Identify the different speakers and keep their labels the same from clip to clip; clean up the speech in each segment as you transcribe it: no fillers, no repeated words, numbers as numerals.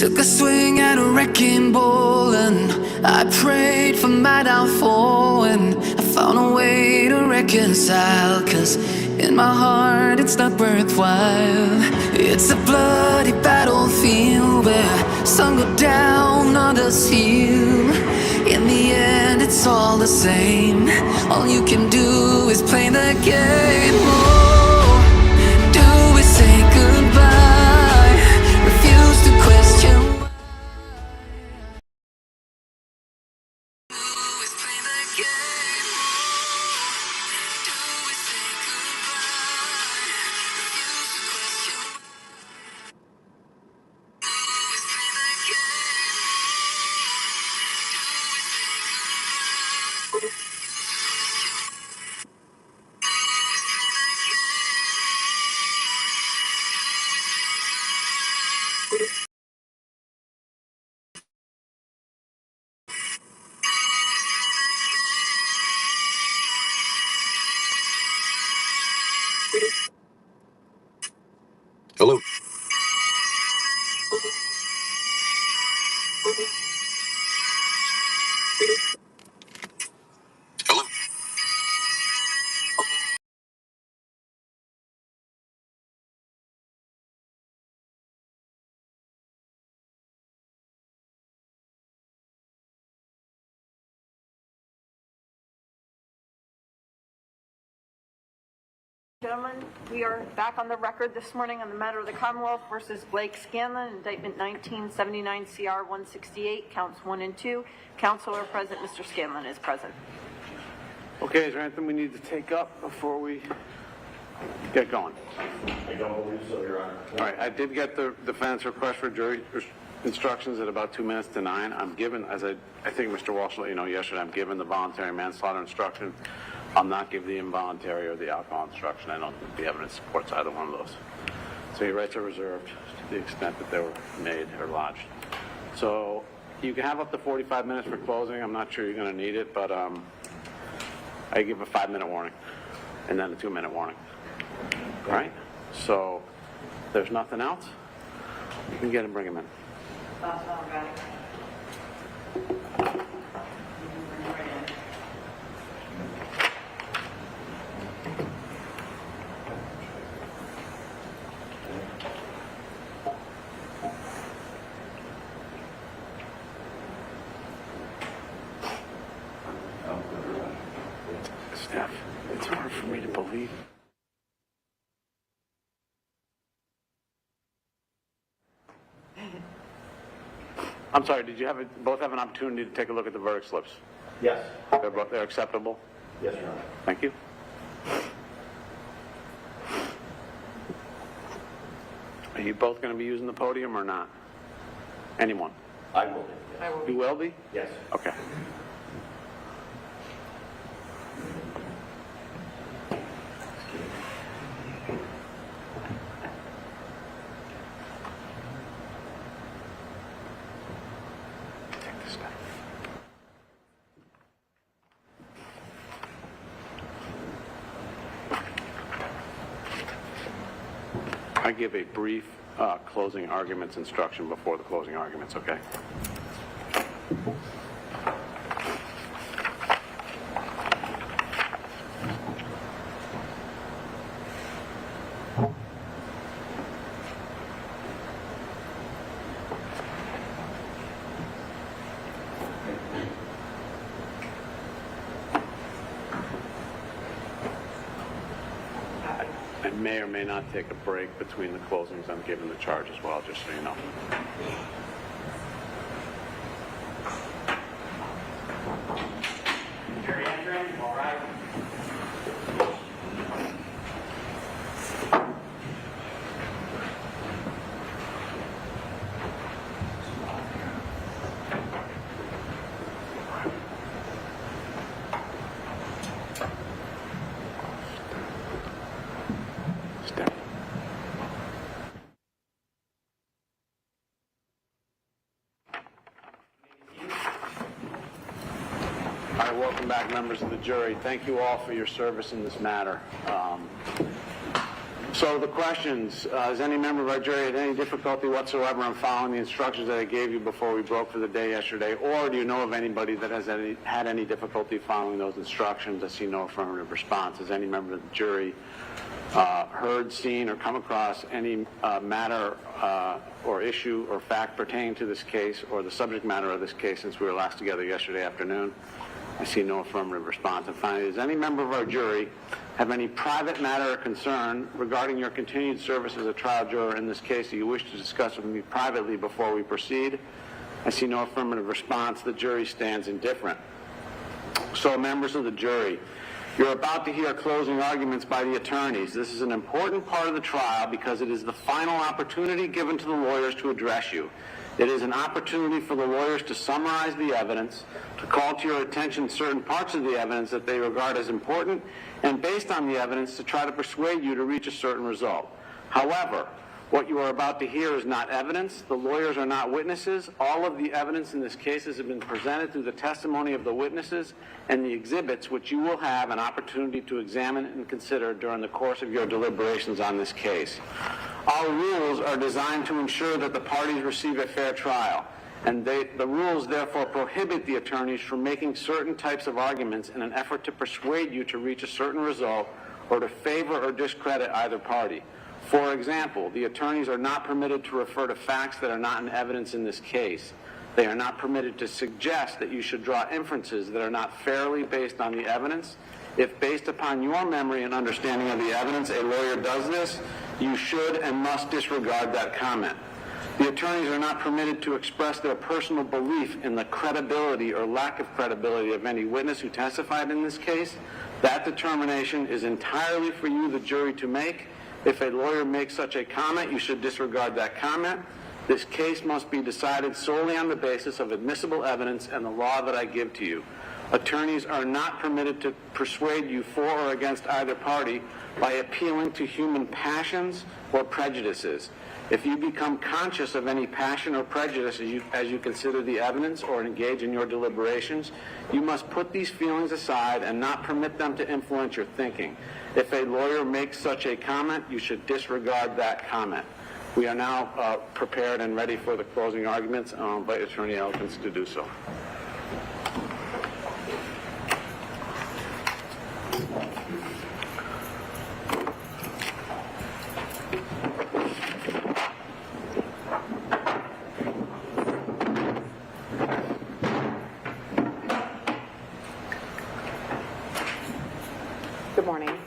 Speaker 1: Took a swing at a wrecking ball and I prayed for my downfall, and I found a way to reconcile, 'cause in my heart it's not worthwhile. It's a bloody battlefield where some go down, others heal. In the end it's all the same. All you can do is play the game. Oh, do we say goodbye? Refuse to question why. Do we play the game? Oh, do we say goodbye? Refuse to question why. Do we play the game? Do we say goodbye?
Speaker 2: Hello. Hello.
Speaker 3: Gentlemen, we are back on the record this morning on the matter of the Commonwealth versus Blake Scanlon, indictment 1979 CR 168, counts 1 and 2. Counsel are present. Mr. Scanlon is present.
Speaker 4: Okay, is there anything we need to take up before we get going?
Speaker 5: I don't believe so, Your Honor.
Speaker 4: All right, I did get the defense request for jury instructions at about 2 minutes to 9. I'm given, as I think Mr. Walsh let you know yesterday, I'm given the voluntary manslaughter instruction. I'll not give the involuntary or the alcohol instruction. I don't think the evidence supports either one of those. So your rights are reserved to the extent that they were made or lodged. So you can have up to 45 minutes for closing. I'm not sure you're going to need it, but I give a 5-minute warning and then a 2-minute warning. All right? So if there's nothing else, you can get him, bring him in. Steph, it's hard for me to believe. I'm sorry, did you both have an opportunity to take a look at the verdict slips?
Speaker 5: Yes.
Speaker 4: They're acceptable?
Speaker 5: Yes, Your Honor.
Speaker 4: Thank you. Are you both going to be using the podium or not? Anyone?
Speaker 5: I will be. Yes.
Speaker 4: You will be?
Speaker 5: Yes.
Speaker 4: Okay. Take this down. I give a brief closing arguments instruction before the closing arguments, okay? I may or may not take a break between the closings. I'm giving the charge as well, just so you know.
Speaker 5: Jury entering, all right.
Speaker 4: Step. All right, welcome back, members of the jury. Thank you all for your service in this matter. So the questions, has any member of our jury had any difficulty whatsoever in following the instructions that I gave you before we broke for the day yesterday, or do you know of anybody that has had any difficulty following those instructions? I see no affirmative response. Has any member of the jury heard, seen, or come across any matter or issue or fact pertaining to this case or the subject matter of this case since we were last together yesterday afternoon? I see no affirmative response. And finally, does any member of our jury have any private matter or concern regarding your continued service as a trial juror in this case that you wish to discuss with me privately before we proceed? I see no affirmative response. The jury stands indifferent. So, members of the jury, you're about to hear closing arguments by the attorneys. This is an important part of the trial because it is the final opportunity given to the lawyers to address you. It is an opportunity for the lawyers to summarize the evidence, to call to your attention certain parts of the evidence that they regard as important, and based on the evidence, to try to persuade you to reach a certain result. However, what you are about to hear is not evidence. The lawyers are not witnesses. All of the evidence in this case has been presented through the testimony of the witnesses and the exhibits, which you will have an opportunity to examine and consider during the course of your deliberations on this case. Our rules are designed to ensure that the parties receive a fair trial, and the rules therefore prohibit the attorneys from making certain types of arguments in an effort to persuade you to reach a certain result or to favor or discredit either party. For example, the attorneys are not permitted to refer to facts that are not in evidence in this case. They are not permitted to suggest that you should draw inferences that are not fairly based on the evidence. If based upon your memory and understanding of the evidence a lawyer does this, you should and must disregard that comment. The attorneys are not permitted to express their personal belief in the credibility or lack of credibility of any witness who testified in this case. That determination is entirely for you, the jury, to make. If a lawyer makes such a comment, you should disregard that comment. This case must be decided solely on the basis of admissible evidence and the law that I give to you. Attorneys are not permitted to persuade you for or against either party by appealing to human passions or prejudices. If you become conscious of any passion or prejudice as you consider the evidence or engage in your deliberations, you must put these feelings aside and not permit them to influence your thinking. If a lawyer makes such a comment, you should disregard that comment. We are now prepared and ready for the closing arguments. I'll invite Attorney Elkins to do so.
Speaker 6: Good morning.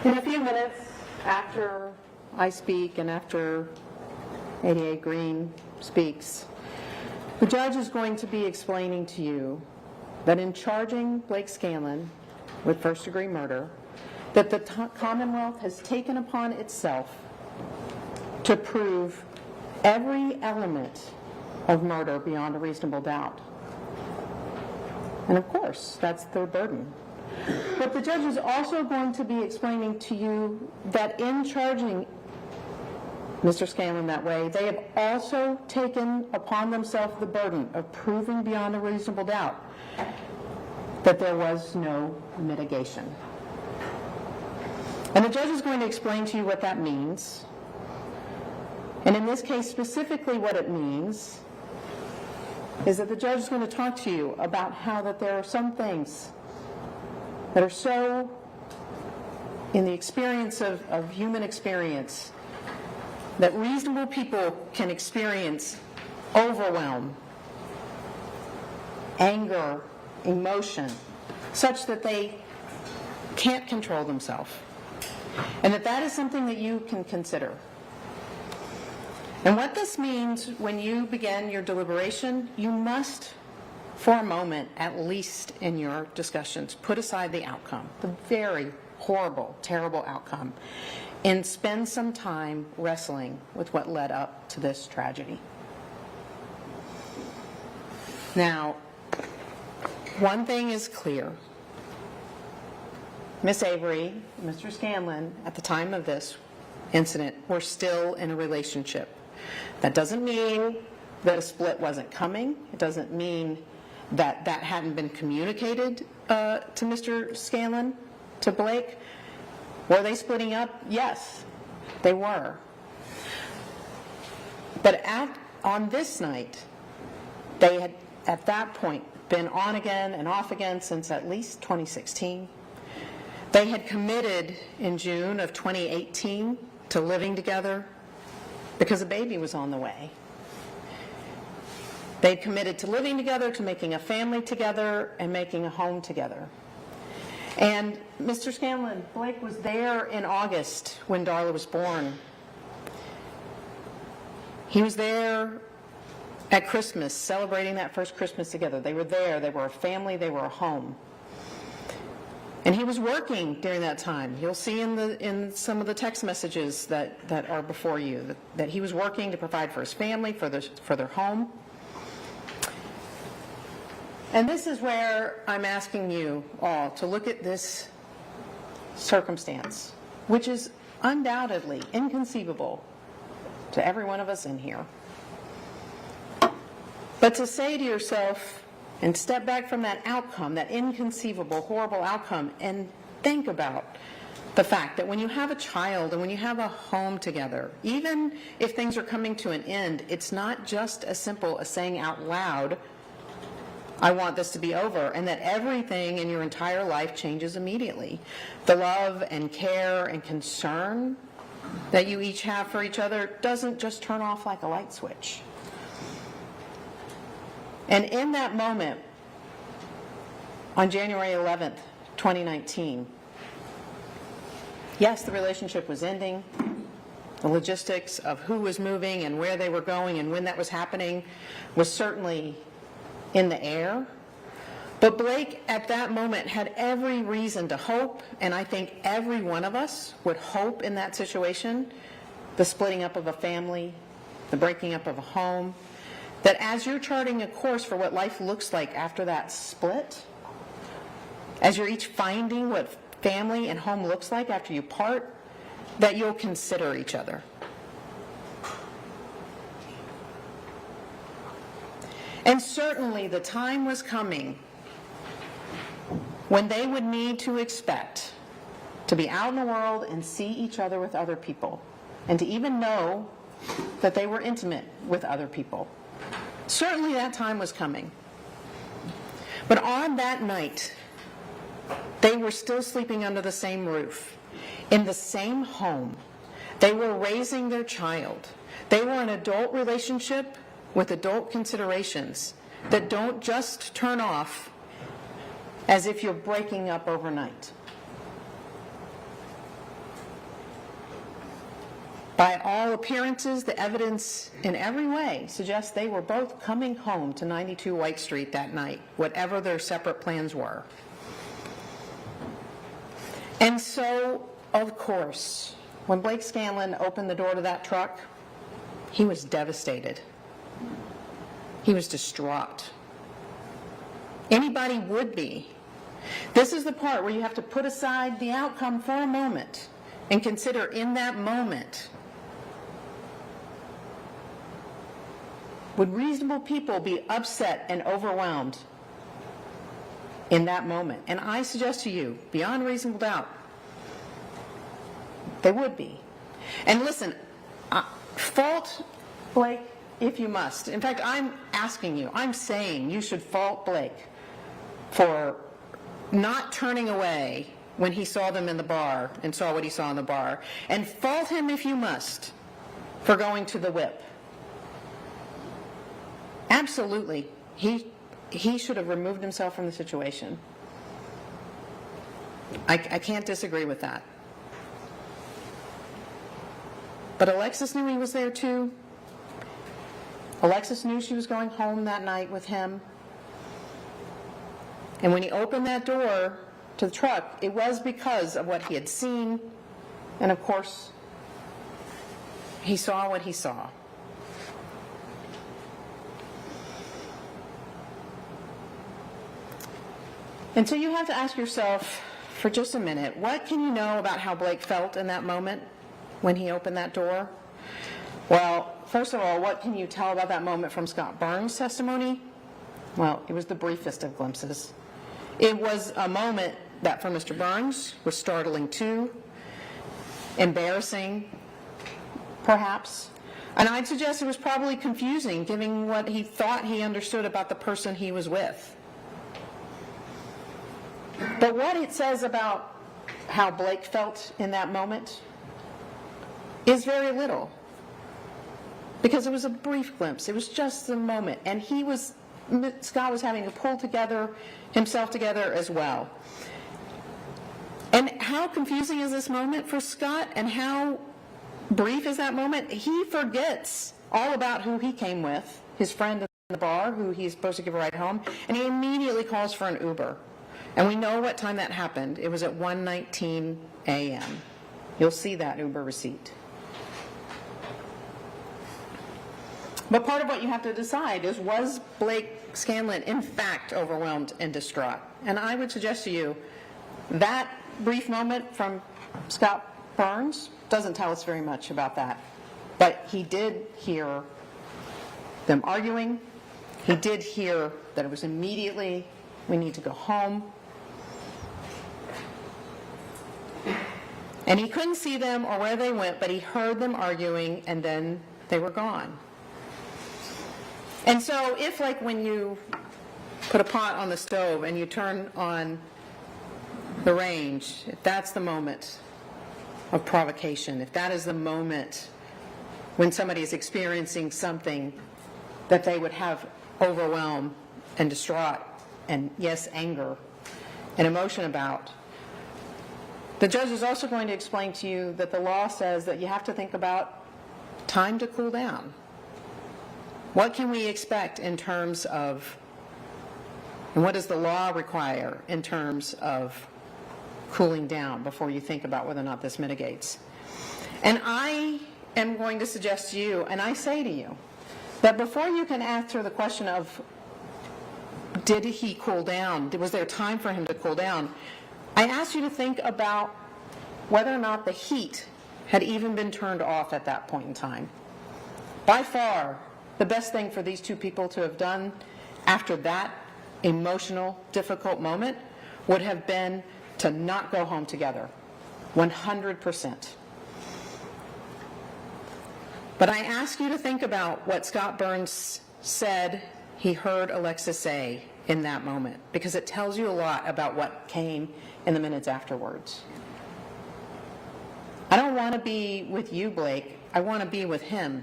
Speaker 6: In a few minutes after I speak and after ADA Green speaks, the judge is going to be explaining to you that in charging Blake Scanlon with first-degree murder, that the Commonwealth has taken upon itself to prove every element of murder beyond a reasonable doubt. And of course, that's their burden. But the judge is also going to be explaining to you that in charging Mr. Scanlon that way, they have also taken upon themselves the burden of proving beyond a reasonable doubt that there was no mitigation. And the judge is going to explain to you what that means. And in this case, specifically what it means is that the judge is going to talk to you about how that there are some things that are so, in the experience of human experience, that reasonable people can experience overwhelm, anger, emotion, such that they can't control themselves. And that is something that you can consider. And what this means when you begin your deliberation, you must, for a moment, at least in your discussions, put aside the outcome, the very horrible, terrible outcome, and spend some time wrestling with what led up to this tragedy. Now, one thing is clear. Miss Avery, Mr. Scanlon, at the time of this incident, were still in a relationship. That doesn't mean that a split wasn't coming. It doesn't mean that that hadn't been communicated to Mr. Scanlon, to Blake. Were they splitting up? Yes, they were. But on this night, they had, at that point, been on again and off again since at least 2016. They had committed in June of 2018 to living together because a baby was on the way. They committed to living together, to making a family together, and making a home together. And Mr. Scanlon, Blake was there in August when Darla was born. He was there at Christmas, celebrating that first Christmas together. They were there. They were a family. They were a home. And he was working during that time. You'll see in some of the text messages that are before you that he was working to provide for his family, for their home. And this is where I'm asking you all to look at this circumstance, which is undoubtedly inconceivable to every one of us in here. But to say to yourself and step back from that outcome, that inconceivable, horrible outcome, and think about the fact that when you have a child and when you have a home together, even if things are coming to an end, it's not just as simple as saying out loud, I want this to be over, and that everything in your entire life changes immediately. The love and care and concern that you each have for each other doesn't just turn off like a light switch. And in that moment, on January 11th, 2019, yes, the relationship was ending. The logistics of who was moving and where they were going and when that was happening was certainly in the air. But Blake, at that moment, had every reason to hope, and I think every one of us would hope in that situation, the splitting up of a family, the breaking up of a home, that as you're charting a course for what life looks like after that split, as you're each finding what family and home looks like after you part, that you'll consider each other. And certainly the time was coming when they would need to expect to be out in the world and see each other with other people, and to even know that they were intimate with other people. Certainly that time was coming. But on that night, they were still sleeping under the same roof, in the same home. They were raising their child. They were in an adult relationship with adult considerations that don't just turn off as if you're breaking up overnight. By all appearances, the evidence in every way suggests they were both coming home to 92 White Street that night, whatever their separate plans were. And so, of course, when Blake Scanlon opened the door to that truck, he was devastated. He was distraught. Anybody would be. This is the part where you have to put aside the outcome for a moment and consider in that moment, would reasonable people be upset and overwhelmed in that moment? And I suggest to you, beyond reasonable doubt, they would be. And listen, fault Blake if you must. In fact, I'm asking you, I'm saying you should fault Blake for not turning away when he saw them in the bar and saw what he saw in the bar. And fault him if you must for going to the whip. Absolutely. He should have removed himself from the situation. I can't disagree with that. But Alexis knew he was there too. Alexis knew she was going home that night with him. And when he opened that door to the truck, it was because of what he had seen. And of course, he saw what he saw. And so you have to ask yourself for just a minute, what can you know about how Blake felt in that moment when he opened that door? Well, first of all, what can you tell about that moment from Scott Burns' testimony? Well, it was the briefest of glimpses. It was a moment that for Mr. Burns was startling too, embarrassing, perhaps. And I'd suggest it was probably confusing, given what he thought he understood about the person he was with. But what it says about how Blake felt in that moment is very little, because it was a brief glimpse. It was just a moment, and Scott was having to pull himself together as well. And how confusing is this moment for Scott, and how brief is that moment? He forgets all about who he came with, his friend in the bar who he's supposed to give a ride home, and he immediately calls for an Uber. And we know what time that happened. It was at 1:19 a.m. You'll see that Uber receipt. But part of what you have to decide is, was Blake Scanlon in fact overwhelmed and distraught? And I would suggest to you that brief moment from Scott Burns doesn't tell us very much about that. But he did hear them arguing. He did hear that it was immediately, we need to go home. And he couldn't see them or where they went, but he heard them arguing, and then they were gone. And so if, like when you put a pot on the stove and you turn on the range, if that's the moment of provocation, if that is the moment when somebody is experiencing something that they would have overwhelmed and distraught and, yes, anger and emotion about, the judge is also going to explain to you that the law says that you have to think about time to cool down. What can we expect in terms of, and what does the law require in terms of cooling down before you think about whether or not this mitigates? And I am going to suggest to you, and I say to you, that before you can answer the question of did he cool down, was there time for him to cool down, I ask you to think about whether or not the heat had even been turned off at that point in time. By far, the best thing for these two people to have done after that emotional, difficult moment would have been to not go home together, 100%. But I ask you to think about what Scott Burns said he heard Alexis say in that moment, because it tells you a lot about what came in the minutes afterwards. I don't want to be with you, Blake. I want to be with him.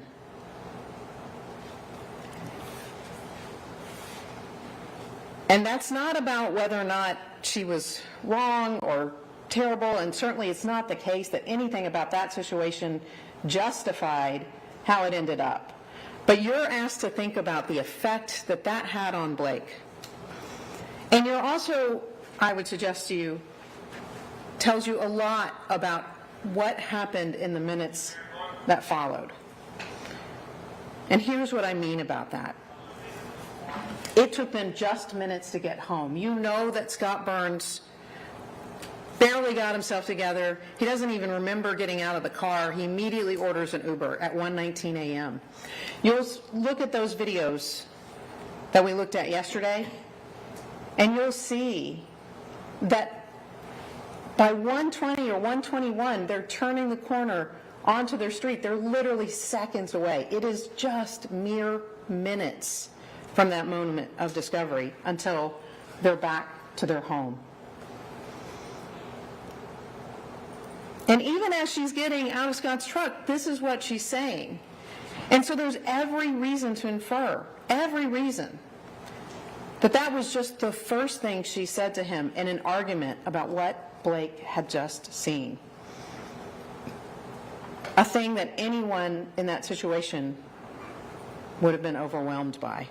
Speaker 6: And that's not about whether or not she was wrong or terrible, and certainly it's not the case that anything about that situation justified how it ended up. But you're asked to think about the effect that that had on Blake. And you're also, I would suggest to you, tells you a lot about what happened in the minutes that followed. And here's what I mean about that. It took them just minutes to get home. You know that Scott Burns barely got himself together. He doesn't even remember getting out of the car. He immediately orders an Uber at 1:19 a.m. You'll look at those videos that we looked at yesterday, and you'll see that by 1:20 or 1:21, they're turning the corner onto their street. They're literally seconds away. It is just mere minutes from that moment of discovery until they're back to their home. And even as she's getting out of Scott's truck, this is what she's saying. And so there's every reason to infer, every reason, that that was just the first thing she said to him in an argument about what Blake had just seen. A thing that anyone in that situation would have been overwhelmed by.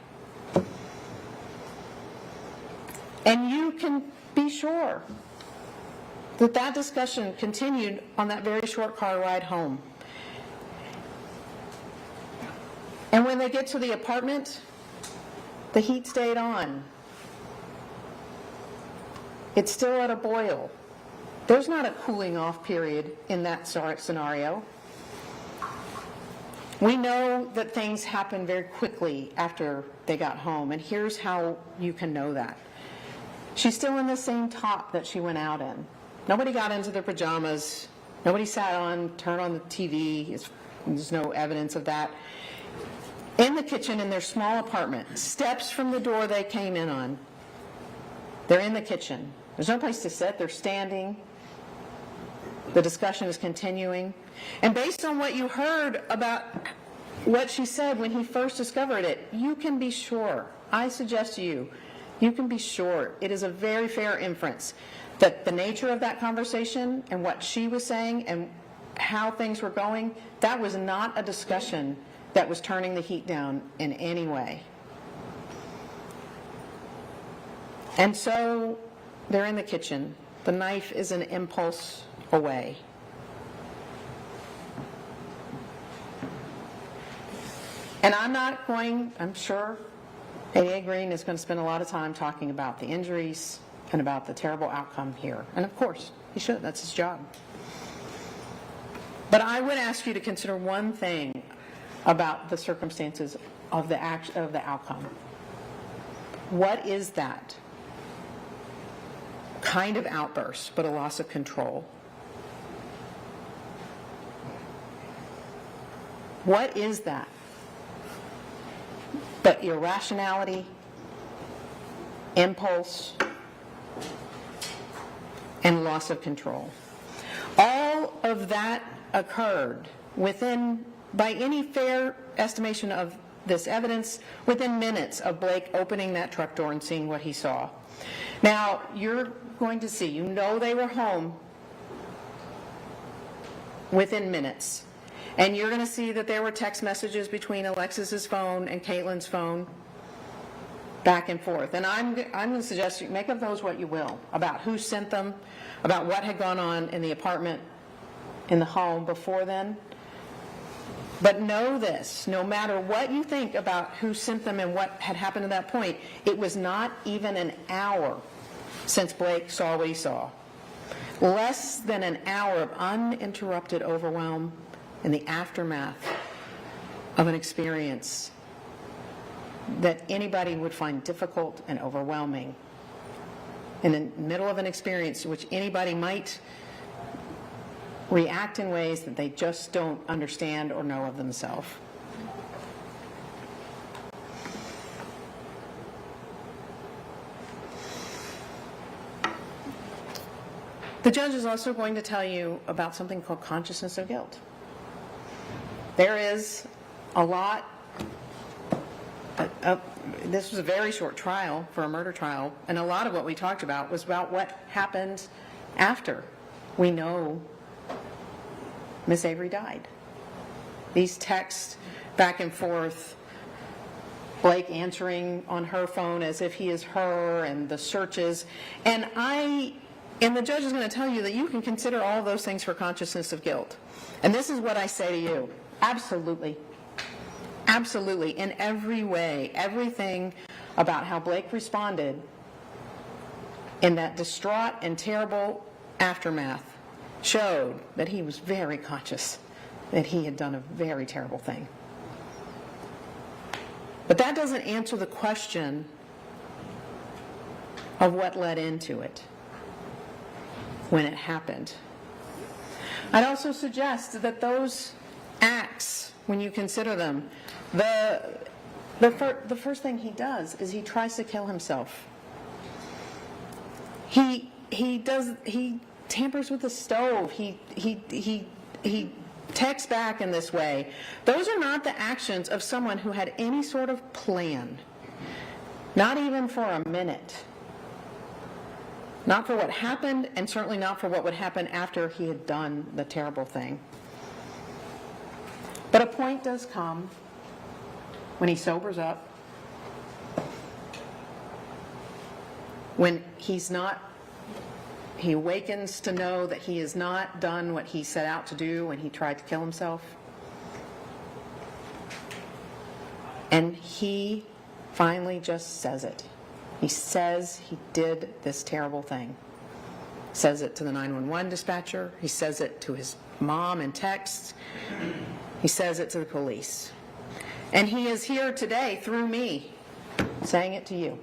Speaker 6: And you can be sure that that discussion continued on that very short car ride home. And when they get to the apartment, the heat stayed on. It's still at a boil. There's not a cooling off period in that scenario. We know that things happened very quickly after they got home, and here's how you can know that. She's still in the same top that she went out in. Nobody got into their pajamas. Nobody turned on the TV. There's no evidence of that. In the kitchen in their small apartment, steps from the door they came in on, they're in the kitchen. There's no place to sit. They're standing. The discussion is continuing. And based on what you heard about what she said when he first discovered it, you can be sure, I suggest to you, you can be sure it is a very fair inference that the nature of that conversation and what she was saying and how things were going, that was not a discussion that was turning the heat down in any way. And so they're in the kitchen. The knife is an impulse away. And I'm sure ADA Green is going to spend a lot of time talking about the injuries and about the terrible outcome here. And of course, he should. That's his job. But I would ask you to consider one thing about the circumstances of the outcome. What is that kind of outburst, but a loss of control? What is that? But irrationality, impulse, and loss of control. All of that occurred by any fair estimation of this evidence, within minutes of Blake opening that truck door and seeing what he saw. Now, you're going to see, they were home within minutes. And you're going to see that there were text messages between Alexis's phone and Caitlin's phone, back and forth. And I'm going to suggest you make of those what you will, about who sent them, about what had gone on in the apartment, in the home before then. But know this, no matter what you think about who sent them and what had happened at that point, it was not even an hour since Blake saw what he saw. Less than an hour of uninterrupted overwhelm in the aftermath of an experience that anybody would find difficult and overwhelming. In the middle of an experience in which anybody might react in ways that they just don't understand or know of themselves. The judge is also going to tell you about something called consciousness of guilt. There is a lot. This was a very short trial for a murder trial, and a lot of what we talked about was about what happened after we know Miss Avery died. These texts back and forth, Blake answering on her phone as if he is her, and the searches. And the judge is going to tell you that you can consider all of those things for consciousness of guilt. And this is what I say to you. Absolutely. Absolutely. In every way, everything about how Blake responded in that distraught and terrible aftermath showed that he was very conscious that he had done a very terrible thing. But that doesn't answer the question of what led into it when it happened. I'd also suggest that those acts, when you consider them, the first thing he does is he tries to kill himself. He tampers with the stove. He texts back in this way. Those are not the actions of someone who had any sort of plan, not even for a minute. Not for what happened, and certainly not for what would happen after he had done the terrible thing. But a point does come when he sobers up, when he awakens to know that he has not done what he set out to do when he tried to kill himself. And he finally just says it. He says he did this terrible thing. Says it to the 911 dispatcher. He says it to his mom in text. He says it to the police. And he is here today through me saying it to you.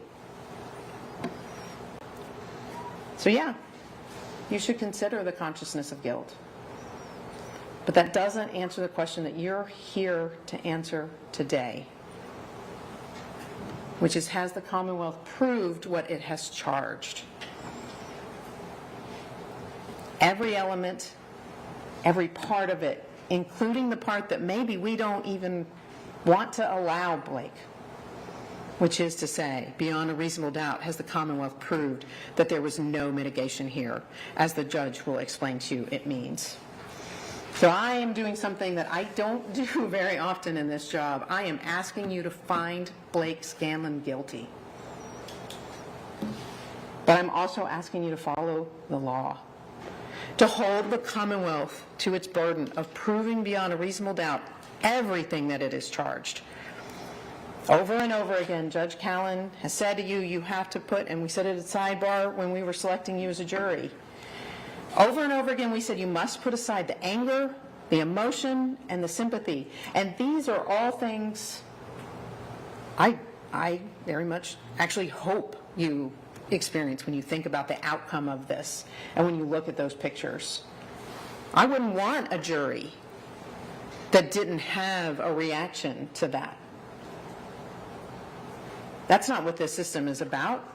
Speaker 6: So yeah, you should consider the consciousness of guilt. But that doesn't answer the question that you're here to answer today, which is, has the Commonwealth proved what it has charged? Every element, every part of it, including the part that maybe we don't even want to allow Blake, which is to say, beyond a reasonable doubt, has the Commonwealth proved that there was no mitigation here, as the judge will explain to you it means. So I am doing something that I don't do very often in this job. I am asking you to find Blake Scanlon guilty. But I'm also asking you to follow the law, to hold the Commonwealth to its burden of proving beyond a reasonable doubt everything that it is charged. Over and over again, Judge Callan has said to you, you have to put, and we said it at sidebar when we were selecting you as a jury, over and over again we said you must put aside the anger, the emotion, and the sympathy. And these are all things I very much actually hope you experience when you think about the outcome of this and when you look at those pictures. I wouldn't want a jury that didn't have a reaction to that. That's not what this system is about.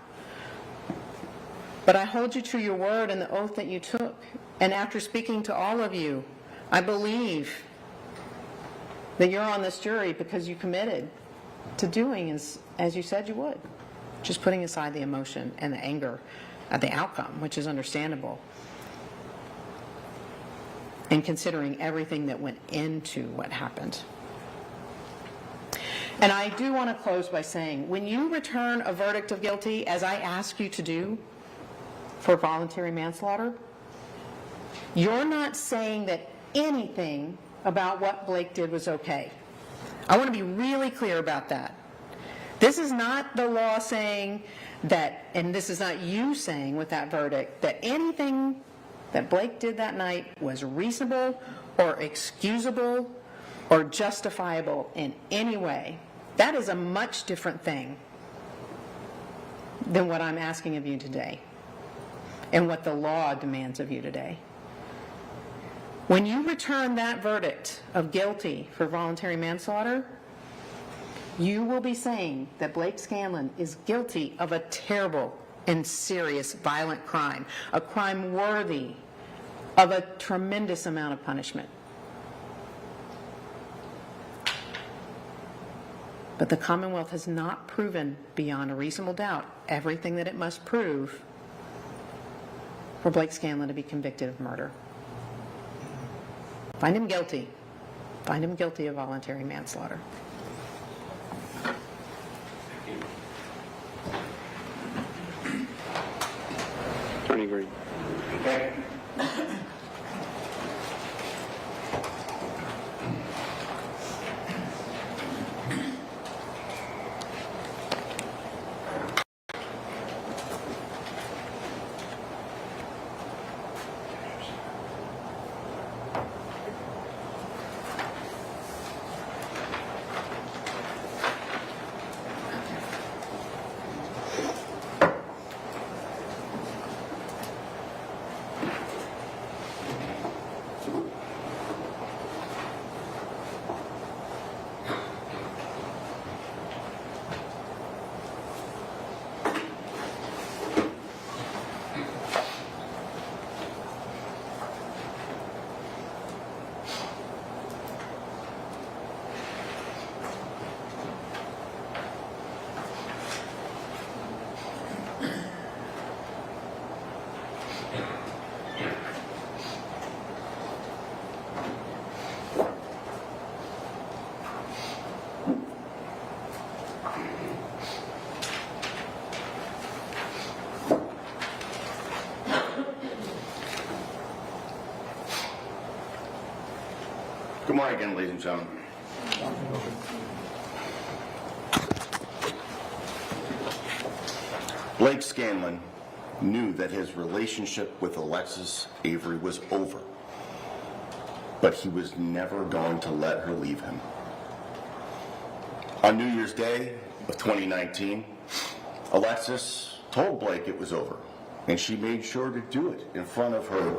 Speaker 6: But I hold you to your word and the oath that you took. And after speaking to all of you, I believe that you're on this jury because you committed to doing as you said you would. Just putting aside the emotion and the anger at the outcome, which is understandable. And considering everything that went into what happened. And I do want to close by saying, when you return a verdict of guilty, as I ask you to do for voluntary manslaughter, you're not saying that anything about what Blake did was okay. I want to be really clear about that. This is not the law saying that, and this is not you saying with that verdict, that anything that Blake did that night was reasonable or excusable or justifiable in any way. That is a much different thing than what I'm asking of you today and what the law demands of you today. When you return that verdict of guilty for voluntary manslaughter, you will be saying that Blake Scanlon is guilty of a terrible and serious violent crime, a crime worthy of a tremendous amount of punishment. But the Commonwealth has not proven beyond a reasonable doubt everything that it must prove for Blake Scanlon to be convicted of murder. Find him guilty. Find him guilty of voluntary manslaughter.
Speaker 4: Attorney Green.
Speaker 5: Okay.
Speaker 7: Good morning again, ladies and gentlemen. Blake Scanlon knew that his relationship with Alexis Avery was over. but he was never going to let her leave him. On New Year's Day of 2019, Alexis told Blake it was over, and she made sure to do it in front of her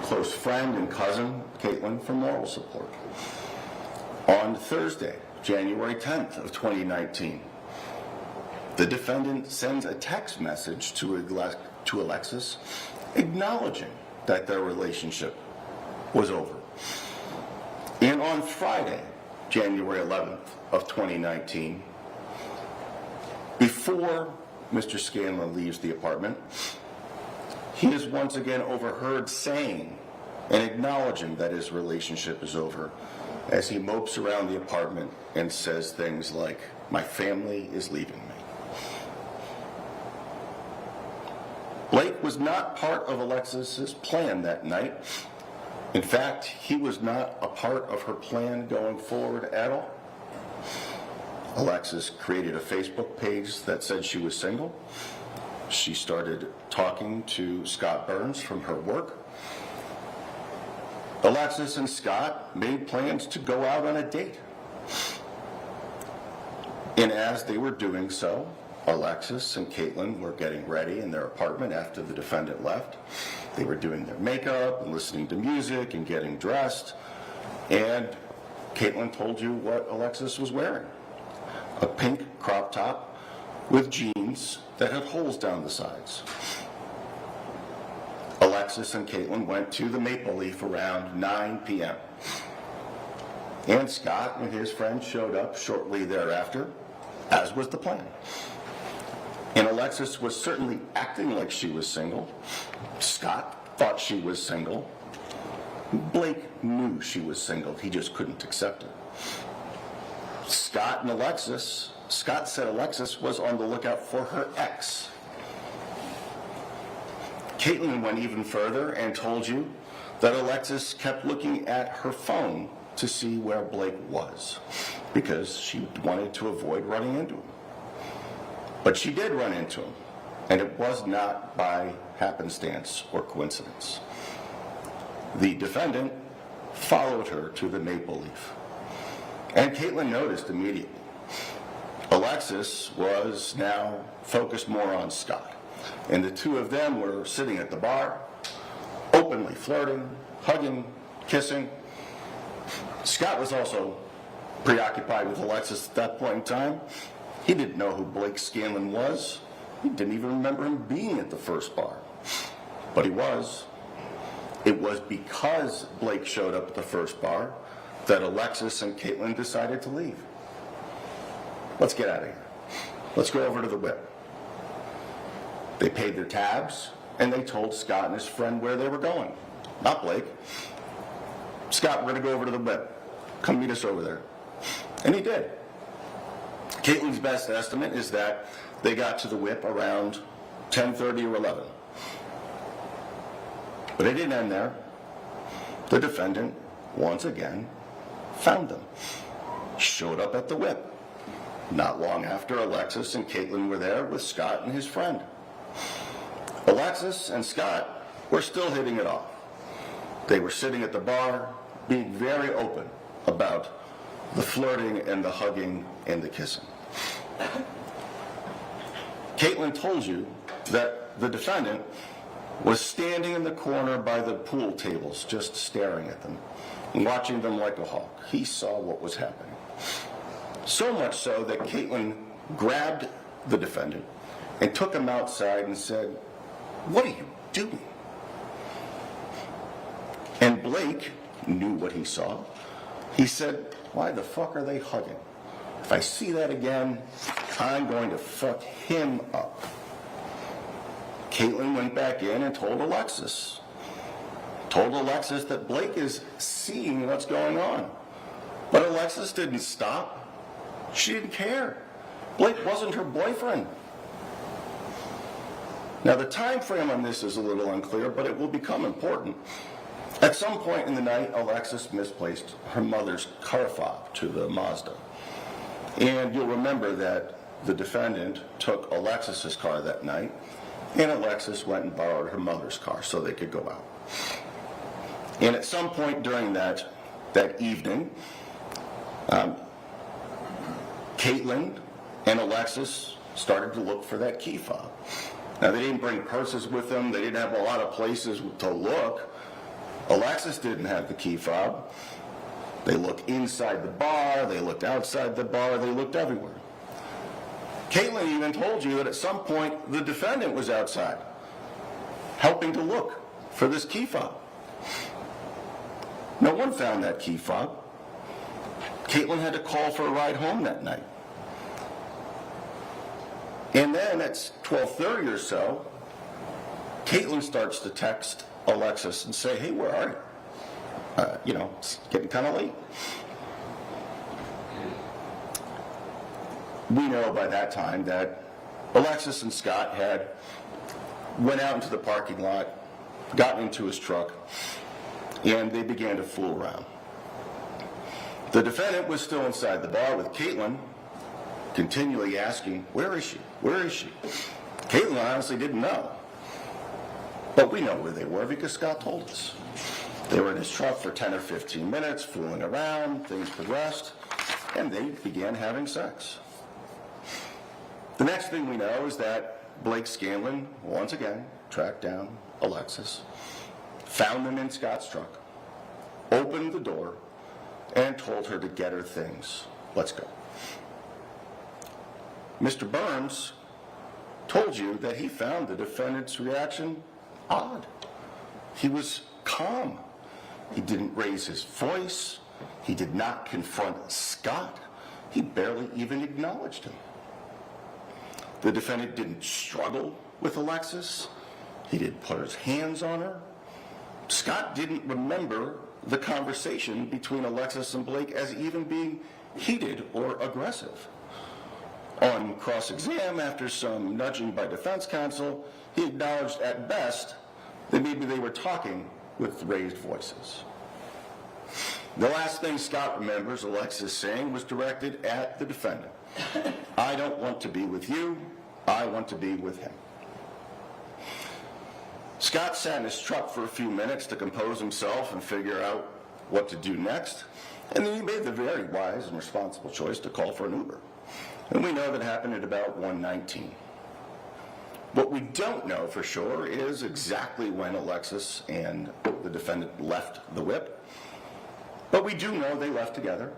Speaker 7: close friend and cousin, Caitlin, for moral support. On Thursday, January 10th of 2019, the defendant sends a text message to Alexis acknowledging that their relationship was over. And on Friday, January 11th of 2019, before Mr. Scanlon leaves the apartment, he is once again overheard saying and acknowledging that his relationship is over as he mopes around the apartment and says things like, "My family is leaving me." Blake was not part of Alexis's plan that night. In fact, he was not a part of her plan going forward at all. Alexis created a Facebook page that said she was single. She started talking to Scott Burns from her work. Alexis and Scott made plans to go out on a date. And as they were doing so, Alexis and Caitlin were getting ready in their apartment after the defendant left. They were doing their makeup and listening to music and getting dressed. And Caitlin told you what Alexis was wearing. A pink crop top with jeans that had holes down the sides. Alexis and Caitlin went to the Maple Leaf around 9 p.m. And Scott and his friend showed up shortly thereafter, as was the plan. And Alexis was certainly acting like she was single. Scott thought she was single. Blake knew she was single. He just couldn't accept it. Scott said Alexis was on the lookout for her ex. Caitlin went even further and told you that Alexis kept looking at her phone to see where Blake was because she wanted to avoid running into him. But she did run into him, and it was not by happenstance or coincidence. The defendant followed her to the Maple Leaf, and Caitlin noticed immediately. Alexis was now focused more on Scott, and the two of them were sitting at the bar, openly flirting, hugging, kissing. Scott was also preoccupied with Alexis at that point in time. He didn't know who Blake Scanlon was. He didn't even remember him being at the first bar. But he was. It was because Blake showed up at the first bar that Alexis and Caitlin decided to leave. Let's get out of here. Let's go over to the whip. They paid their tabs, and they told Scott and his friend where they were going. Not Blake. Scott, we're going to go over to the whip. Come meet us over there. And he did. Caitlin's best estimate is that they got to the whip around 10:30 or 11. But it didn't end there. The defendant, once again, found them. Showed up at the whip. Not long after, Alexis and Caitlin were there with Scott and his friend. Alexis and Scott were still hitting it off. They were sitting at the bar, being very open about the flirting and the hugging and the kissing. Caitlin told you that the defendant was standing in the corner by the pool tables, just staring at them and watching them like a hawk. He saw what was happening. So much so that Caitlin grabbed the defendant and took him outside and said, "What are you doing?" And Blake knew what he saw. He said, "Why the fuck are they hugging? If I see that again, I'm going to fuck him up." Caitlin went back in and told Alexis that Blake is seeing what's going on. But Alexis didn't stop. She didn't care. Blake wasn't her boyfriend. Now, the time frame on this is a little unclear, but it will become important. At some point in the night, Alexis misplaced her mother's car fob to the Mazda. And you'll remember that the defendant took Alexis's car that night, and Alexis went and borrowed her mother's car so they could go out. And at some point during that that evening, Caitlin and Alexis started to look for that key fob. Now, they didn't bring purses with them. They didn't have a lot of places to look. Alexis didn't have the key fob. They looked inside the bar. They looked outside the bar. They looked everywhere. Caitlin even told you that at some point the defendant was outside helping to look for this key fob. No one found that key fob. Caitlin had to call for a ride home that night. And then at 12:30 or so, Caitlin starts to text Alexis and say, hey, where are you? It's getting kind of late. We know by that time that Alexis and Scott had went out into the parking lot, gotten into his truck, and they began to fool around. The defendant was still inside the bar with Caitlin, continually asking, where is she? Where is she? Caitlin honestly didn't know. But we know where they were because Scott told us. They were in his truck for 10 or 15 minutes, fooling around, things progressed, and they began having sex. The next thing we know is that Blake Scanlon, once again, tracked down Alexis, found them in Scott's truck, opened the door, and told her to get her things. Let's go. Mr. Burns told you that he found the defendant's reaction odd. He was calm. He didn't raise his voice. He did not confront Scott. He barely even acknowledged him. The defendant didn't struggle with Alexis. He didn't put his hands on her. Scott didn't remember the conversation between Alexis and Blake as even being heated or aggressive. On cross-exam, after some nudging by defense counsel, he acknowledged at best that maybe they were talking with raised voices. The last thing Scott remembers Alexis saying was directed at the defendant. I don't want to be with you, I want to be with him. Scott sat in his truck for a few minutes to compose himself and figure out what to do next, and then he made the very wise and responsible choice to call for an Uber. And we know that happened at about 1:19. What we don't know for sure is exactly when Alexis and the defendant left the whip, but we do know they left together,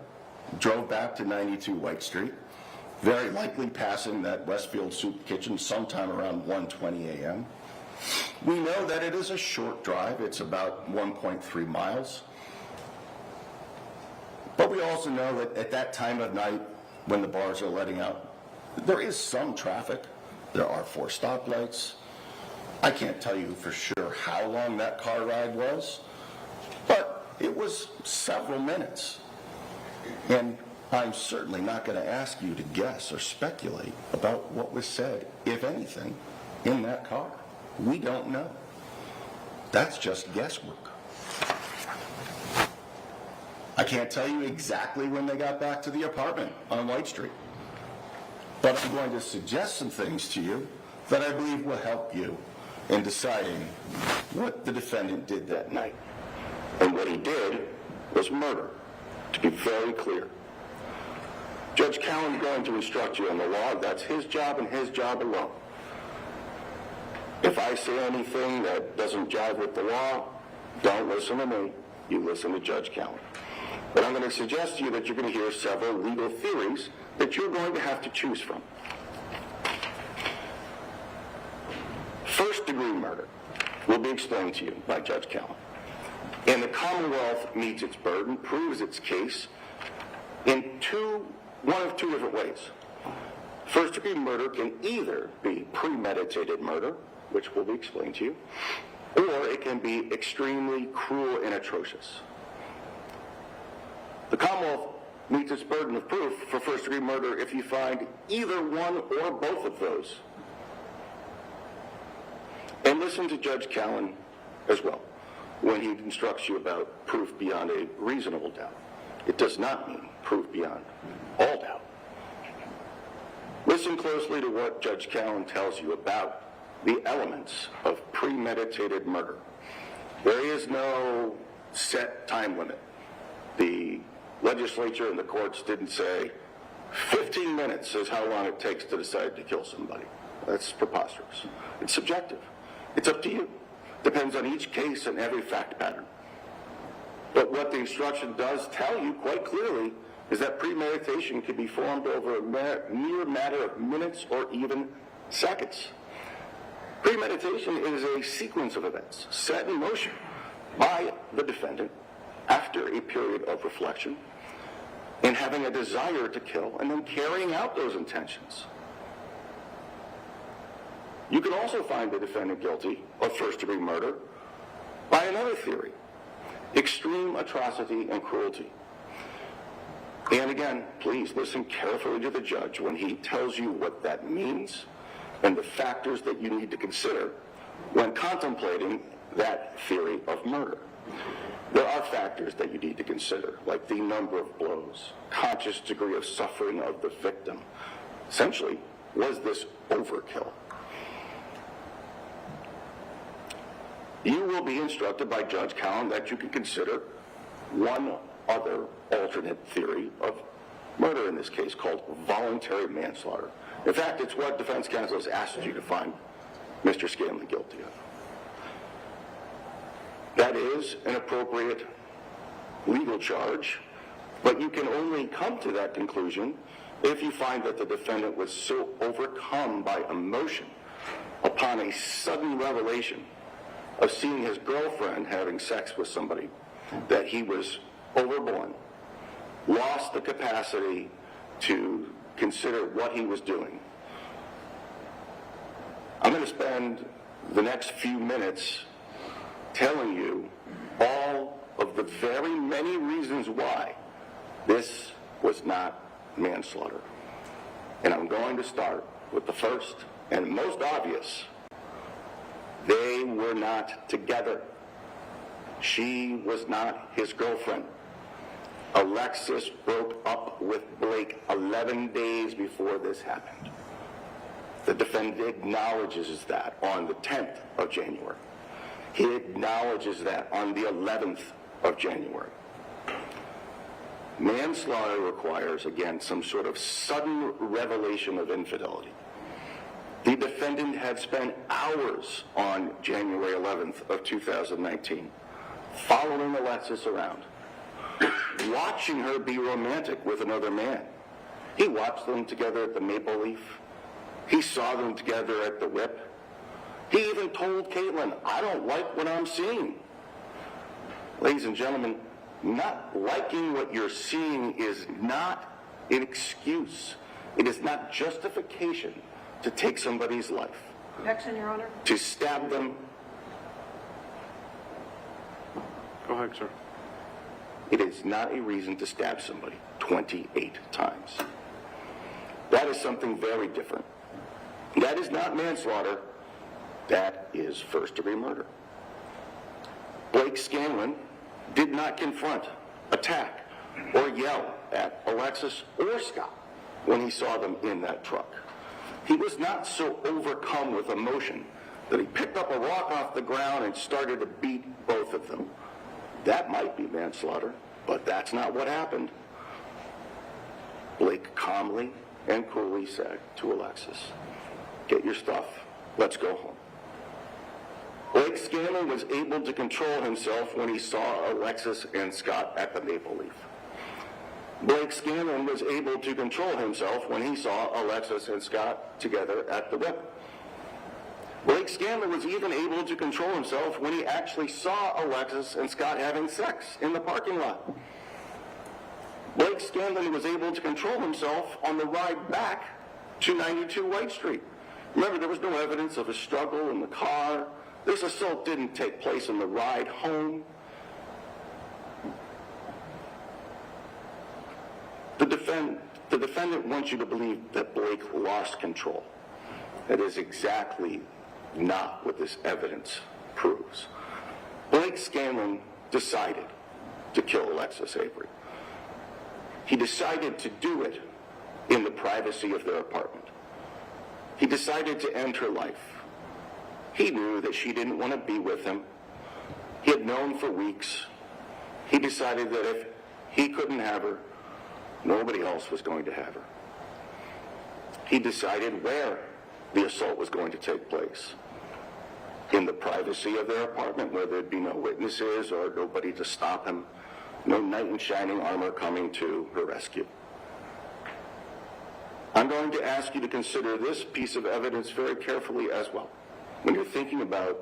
Speaker 7: drove back to 92 White Street, very likely passing that Westfield Soup Kitchen sometime around 1:20 a.m. We know that it is a short drive. It's about 1.3 miles. But we also know that at that time of night, when the bars are letting out, there is some traffic. There are 4 stoplights. I can't tell you for sure how long that car ride was, but it was several minutes. And I'm certainly not going to ask you to guess or speculate about what was said, if anything, in that car. We don't know. That's just guesswork. I can't tell you exactly when they got back to the apartment on White Street, but I'm going to suggest some things to you that I believe will help you in deciding what the defendant did that night. And what he did was murder, to be very clear. Judge Cowan is going to instruct you on the law. That's his job and his job alone. If I say anything that doesn't jive with the law, don't listen to me. You listen to Judge Cowan. But I'm going to suggest to you that you're going to hear several legal theories that you're going to have to choose from. First-degree murder will be explained to you by Judge Cowan. And the Commonwealth meets its burden, proves its case in one of two different ways. First-degree murder can either be premeditated murder, which will be explained to you, or it can be extremely cruel and atrocious. The Commonwealth meets its burden of proof for first-degree murder if you find either one or both of those. And listen to Judge Cowan as well when he instructs you about proof beyond a reasonable doubt. It does not mean proof beyond all doubt. Listen closely to what Judge Cowan tells you about the elements of premeditated murder. There is no set time limit. The legislature and the courts didn't say 15 minutes is how long it takes to decide to kill somebody. That's preposterous. It's subjective. It's up to you. Depends on each case and every fact pattern. But what the instruction does tell you quite clearly is that premeditation can be formed over a mere matter of minutes or even seconds. Premeditation is a sequence of events set in motion by the defendant after a period of reflection and having a desire to kill and then carrying out those intentions. You can also find the defendant guilty of first-degree murder by another theory: extreme atrocity and cruelty. And again, please listen carefully to the judge when he tells you what that means and the factors that you need to consider when contemplating that theory of murder. There are factors that you need to consider, like the number of blows, conscious degree of suffering of the victim. Essentially, was this overkill? You will be instructed by Judge Cowan that you can consider one other alternate theory of murder in this case, called voluntary manslaughter. In fact, it's what defense counsel has asked you to find Mr. Scanlon guilty of. That is an appropriate legal charge, but you can only come to that conclusion if you find that the defendant was so overcome by emotion upon a sudden revelation of seeing his girlfriend having sex with somebody that he was overborne, lost the capacity to consider what he was doing. I'm going to spend the next few minutes telling you all of the very many reasons why this was not manslaughter. And I'm going to start with the first and most obvious. They were not together. She was not his girlfriend. Alexis broke up with Blake 11 days before this happened. The defendant acknowledges that on the 10th of January. He acknowledges that on the 11th of January. Manslaughter requires, again, some sort of sudden revelation of infidelity. The defendant had spent hours on January 11th of 2019 following Alexis around, watching her be romantic with another man. He watched them together at the Maple Leaf. He saw them together at the Whip. He even told Caitlin, "I don't like what I'm seeing." Ladies and gentlemen, not liking what you're seeing is not an excuse. It is not justification to take somebody's life.
Speaker 3: Objection, Your Honor.
Speaker 7: To stab them.
Speaker 4: Go ahead, sir.
Speaker 7: It is not a reason to stab somebody 28 times. That is something very different. That is not manslaughter. That is first-degree murder. Blake Scanlon did not confront, attack, or yell at Alexis or Scott when he saw them in that truck. He was not so overcome with emotion that he picked up a rock off the ground and started to beat both of them. That might be manslaughter, but that's not what happened. Blake calmly and coolly said to Alexis, "Get your stuff, let's go home." Blake Scanlon was able to control himself when he saw Alexis and Scott at the Maple Leaf. Blake Scanlon was able to control himself when he saw Alexis and Scott together at the Whip. Blake Scanlon was even able to control himself when he actually saw Alexis and Scott having sex in the parking lot. Blake Scanlon was able to control himself on the ride back to 92 White Street. Remember, there was no evidence of a struggle in the car. This assault didn't take place in the ride home. The defendant wants you to believe that Blake lost control. That is exactly not what this evidence proves. Blake Scanlon decided to kill Alexis Avery. He decided to do it in the privacy of their apartment. He decided to end her life. He knew that she didn't want to be with him. He had known for weeks. He decided that if he couldn't have her. Nobody else was going to have her. He decided where the assault was going to take place. In the privacy of their apartment, where there'd be no witnesses or nobody to stop him, no knight in shining armor coming to her rescue. I'm going to ask you to consider this piece of evidence very carefully as well, when you're thinking about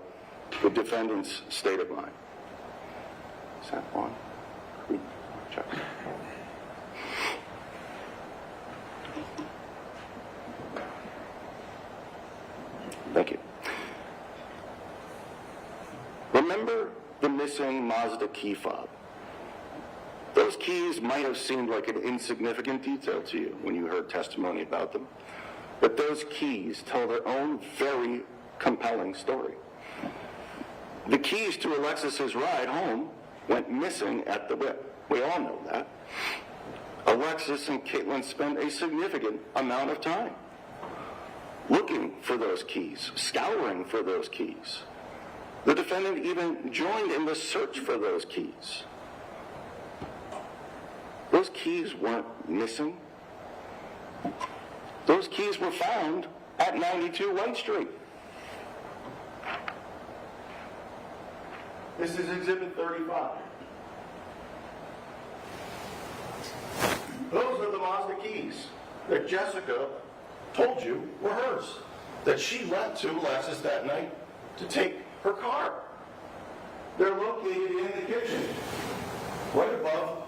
Speaker 7: the defendant's state of mind. Is that on? Check. Thank you. Remember the missing Mazda key fob? Those keys might have seemed like an insignificant detail to you when you heard testimony about them, but those keys tell their own very compelling story. The keys to Alexis's ride home went missing at the whip. We all know that. Alexis and Caitlin spent a significant amount of time looking for those keys, scouring for those keys. The defendant even joined in the search for those keys. Those keys weren't missing. Those keys were found at 92 White Street. This is Exhibit 35. Those are the Mazda keys that Jessica told you were hers, that she lent to Alexis that night to take her car. They're located in the kitchen, right above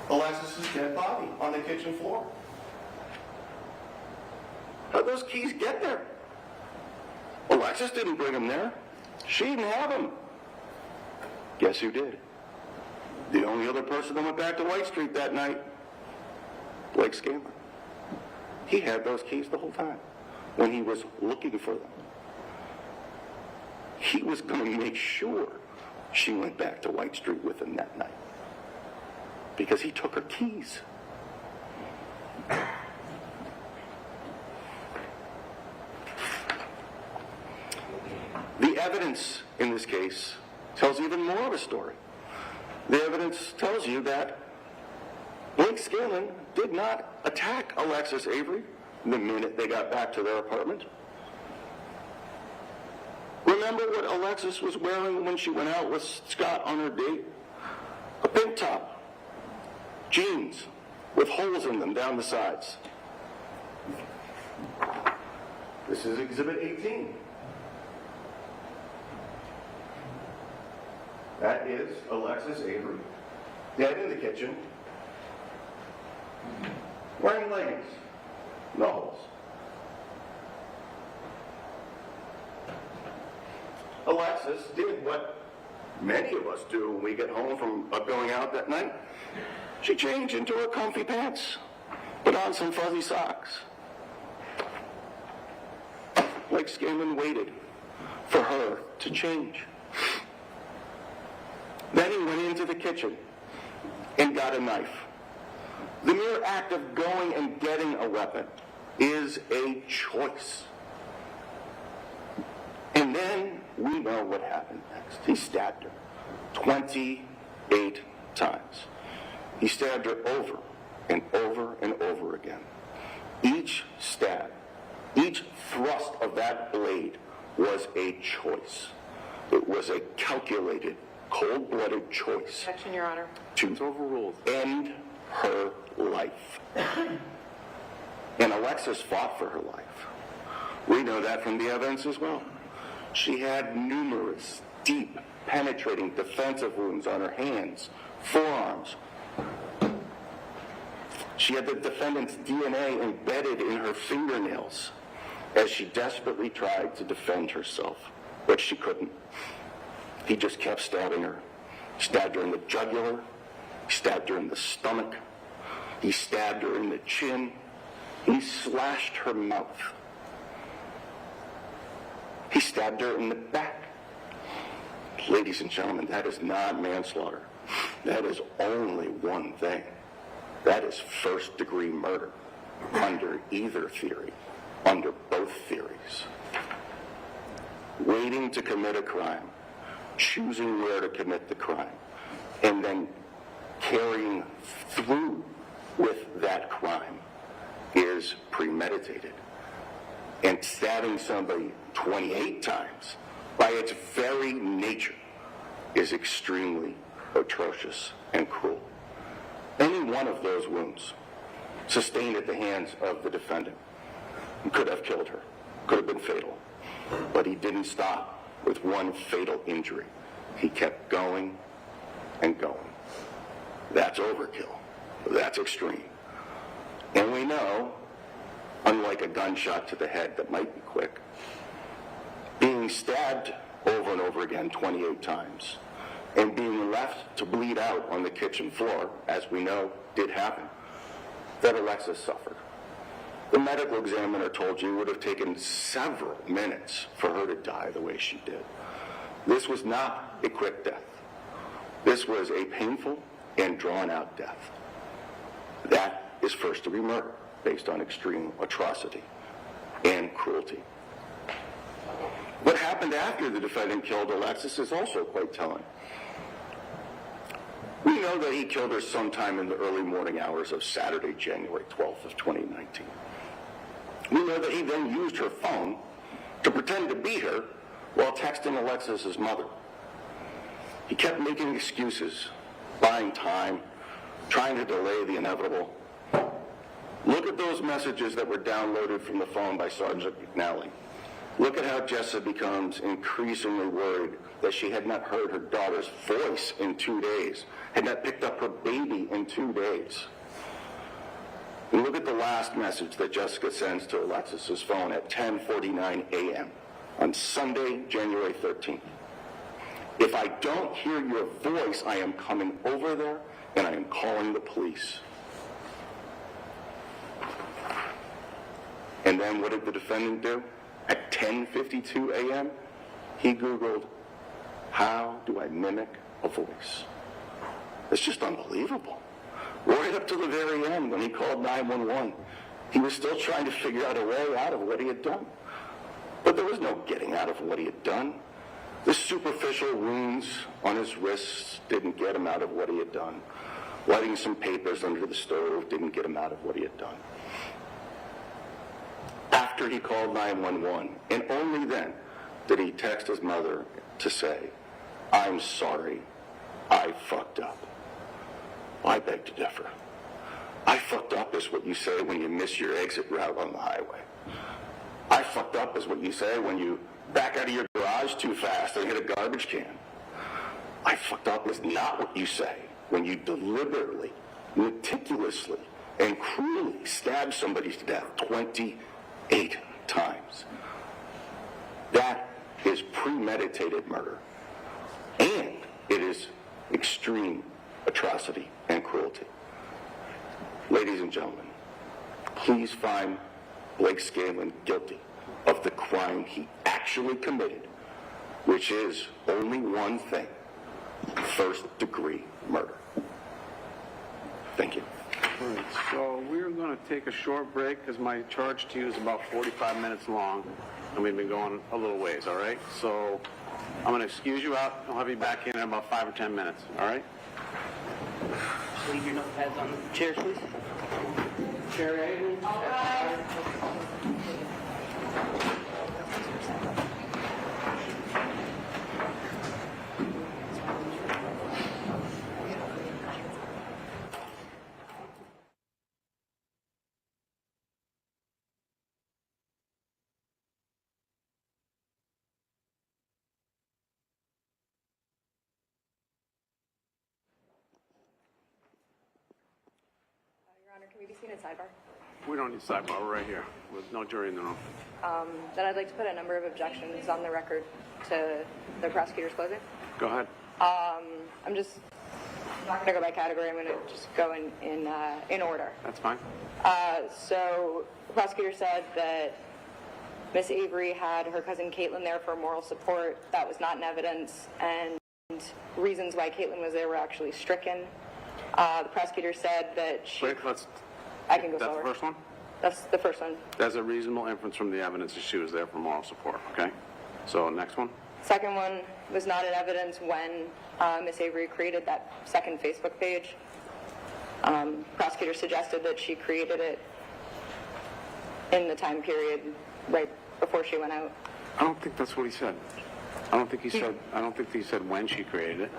Speaker 7: Alexis's dead body on the kitchen floor. How'd those keys get there? Alexis didn't bring them there. She didn't have them. Guess who did? The only other person that went back to White Street that night, Blake Scanlon. He had those keys the whole time when he was looking for them. He was going to make sure she went back to White Street with him that night because he took her keys. The evidence in this case tells even more of a story. The evidence tells you that Blake Scanlon did not attack Alexis Avery the minute they got back to their apartment. Remember what Alexis was wearing when she went out with Scott on her date? A pink top, jeans with holes in them down the sides. This is Exhibit 18. That is Alexis Avery, dead in the kitchen, wearing leggings, no holes. Alexis did what many of us do when we get home from going out that night. She changed into her comfy pants, put on some fuzzy socks. Blake Scanlon waited for her to change. Then he went into the kitchen and got a knife. The mere act of going and getting a weapon is a choice. And then we know what happened next. He stabbed her 28 times. He stabbed her over and over and over again. Each stab, each thrust of that blade was a choice. It was a calculated, cold-blooded choice.
Speaker 6: Objection, Your Honor.
Speaker 7: To end her life. And Alexis fought for her life. We know that from the evidence as well. She had numerous, deep, penetrating defensive wounds on her hands, forearms. She had the defendant's DNA embedded in her fingernails as she desperately tried to defend herself, but she couldn't. He just kept stabbing her. He stabbed her in the jugular. He stabbed her in the stomach. He stabbed her in the chin. He slashed her mouth. He stabbed her in the back. Ladies and gentlemen, that is not manslaughter. That is only one thing. That is first-degree murder under either theory, under both theories. Waiting to commit a crime, choosing where to commit the crime, and then carrying through with that crime is premeditated. And stabbing somebody 28 times, by its very nature, is extremely atrocious and cruel. Any one of those wounds sustained at the hands of the defendant could have killed her, could have been fatal. But he didn't stop with one fatal injury. He kept going and going. That's overkill. That's extreme. And we know, unlike a gunshot to the head that might be quick, being stabbed over and over again 28 times and being left to bleed out on the kitchen floor, as we know did happen, that Alexis suffered. The medical examiner told you it would have taken several minutes for her to die the way she did. This was not a quick death. This was a painful and drawn-out death. That is first-degree murder based on extreme atrocity and cruelty. What happened after the defendant killed Alexis is also quite telling. We know that he killed her sometime in the early morning hours of Saturday, January 12th of 2019. We know that he then used her phone to pretend to beat her while texting Alexis's mother. He kept making excuses, buying time, trying to delay the inevitable. Look at those messages that were downloaded from the phone by Sergeant McNally. Look at how Jessa becomes increasingly worried that she had not heard her daughter's voice in 2 days, had not picked up her baby in 2 days. And look at the last message that Jessica sends to Alexis's phone at 10:49 a.m. on Sunday, January 13th. If I don't hear your voice, I am coming over there and I am calling the police. And then what did the defendant do? At 10:52 a.m., he Googled, how do I mimic a voice? It's just unbelievable. Right up to the very end, when he called 911, he was still trying to figure out a way out of what he had done. But there was no getting out of what he had done. The superficial wounds on his wrists didn't get him out of what he had done. Lighting some papers under the stove didn't get him out of what he had done. After he called 911, and only then did he text his mother to say, I'm sorry, I fucked up. I beg to differ. I fucked up is what you say when you miss your exit route on the highway. I fucked up is what you say when you back out of your garage too fast and hit a garbage can. I fucked up is not what you say when you deliberately, meticulously, and cruelly stab somebody to death 28 times. That is premeditated murder. And it is extreme atrocity and cruelty. Ladies and gentlemen, please find Blake Scanlon guilty of the crime he actually committed, which is only one thing: first-degree murder. Thank you.
Speaker 4: All right, so we're going to take a short break because my charge to you is about 45 minutes long, and we've been going a little ways, all right? So I'm going to excuse you out. I'll have you back in about 5 or 10 minutes, all right?
Speaker 5: Leave your notepads on the chairs, please. Chair Avery. All right.
Speaker 8: Your Honor, can we be seen in sidebar?
Speaker 4: We don't need sidebar. We're right here with no jury in the room.
Speaker 8: Then I'd like to put a number of objections on the record to the prosecutor's closing.
Speaker 4: Go ahead.
Speaker 8: I'm just not going to go by category. I'm going to just go in order.
Speaker 4: That's fine.
Speaker 8: So the prosecutor said that Miss Avery had her cousin Caitlin there for moral support. That was not in evidence, and reasons why Caitlin was there were actually stricken. The prosecutor said that she...
Speaker 4: Wait, let's...
Speaker 8: I can go
Speaker 4: That's
Speaker 8: slower.
Speaker 4: the first one?
Speaker 8: That's the first one.
Speaker 4: There's a reasonable inference from the evidence that she was there for moral support, okay? So next one.
Speaker 8: Second one was not in evidence when Miss Avery created that second Facebook page. Prosecutor suggested that she created it in the time period right before she went out.
Speaker 4: I don't think that's what he said. I don't think he said when she created it.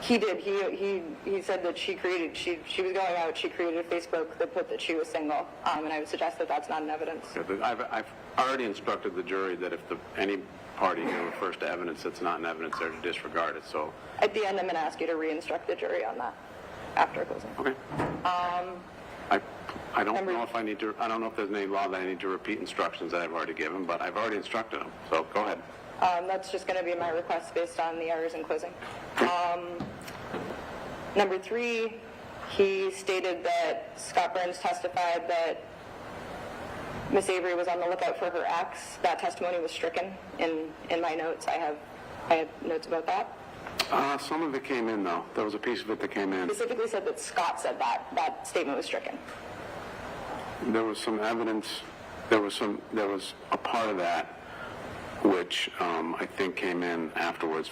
Speaker 8: He did. He said that she was going out, she created Facebook that put that she was single, and I would suggest that that's not an evidence.
Speaker 4: Okay, I've already instructed the jury that if any party here refers to evidence that's not in evidence, they're to disregard it, so.
Speaker 8: At the end, I'm going to ask you to re-instruct the jury on that after closing.
Speaker 4: Okay. I don't know if I don't know if there's any law that I need to repeat instructions that I've already given, but I've already instructed them, so go ahead.
Speaker 8: That's just going to be my request based on the errors in closing. Number 3, he stated that Scott Burns testified that Miss Avery was on the lookout for her ex. That testimony was stricken in my notes. I have notes about that.
Speaker 4: Some of it came in, though. There was a piece of it that came in.
Speaker 8: Specifically said that Scott said that statement was stricken.
Speaker 4: There was some evidence. There was a part of that which I think came in afterwards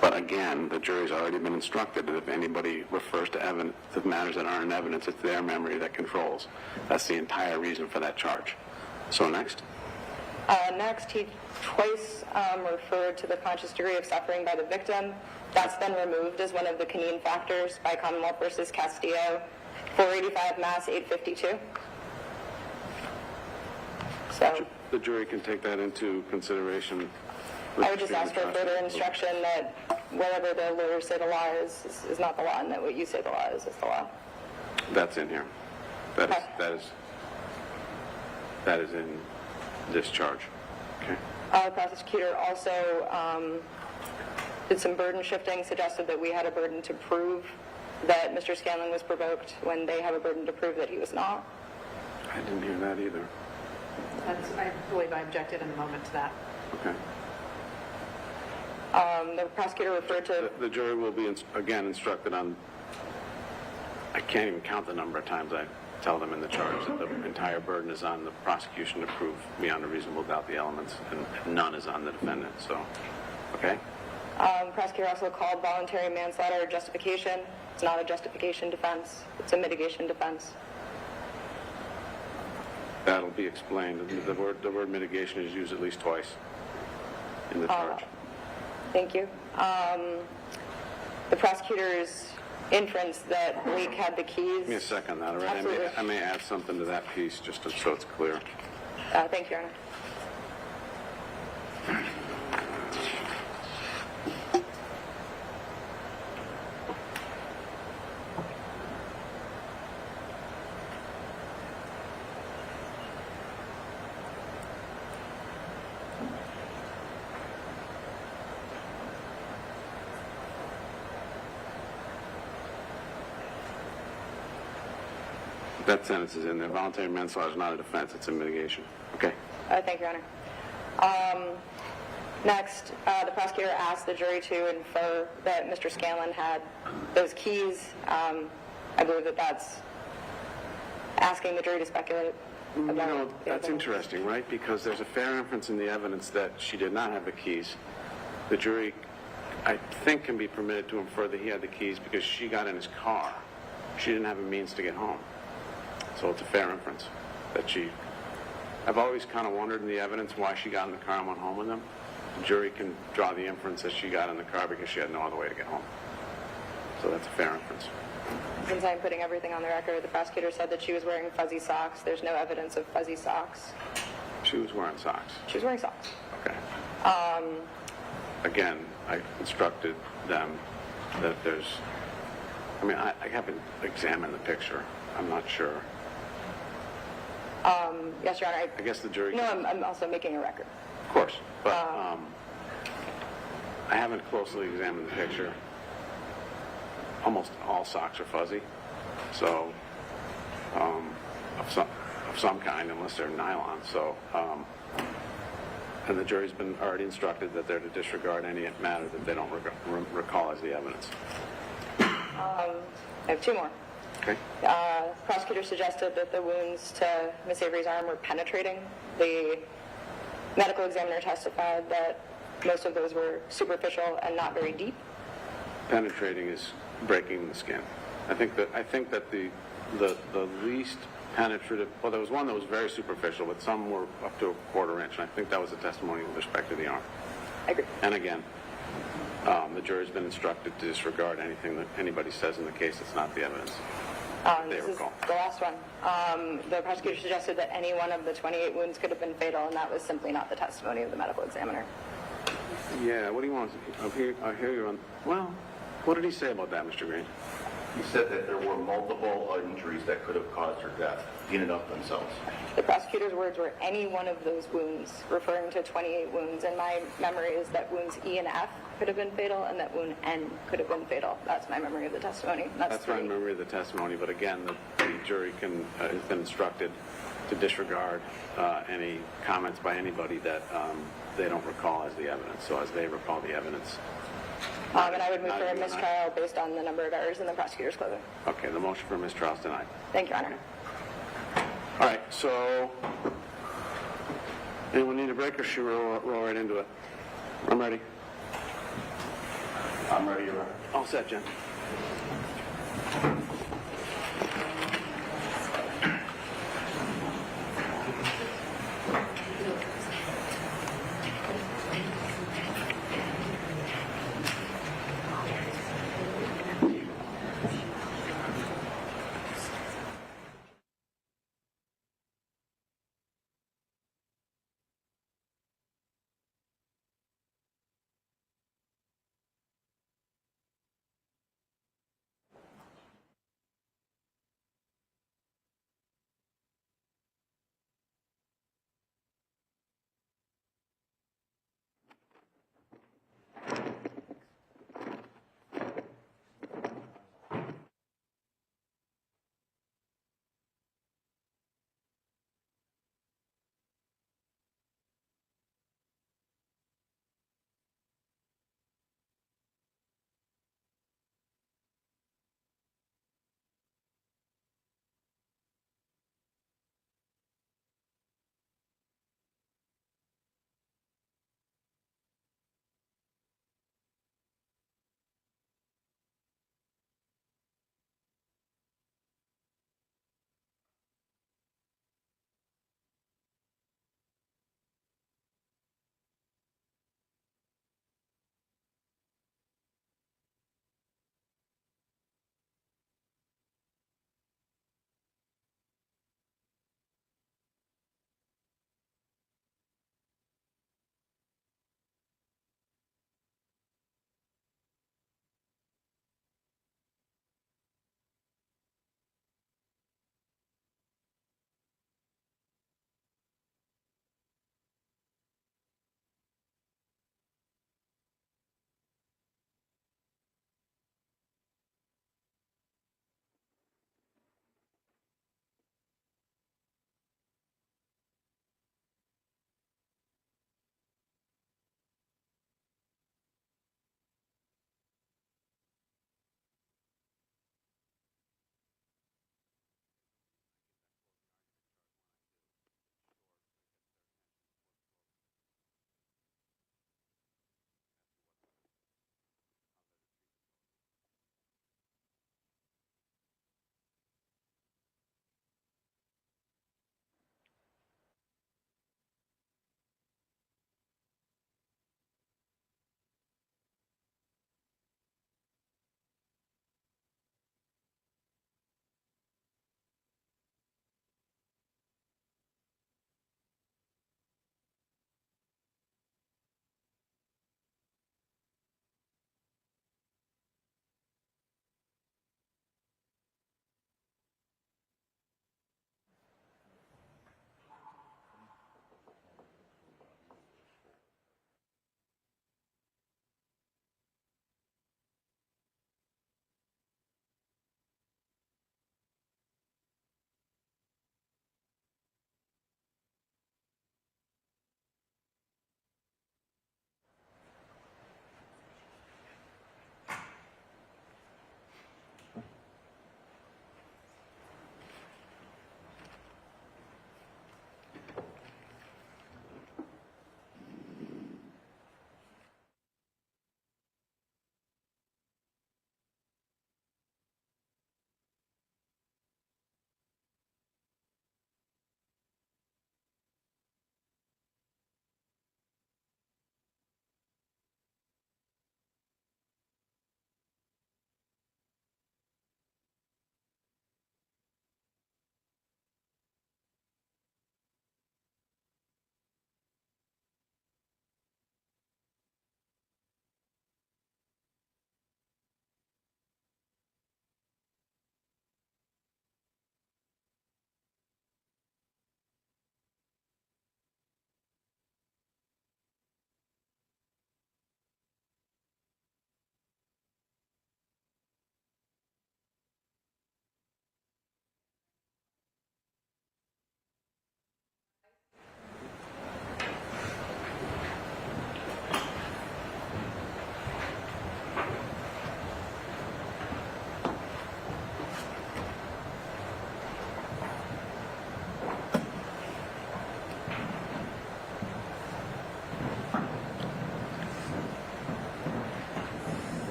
Speaker 4: but again, the jury's already been instructed that if anybody refers to evidence, to matters that aren't in evidence, it's their memory that controls. That's the entire reason for that charge. So next.
Speaker 8: Next, he twice referred to the conscious degree of suffering by the victim. That's been removed as one of the Canine factors by Commonwealth versus Castillo, 485 Mass 852. So
Speaker 4: The jury can take that into consideration.
Speaker 8: I would just ask for further instruction that whatever the lawyers say the law is not the law, and that what you say the law is the law.
Speaker 4: That's in here. That is in this charge. Okay.
Speaker 8: The prosecutor also did some burden shifting, suggested that we had a burden to prove that Mr. Scanlon was provoked when they have a burden to prove that he was not.
Speaker 4: I didn't hear that either.
Speaker 6: I believe I objected in a moment to that.
Speaker 4: Okay.
Speaker 8: The prosecutor referred to...
Speaker 4: The jury will be, again, instructed on... I can't even count the number of times I tell them in the charge that the entire burden is on the prosecution to prove beyond a reasonable doubt the elements, and none is on the defendant, so... Okay?
Speaker 8: The prosecutor also called voluntary manslaughter a justification. It's not a justification defense. It's a mitigation defense.
Speaker 4: That'll be explained. The word mitigation is used at least twice in the charge.
Speaker 8: Thank you. The prosecutor's inference that Blake had the keys...
Speaker 4: Give me a second on that, all right?
Speaker 8: Absolutely.
Speaker 4: I may add something to that piece just so it's clear.
Speaker 8: Thank you, Your Honor.
Speaker 4: That sentence is in there. Voluntary manslaughter is not a defense. It's a mitigation. Okay.
Speaker 8: Thank you, Your Honor. Next, the prosecutor asked the jury to infer that Mr. Scanlon had those keys. I believe that that's asking the jury to speculate about the
Speaker 4: that's
Speaker 8: evidence.
Speaker 4: interesting, right? Because there's a fair inference in the evidence that she did not have the keys. The jury, I think, can be permitted to infer that he had the keys because she got in his car. She didn't have a means to get home. So it's a fair inference that I've always kind of wondered in the evidence why she got in the car and went home with him. The jury can draw the inference that she got in the car because she had no other way to get home. So that's a fair inference.
Speaker 8: Since I'm putting everything on the record, the prosecutor said that she was wearing fuzzy socks. There's no evidence of fuzzy socks.
Speaker 4: She was wearing socks.
Speaker 8: She was wearing socks.
Speaker 4: Okay. Again, I instructed them that I haven't examined the picture. I'm not sure.
Speaker 8: Yes, Your Honor.
Speaker 4: I guess the jury...
Speaker 8: No, I'm also making a record.
Speaker 4: Of course, but I haven't closely examined the picture. Almost all socks are fuzzy, so of some kind, unless they're nylon. So, and the jury's been already instructed that they're to disregard any matter that they don't recall as the evidence.
Speaker 8: I have two more.
Speaker 4: Okay.
Speaker 8: Prosecutor suggested that the wounds to Miss Avery's arm were penetrating. The medical examiner testified that most of those were superficial and not very deep.
Speaker 4: Penetrating is breaking the skin. I think that the least penetrative, well, there was one that was very superficial, but some were up to a quarter inch, and I think that was the testimony with respect to the arm.
Speaker 8: I agree.
Speaker 4: And again, the jury's been instructed to disregard anything that anybody says in the case that's not the evidence. They
Speaker 8: This is
Speaker 4: recall.
Speaker 8: the last one. The prosecutor suggested that any one of the 28 wounds could have been fatal, and that was simply not the testimony of the medical examiner.
Speaker 4: Yeah, what do you want? I hear you on, well, what did he say about that, Mr. Green?
Speaker 7: He said that there were multiple injuries that could have caused her death in and of themselves.
Speaker 8: The prosecutor's words were any one of those wounds, referring to 28 wounds, and my memory is that wounds E and F could have been fatal, and that wound N could have been fatal. That's my memory of the testimony.
Speaker 4: That's my memory of the testimony, but again, the jury has been instructed to disregard any comments by anybody that they don't recall as the evidence. So as they recall the evidence.
Speaker 8: And I would move for a mistrial based on the number of errors in the prosecutor's closing.
Speaker 4: Okay, the motion for mistrial is denied.
Speaker 8: Thank you, Your Honor.
Speaker 4: All right, so anyone need a break, or should we roll right into it? I'm ready.
Speaker 7: I'm ready, Your Honor.
Speaker 4: All set, Jen.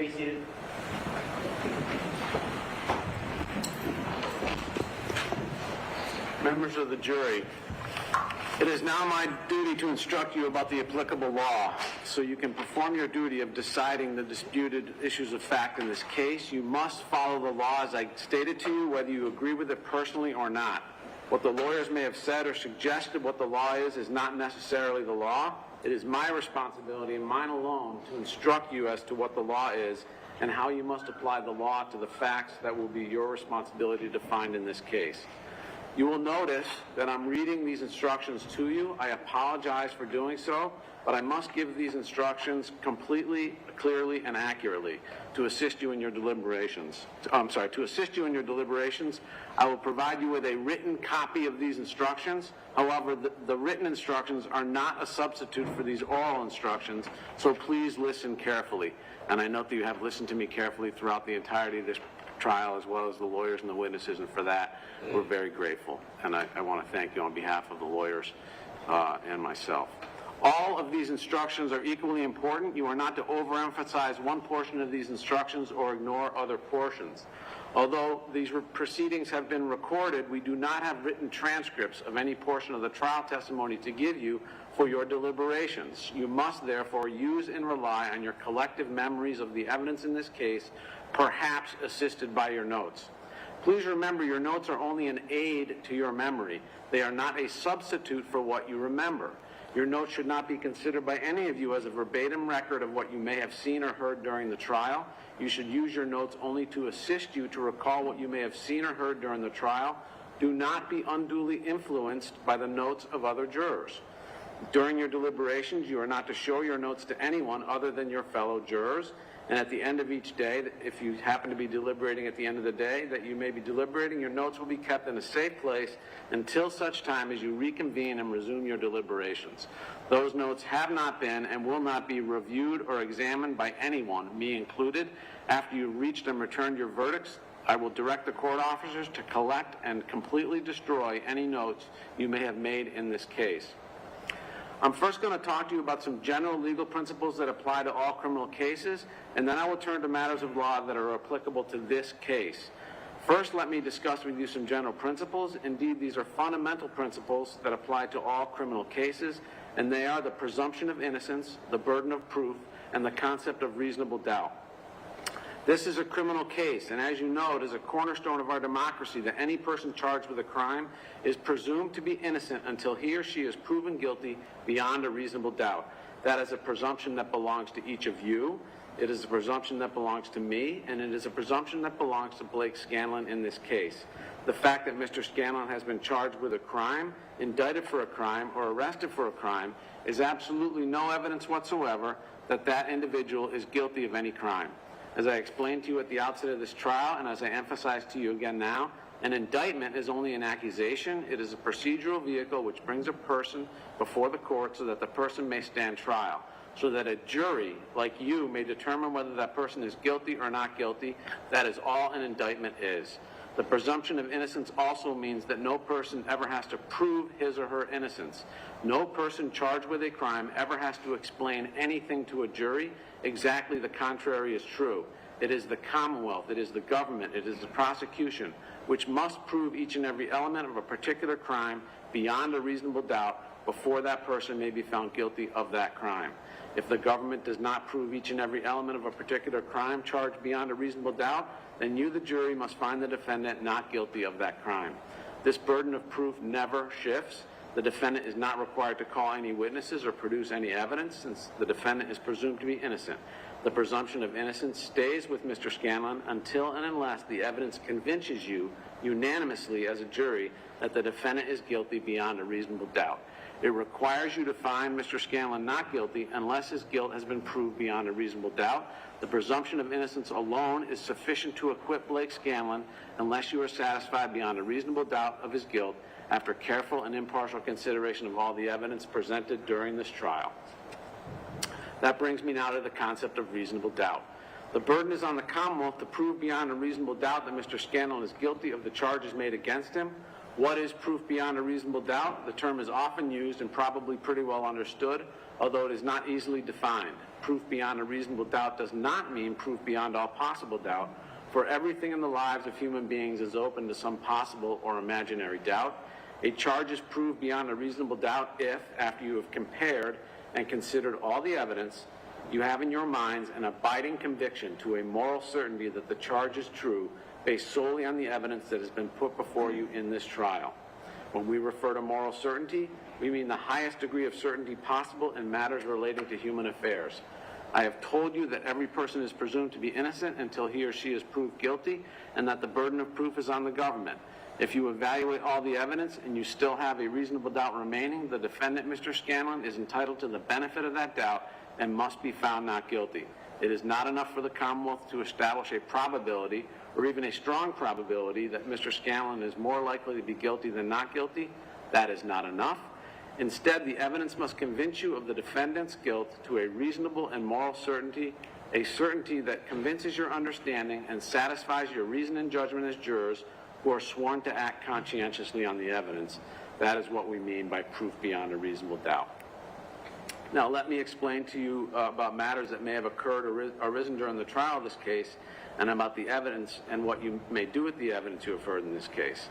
Speaker 5: be seated.
Speaker 4: Members of the jury, it is now my duty to instruct you about the applicable law so you can perform your duty of deciding the disputed issues of fact in this case. You must follow the law as I stated to you, whether you agree with it personally or not. What the lawyers may have said or suggested what the law is not necessarily the law. It is my responsibility and mine alone to instruct you as to what the law is and how you must apply the law to the facts that will be your responsibility to find in this case. You will notice that I'm reading these instructions to you. I apologize for doing so, but I must give these instructions completely, clearly, and accurately to assist you in your deliberations. To assist you in your deliberations, I will provide you with a written copy of these instructions. However, the written instructions are not a substitute for these oral instructions, so please listen carefully. And I note that you have listened to me carefully throughout the entirety of this trial, as well as the lawyers and the witnesses, and for that, we're very grateful. And I want to thank you on behalf of the lawyers and myself. All of these instructions are equally important. You are not to overemphasize one portion of these instructions or ignore other portions. Although these proceedings have been recorded, we do not have written transcripts of any portion of the trial testimony to give you for your deliberations. You must therefore use and rely on your collective memories of the evidence in this case, perhaps assisted by your notes. Please remember, your notes are only an aid to your memory. They are not a substitute for what you remember. Your notes should not be considered by any of you as a verbatim record of what you may have seen or heard during the trial. You should use your notes only to assist you to recall what you may have seen or heard during the trial. Do not be unduly influenced by the notes of other jurors. During your deliberations, you are not to show your notes to anyone other than your fellow jurors. And at the end of each day, if you happen to be deliberating at the end of the day that you may be deliberating, your notes will be kept in a safe place until such time as you reconvene and resume your deliberations. Those notes have not been and will not be reviewed or examined by anyone, me included. After you've reached and returned your verdicts, I will direct the court officers to collect and completely destroy any notes you may have made in this case. I'm first going to talk to you about some general legal principles that apply to all criminal cases, and then I will turn to matters of law that are applicable to this case. First, let me discuss with you some general principles. Indeed, these are fundamental principles that apply to all criminal cases, and they are the presumption of innocence, the burden of proof, and the concept of reasonable doubt. This is a criminal case, and as you know, it is a cornerstone of our democracy that any person charged with a crime is presumed to be innocent until he or she is proven guilty beyond a reasonable doubt. That is a presumption that belongs to each of you. It is a presumption that belongs to me, and it is a presumption that belongs to Blake Scanlon in this case. The fact that Mr. Scanlon has been charged with a crime, indicted for a crime, or arrested for a crime is absolutely no evidence whatsoever that that individual is guilty of any crime. As I explained to you at the outset of this trial, and as I emphasize to you again now, an indictment is only an accusation. It is a procedural vehicle which brings a person before the court so that the person may stand trial, so that a jury like you may determine whether that person is guilty or not guilty. That is all an indictment is. The presumption of innocence also means that no person ever has to prove his or her innocence. No person charged with a crime ever has to explain anything to a jury. Exactly the contrary is true. It is the Commonwealth, it is the government, it is the prosecution, which must prove each and every element of a particular crime beyond a reasonable doubt before that person may be found guilty of that crime. If the government does not prove each and every element of a particular crime charged beyond a reasonable doubt, then you, the jury, must find the defendant not guilty of that crime. This burden of proof never shifts. The defendant is not required to call any witnesses or produce any evidence, since the defendant is presumed to be innocent. The presumption of innocence stays with Mr. Scanlon until and unless the evidence convinces you unanimously as a jury that the defendant is guilty beyond a reasonable doubt. It requires you to find Mr. Scanlon not guilty unless his guilt has been proved beyond a reasonable doubt. The presumption of innocence alone is sufficient to acquit Blake Scanlon unless you are satisfied beyond a reasonable doubt of his guilt after careful and impartial consideration of all the evidence presented during this trial. That brings me now to the concept of reasonable doubt. The burden is on the Commonwealth to prove beyond a reasonable doubt that Mr. Scanlon is guilty of the charges made against him. What is proof beyond a reasonable doubt? The term is often used and probably pretty well understood, although it is not easily defined. proof beyond a reasonable doubt does not mean proof beyond all possible doubt, for everything in the lives of human beings is open to some possible or imaginary doubt. A charge is proved beyond a reasonable doubt if, after you have compared and considered all the evidence, you have in your minds an abiding conviction to a moral certainty that the charge is true, based solely on the evidence that has been put before you in this trial. When we refer to moral certainty, we mean the highest degree of certainty possible in matters relating to human affairs. I have told you that every person is presumed to be innocent until he or she is proved guilty, and that the burden of proof is on the government. If you evaluate all the evidence and you still have a reasonable doubt remaining, the defendant, Mr. Scanlon, is entitled to the benefit of that doubt and must be found not guilty. It is not enough for the Commonwealth to establish a probability, or even a strong probability, that Mr. Scanlon is more likely to be guilty than not guilty. That is not enough. Instead, the evidence must convince you of the defendant's guilt to a reasonable and moral certainty, a certainty that convinces your understanding and satisfies your reason and judgment as jurors who are sworn to act conscientiously on the evidence. That is what we mean by proof beyond a reasonable doubt. Now, let me explain to you about matters that may have occurred or arisen during the trial of this case, and about the evidence and what you may do with the evidence you have heard in this case.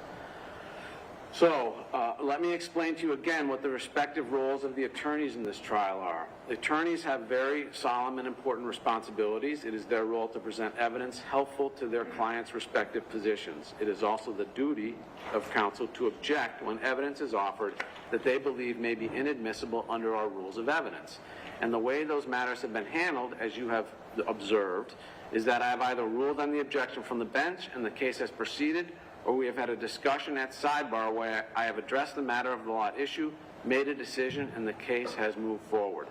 Speaker 4: So, let me explain to you again what the respective roles of the attorneys in this trial are. The attorneys have very solemn and important responsibilities. It is their role to present evidence helpful to their clients' respective positions. It is also the duty of counsel to object when evidence is offered that they believe may be inadmissible under our rules of evidence. And the way those matters have been handled, as you have observed, is that I have either ruled on the objection from the bench and the case has proceeded, or we have had a discussion at sidebar where I have addressed the matter of the law at issue, made a decision, and the case has moved forward.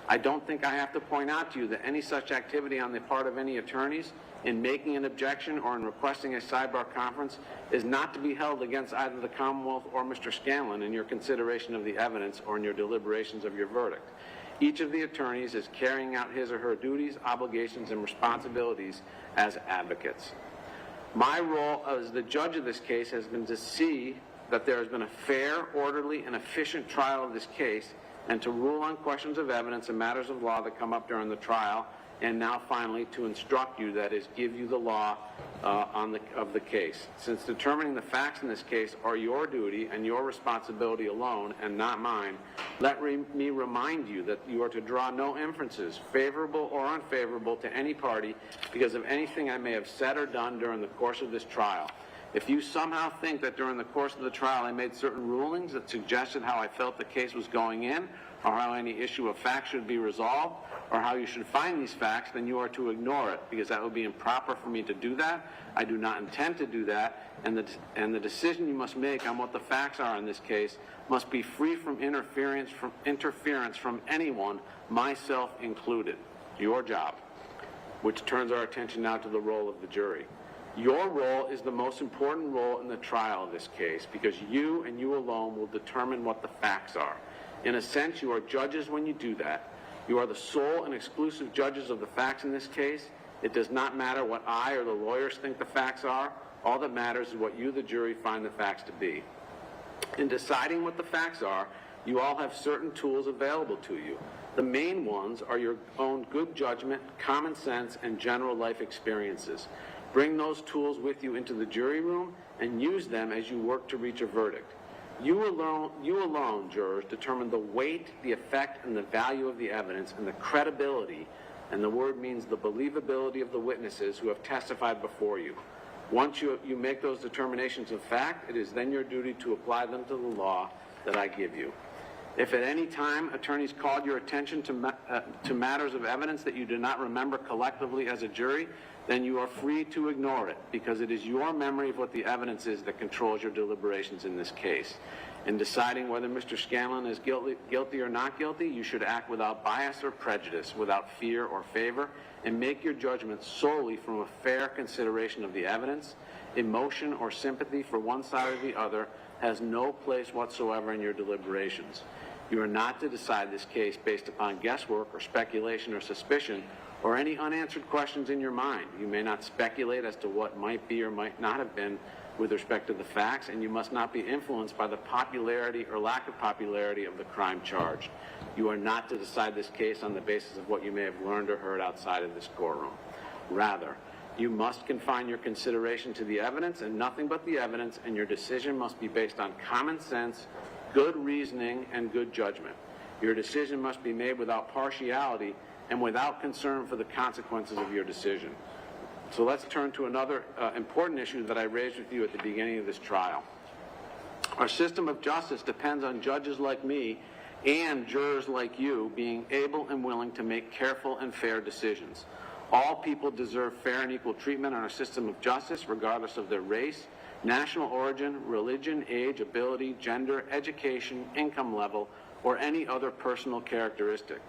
Speaker 4: I don't think I have to point out to you that any such activity on the part of any attorneys in making an objection or in requesting a sidebar conference is not to be held against either the Commonwealth or Mr. Scanlon in your consideration of the evidence or in your deliberations of your verdict. Each of the attorneys is carrying out his or her duties, obligations, and responsibilities as advocates. My role as the judge of this case has been to see that there has been a fair, orderly, and efficient trial of this case, and to rule on questions of evidence and matters of law that come up during the trial, and now finally to instruct you, that is, give you the law of the case. Since determining the facts in this case are your duty and your responsibility alone and not mine, let me remind you that you are to draw no inferences, favorable or unfavorable, to any party because of anything I may have said or done during the course of this trial. If you somehow think that during the course of the trial I made certain rulings that suggested how I felt the case was going in, or how any issue of fact should be resolved, or how you should find these facts, then you are to ignore it, because that would be improper for me to do that. I do not intend to do that, and the decision you must make on what the facts are in this case must be free from interference from anyone, myself included. Your job, which turns our attention now to the role of the jury. Your role is the most important role in the trial of this case, because you and you alone will determine what the facts are. In a sense, you are judges when you do that. You are the sole and exclusive judges of the facts in this case. It does not matter what I or the lawyers think the facts are. All that matters is what you, the jury, find the facts to be. In deciding what the facts are, you all have certain tools available to you. The main ones are your own good judgment, common sense, and general life experiences. Bring those tools with you into the jury room and use them as you work to reach a verdict. You alone, jurors, determine the weight, the effect, and the value of the evidence, and the credibility, and the word means the believability of the witnesses who have testified before you. Once you make those determinations of fact, it is then your duty to apply them to the law that I give you. If at any time attorneys called your attention to matters of evidence that you do not remember collectively as a jury, then you are free to ignore it, because it is your memory of what the evidence is that controls your deliberations in this case. In deciding whether Mr. Scanlon is guilty or not guilty, you should act without bias or prejudice, without fear or favor, and make your judgment solely from a fair consideration of the evidence. Emotion or sympathy for one side or the other has no place whatsoever in your deliberations. You are not to decide this case based upon guesswork or speculation or suspicion, or any unanswered questions in your mind. You may not speculate as to what might be or might not have been with respect to the facts, and you must not be influenced by the popularity or lack of popularity of the crime charged. You are not to decide this case on the basis of what you may have learned or heard outside of this courtroom. Rather, you must confine your consideration to the evidence and nothing but the evidence, and your decision must be based on common sense, good reasoning, and good judgment. Your decision must be made without partiality and without concern for the consequences of your decision. So let's turn to another important issue that I raised with you at the beginning of this trial. Our system of justice depends on judges like me and jurors like you being able and willing to make careful and fair decisions. All people deserve fair and equal treatment in our system of justice, regardless of their race, national origin, religion, age, ability, gender, education, income level, or any other personal characteristic.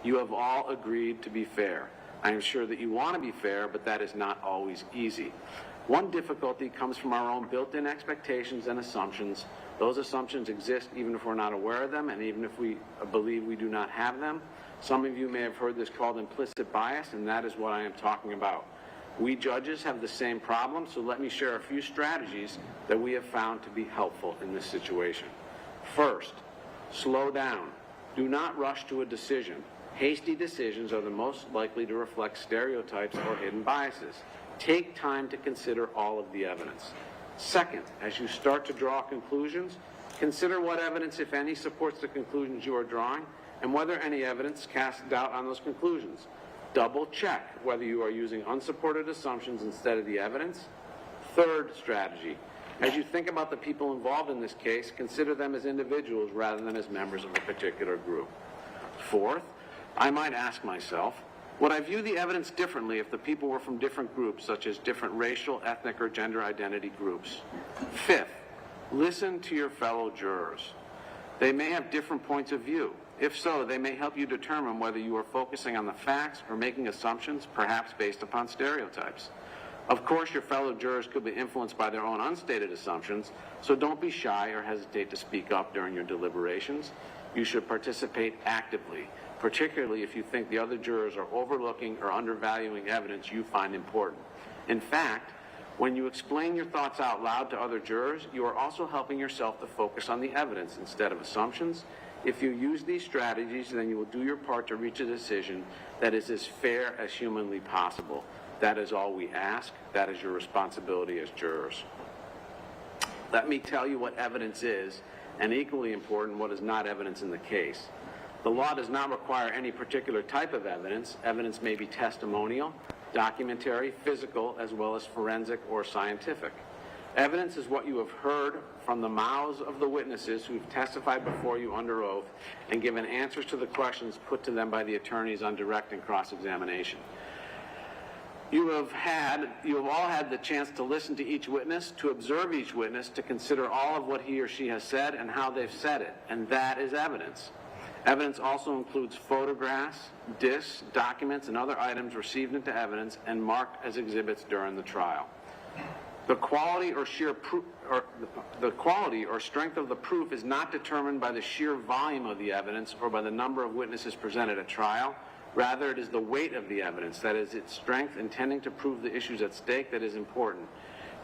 Speaker 4: You have all agreed to be fair. I am sure that you want to be fair, but that is not always easy. One difficulty comes from our own built-in expectations and assumptions. Those assumptions exist even if we're not aware of them, and even if we believe we do not have them. Some of you may have heard this called implicit bias, and that is what I am talking about. We judges have the same problem, so let me share a few strategies that we have found to be helpful in this situation. First, slow down. Do not rush to a decision. Hasty decisions are the most likely to reflect stereotypes or hidden biases. Take time to consider all of the evidence. Second, as you start to draw conclusions, consider what evidence, if any, supports the conclusions you are drawing, and whether any evidence casts doubt on those conclusions. Double check whether you are using unsupported assumptions instead of the evidence. Third strategy, as you think about the people involved in this case, consider them as individuals rather than as members of a particular group. Fourth, I might ask myself, would I view the evidence differently if the people were from different groups, such as different racial, ethnic, or gender identity groups? Fifth, listen to your fellow jurors. They may have different points of view. If so, they may help you determine whether you are focusing on the facts or making assumptions, perhaps based upon stereotypes. Of course, your fellow jurors could be influenced by their own unstated assumptions, so don't be shy or hesitate to speak up during your deliberations. You should participate actively, particularly if you think the other jurors are overlooking or undervaluing evidence you find important. In fact, when you explain your thoughts out loud to other jurors, you are also helping yourself to focus on the evidence instead of assumptions. If you use these strategies, then you will do your part to reach a decision that is as fair as humanly possible. That is all we ask. That is your responsibility as jurors. Let me tell you what evidence is, and equally important, what is not evidence in the case. The law does not require any particular type of evidence. Evidence may be testimonial, documentary, physical, as well as forensic or scientific. Evidence is what you have heard from the mouths of the witnesses who have testified before you under oath and given answers to the questions put to them by the attorneys on direct and cross-examination. You have all had the chance to listen to each witness, to observe each witness, to consider all of what he or she has said and how they've said it, and that is evidence. Evidence also includes photographs, discs, documents, and other items received into evidence and marked as exhibits during the trial. The quality or strength of the proof is not determined by the sheer volume of the evidence or by the number of witnesses presented at trial. Rather, it is the weight of the evidence, that is, its strength in tending to prove the issues at stake, that is important.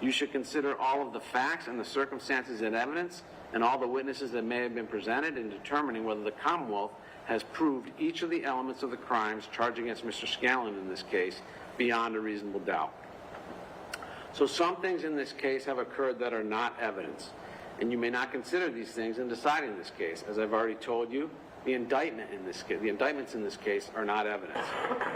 Speaker 4: You should consider all of the facts and the circumstances in evidence and all the witnesses that may have been presented in determining whether the Commonwealth has proved each of the elements of the crimes charged against Mr. Scanlon in this case beyond a reasonable doubt. So some things in this case have occurred that are not evidence, and you may not consider these things in deciding this case. As I've already told you, the indictments in this case are not evidence.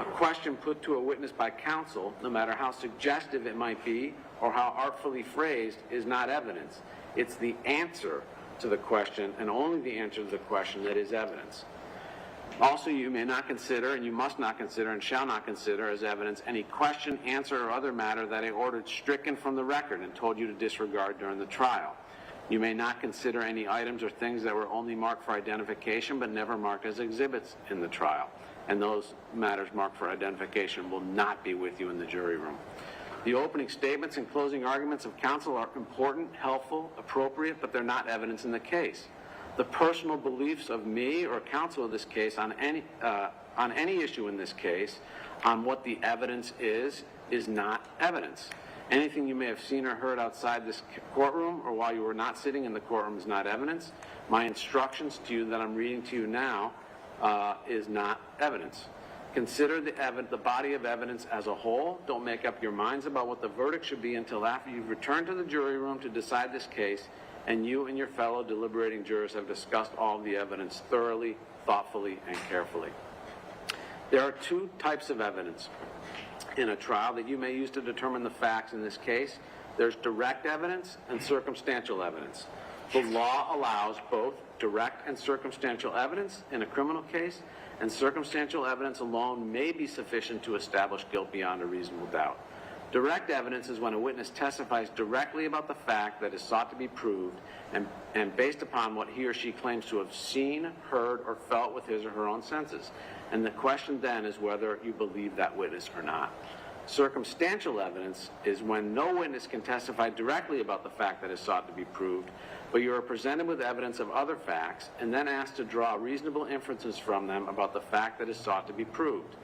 Speaker 4: A question put to a witness by counsel, no matter how suggestive it might be or how artfully phrased, is not evidence. It's the answer to the question, and only the answer to the question, that is evidence. Also, you may not consider, and you must not consider, and shall not consider as evidence any question, answer, or other matter that I ordered stricken from the record and told you to disregard during the trial. You may not consider any items or things that were only marked for identification but never marked as exhibits in the trial. And those matters marked for identification will not be with you in the jury room. The opening statements and closing arguments of counsel are important, helpful, appropriate, but they're not evidence in the case. The personal beliefs of me or counsel of this case on any issue in this case, on what the evidence is not evidence. Anything you may have seen or heard outside this courtroom or while you were not sitting in the courtroom is not evidence. My instructions to you that I'm reading to you now is not evidence. Consider the body of evidence as a whole. Don't make up your minds about what the verdict should be until after you've returned to the jury room to decide this case and you and your fellow deliberating jurors have discussed all of the evidence thoroughly, thoughtfully, and carefully. There are two types of evidence in a trial that you may use to determine the facts in this case. There's direct evidence and circumstantial evidence. The law allows both direct and circumstantial evidence in a criminal case, and circumstantial evidence alone may be sufficient to establish guilt beyond a reasonable doubt. Direct evidence is when a witness testifies directly about the fact that is sought to be proved and based upon what he or she claims to have seen, heard, or felt with his or her own senses. And the question then is whether you believe that witness or not. Circumstantial evidence is when no witness can testify directly about the fact that is sought to be proved, but you are presented with evidence of other facts and then asked to draw reasonable inferences from them about the fact that is sought to be proved.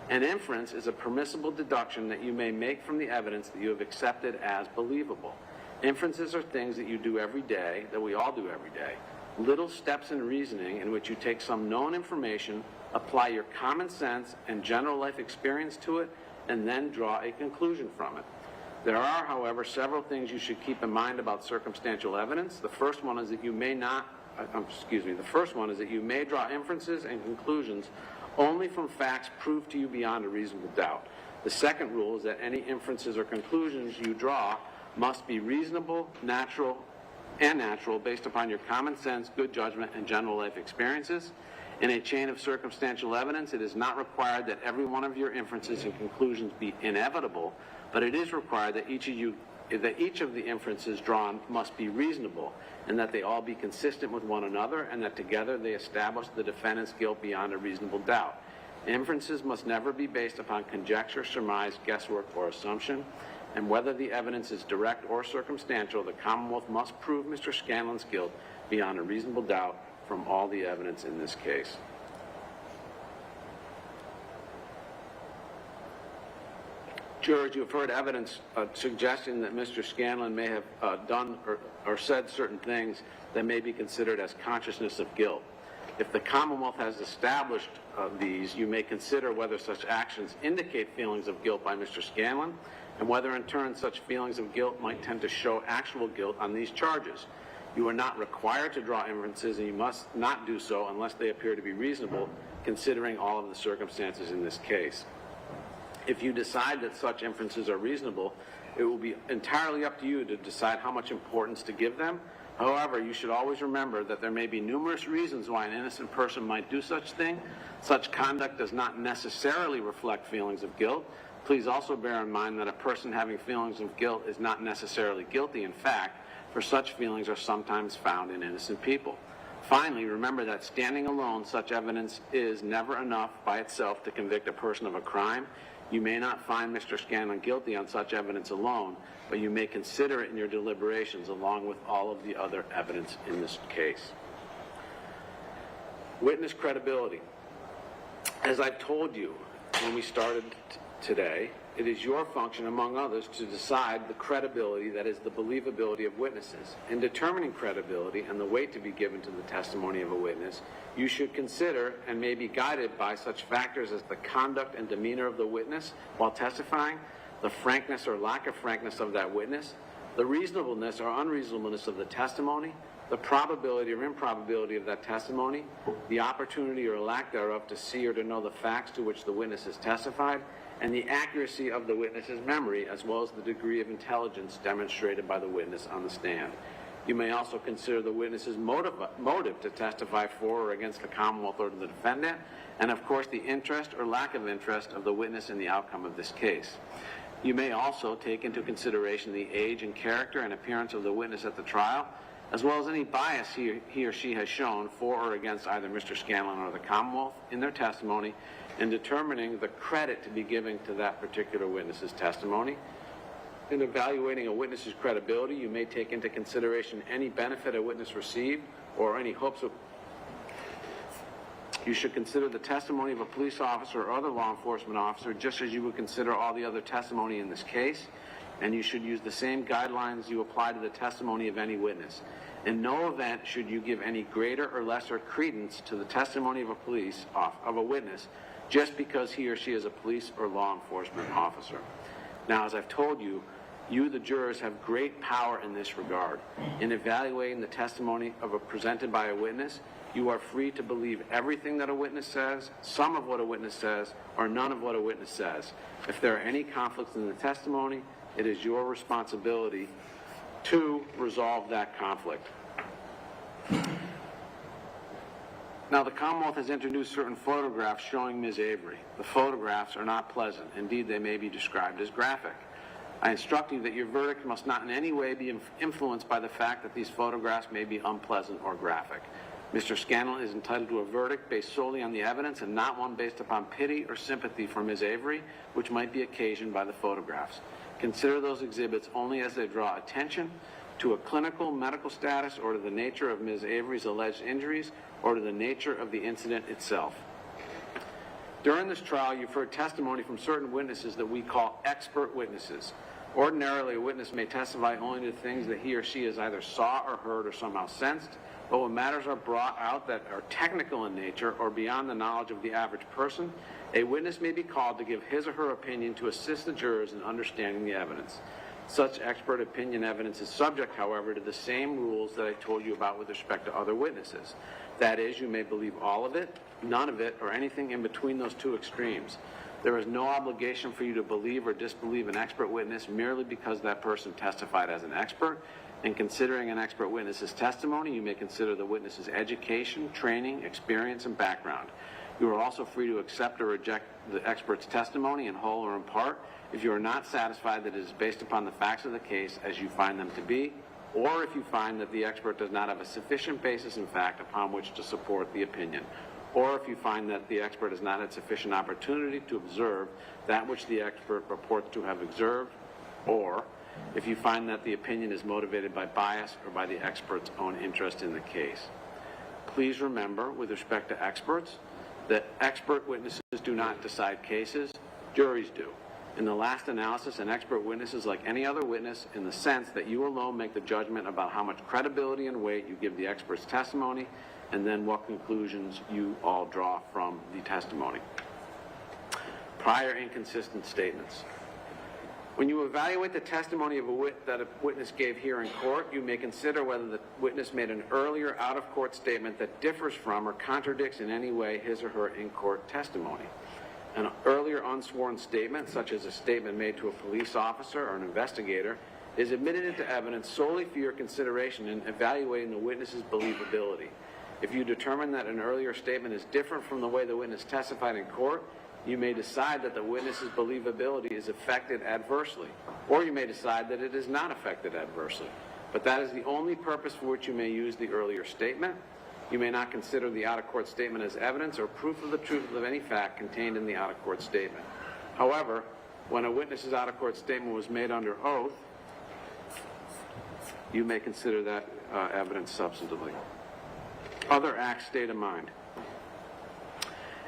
Speaker 4: An inference is a permissible deduction that you may make from the evidence that you have accepted as believable. Inferences are things that you do every day, that we all do every day. Little steps in reasoning in which you take some known information, apply your common sense and general life experience to it, and then draw a conclusion from it. There are, however, several things you should keep in mind about circumstantial evidence. The first one is that you may draw inferences and conclusions only from facts proved to you beyond a reasonable doubt. The second rule is that any inferences or conclusions you draw must be reasonable, natural based upon your common sense, good judgment, and general life experiences. In a chain of circumstantial evidence, it is not required that every one of your inferences and conclusions be inevitable, but it is required that each of the inferences drawn must be reasonable, and that they all be consistent with one another, and that together they establish the defendant's guilt beyond a reasonable doubt. Inferences must never be based upon conjecture, surmise, guesswork, or assumption, and whether the evidence is direct or circumstantial, the Commonwealth must prove Mr. Scanlon's guilt beyond a reasonable doubt from all the evidence in this case. Jurors, you have heard evidence suggesting that Mr. Scanlon may have done or said certain things that may be considered as consciousness of guilt. If the Commonwealth has established these, you may consider whether such actions indicate feelings of guilt by Mr. Scanlon, and whether in turn such feelings of guilt might tend to show actual guilt on these charges. You are not required to draw inferences, and you must not do so unless they appear to be reasonable, considering all of the circumstances in this case. If you decide that such inferences are reasonable, it will be entirely up to you to decide how much importance to give them. However, you should always remember that there may be numerous reasons why an innocent person might do such thing. Such conduct does not necessarily reflect feelings of guilt. Please also bear in mind that a person having feelings of guilt is not necessarily guilty. In fact, for such feelings are sometimes found in innocent people. Finally, remember that standing alone, such evidence is never enough by itself to convict a person of a crime. You may not find Mr. Scanlon guilty on such evidence alone, but you may consider it in your deliberations along with all of the other evidence in this case. Witness credibility. As I've told you when we started today, it is your function, among others, to decide the credibility, that is, the believability of witnesses. In determining credibility and the weight to be given to the testimony of a witness, you should consider and may be guided by such factors as the conduct and demeanor of the witness while testifying, the frankness or lack of frankness of that witness, the reasonableness or unreasonableness of the testimony, the probability or improbability of that testimony, the opportunity or lack thereof to see or to know the facts to which the witness has testified, and the accuracy of the witness's memory, as well as the degree of intelligence demonstrated by the witness on the stand. You may also consider the witness's motive to testify for or against the Commonwealth or the defendant, and of course the interest or lack of interest of the witness in the outcome of this case. You may also take into consideration the age and character and appearance of the witness at the trial, as well as any bias he or she has shown for or against either Mr. Scanlon or the Commonwealth in their testimony, in determining the credit to be given to that particular witness's testimony. In evaluating a witness's credibility, you may take into consideration any benefit a witness received or any hopes of. You should consider the testimony of a police officer or other law enforcement officer just as you would consider all the other testimony in this case. and you should use the same guidelines you apply to the testimony of any witness. In no event should you give any greater or lesser credence to the testimony of a witness just because he or she is a police or law enforcement officer. Now, as I've told you, you, the jurors, have great power in this regard. In evaluating the testimony presented by a witness, you are free to believe everything that a witness says, some of what a witness says, or none of what a witness says. If there are any conflicts in the testimony, it is your responsibility to resolve that conflict. Now, the Commonwealth has introduced certain photographs showing Ms. Avery. The photographs are not pleasant. Indeed, they may be described as graphic. I instruct you that your verdict must not in any way be influenced by the fact that these photographs may be unpleasant or graphic. Mr. Scanlon is entitled to a verdict based solely on the evidence and not one based upon pity or sympathy for Ms. Avery, which might be occasioned by the photographs. Consider those exhibits only as they draw attention to a clinical medical status or to the nature of Ms. Avery's alleged injuries or to the nature of the incident itself. During this trial, you've heard testimony from certain witnesses that we call expert witnesses. Ordinarily, a witness may testify only to things that he or she has either saw or heard or somehow sensed, but when matters are brought out that are technical in nature or beyond the knowledge of the average person, a witness may be called to give his or her opinion to assist the jurors in understanding the evidence. Such expert opinion evidence is subject, however, to the same rules that I told you about with respect to other witnesses. That is, you may believe all of it, none of it, or anything in between those two extremes. There is no obligation for you to believe or disbelieve an expert witness merely because that person testified as an expert. In considering an expert witness's testimony, you may consider the witness's education, training, experience, and background. You are also free to accept or reject the expert's testimony in whole or in part if you are not satisfied that it is based upon the facts of the case as you find them to be, or if you find that the expert does not have a sufficient basis in fact upon which to support the opinion, or if you find that the expert has not had sufficient opportunity to observe that which the expert purports to have observed, or if you find that the opinion is motivated by bias or by the expert's own interest in the case. Please remember, with respect to experts, that expert witnesses do not decide cases, juries do. In the last analysis, an expert witness is like any other witness in the sense that you alone make the judgment about how much credibility and weight you give the expert's testimony, and then what conclusions you all draw from the testimony. Prior inconsistent statements. When you evaluate the testimony of that a witness gave here in court, you may consider whether the witness made an earlier out-of-court statement that differs from or contradicts in any way his or her in-court testimony. An earlier unsworn statement, such as a statement made to a police officer or an investigator, is admitted into evidence solely for your consideration in evaluating the witness's believability. If you determine that an earlier statement is different from the way the witness testified in court, you may decide that the witness's believability is affected adversely, or you may decide that it is not affected adversely. But that is the only purpose for which you may use the earlier statement. You may not consider the out-of-court statement as evidence or proof of the truth of any fact contained in the out-of-court statement. However, when a witness's out-of-court statement was made under oath, you may consider that evidence substantively. Other acts state of mind.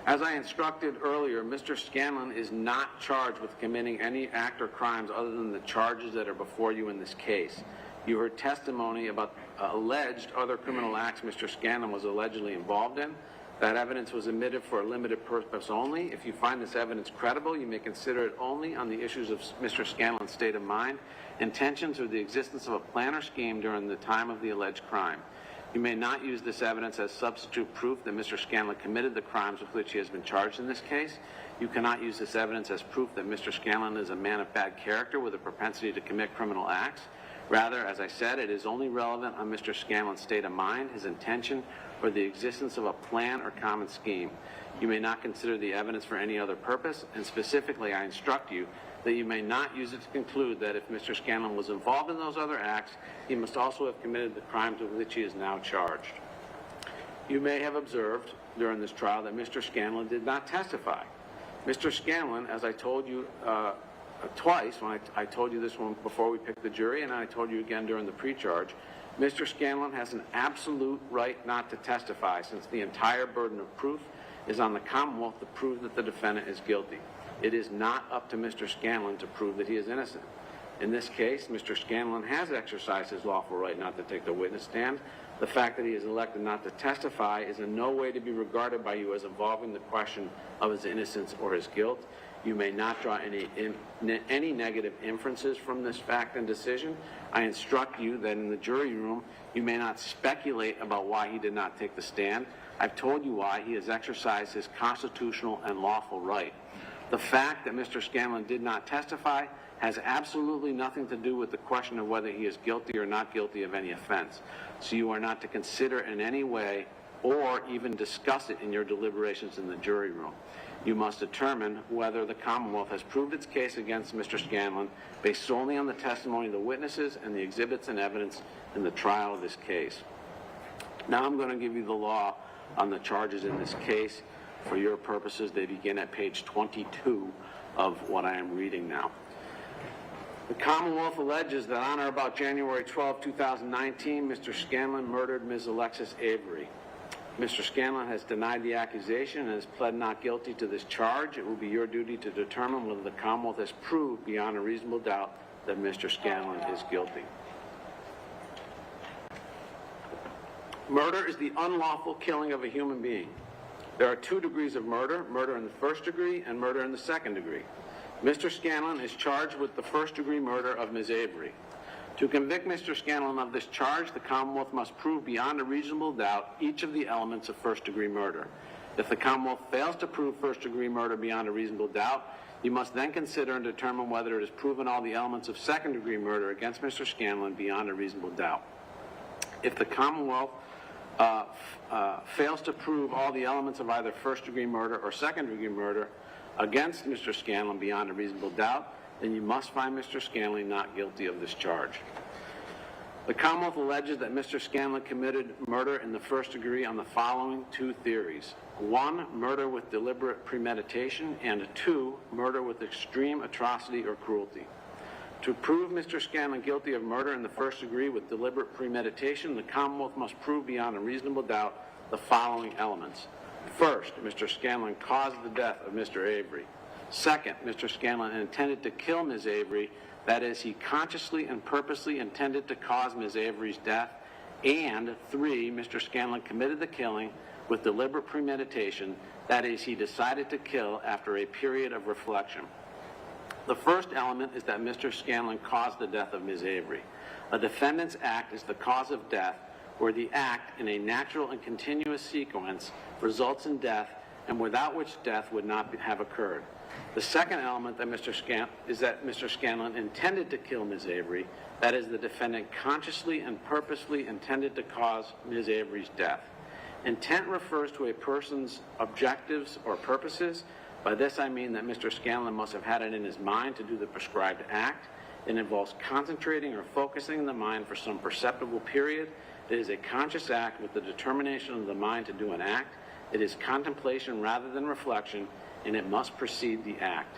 Speaker 4: As I instructed earlier, Mr. Scanlon is not charged with committing any act or crimes other than the charges that are before you in this case. You heard testimony about alleged other criminal acts Mr. Scanlon was allegedly involved in. That evidence was admitted for a limited purpose only. If you find this evidence credible, you may consider it only on the issues of Mr. Scanlon's state of mind, intentions, or the existence of a plan or scheme during the time of the alleged crime. You may not use this evidence as substitute proof that Mr. Scanlon committed the crimes with which he has been charged in this case. You cannot use this evidence as proof that Mr. Scanlon is a man of bad character with a propensity to commit criminal acts. Rather, as I said, it is only relevant on Mr. Scanlon's state of mind, his intention, or the existence of a plan or common scheme. You may not consider the evidence for any other purpose, and specifically I instruct you that you may not use it to conclude that if Mr. Scanlon was involved in those other acts, he must also have committed the crimes with which he is now charged. You may have observed during this trial that Mr. Scanlon did not testify. Mr. Scanlon, as I told you twice, when I told you this one before we picked the jury, and I told you again during the pre-charge, Mr. Scanlon has an absolute right not to testify since the entire burden of proof is on the Commonwealth to prove that the defendant is guilty. It is not up to Mr. Scanlon to prove that he is innocent. In this case, Mr. Scanlon has exercised his lawful right not to take the witness stand. The fact that he is elected not to testify is in no way to be regarded by you as involving the question of his innocence or his guilt. You may not draw any negative inferences from this fact and decision. I instruct you that in the jury room, you may not speculate about why he did not take the stand. I've told you why. He has exercised his constitutional and lawful right. The fact that Mr. Scanlon did not testify has absolutely nothing to do with the question of whether he is guilty or not guilty of any offense. So you are not to consider in any way or even discuss it in your deliberations in the jury room. You must determine whether the Commonwealth has proved its case against Mr. Scanlon based solely on the testimony of the witnesses and the exhibits and evidence in the trial of this case. Now I'm going to give you the law on the charges in this case. For your purposes, they begin at page 22 of what I am reading now. The Commonwealth alleges that on or about January 12, 2019, Mr. Scanlon murdered Ms. Alexis Avery. Mr. Scanlon has denied the accusation and has pled not guilty to this charge. It will be your duty to determine whether the Commonwealth has proved beyond a reasonable doubt that Mr. Scanlon is guilty. Murder is the unlawful killing of a human being. There are 2 degrees of murder, murder in the first degree and murder in the second degree. Mr. Scanlon is charged with the first-degree murder of Ms. Avery. To convict Mr. Scanlon of this charge, the Commonwealth must prove beyond a reasonable doubt each of the elements of first-degree murder. If the Commonwealth fails to prove first-degree murder beyond a reasonable doubt, you must then consider and determine whether it has proven all the elements of second-degree murder against Mr. Scanlon beyond a reasonable doubt. If the Commonwealth fails to prove all the elements of either first-degree murder or second-degree murder against Mr. Scanlon beyond a reasonable doubt, then you must find Mr. Scanlon not guilty of this charge. The Commonwealth alleges that Mr. Scanlon committed murder in the first degree on the following 2 theories. 1, murder with deliberate premeditation, and 2, murder with extreme atrocity or cruelty. To prove Mr. Scanlon guilty of murder in the first degree with deliberate premeditation, the Commonwealth must prove beyond a reasonable doubt the following elements. First, Mr. Scanlon caused the death of Mr. Avery. Second, Mr. Scanlon intended to kill Ms. Avery, that is, he consciously and purposely intended to cause Ms. Avery's death. And 3, Mr. Scanlon committed the killing with deliberate premeditation, that is, he decided to kill after a period of reflection. The first element is that Mr. Scanlon caused the death of Ms. Avery. A defendant's act is the cause of death, where the act, in a natural and continuous sequence, results in death, and without which death would not have occurred. The second element that is that Mr. Scanlon intended to kill Ms. Avery, that is, the defendant consciously and purposely intended to cause Ms. Avery's death. Intent refers to a person's objectives or purposes. By this I mean that Mr. Scanlon must have had it in his mind to do the prescribed act. It involves concentrating or focusing the mind for some perceptible period. It is a conscious act with the determination of the mind to do an act. It is contemplation rather than reflection, and it must precede the act.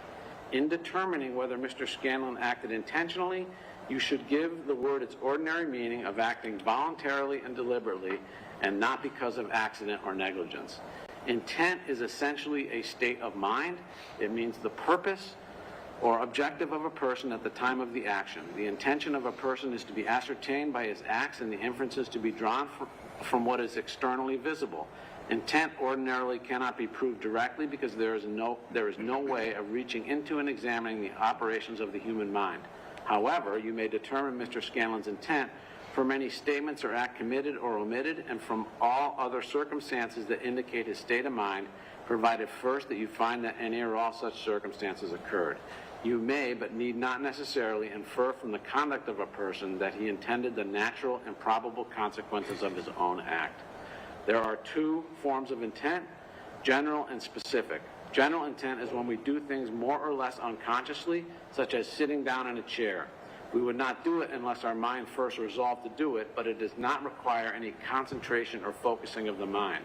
Speaker 4: In determining whether Mr. Scanlon acted intentionally, you should give the word its ordinary meaning of acting voluntarily and deliberately, and not because of accident or negligence. Intent is essentially a state of mind. It means the purpose or objective of a person at the time of the action. The intention of a person is to be ascertained by his acts, and the inferences to be drawn from what is externally visible. Intent ordinarily cannot be proved directly because there is no way of reaching into and examining the operations of the human mind. However, you may determine Mr. Scanlon's intent from any statements or act committed or omitted, and from all other circumstances that indicate his state of mind, provided first that you find that any or all such circumstances occurred. You may, but need not necessarily, infer from the conduct of a person that he intended the natural and probable consequences of his own act. There are 2 forms of intent, general and specific. General intent is when we do things more or less unconsciously, such as sitting down in a chair. We would not do it unless our mind first resolved to do it, but it does not require any concentration or focusing of the mind.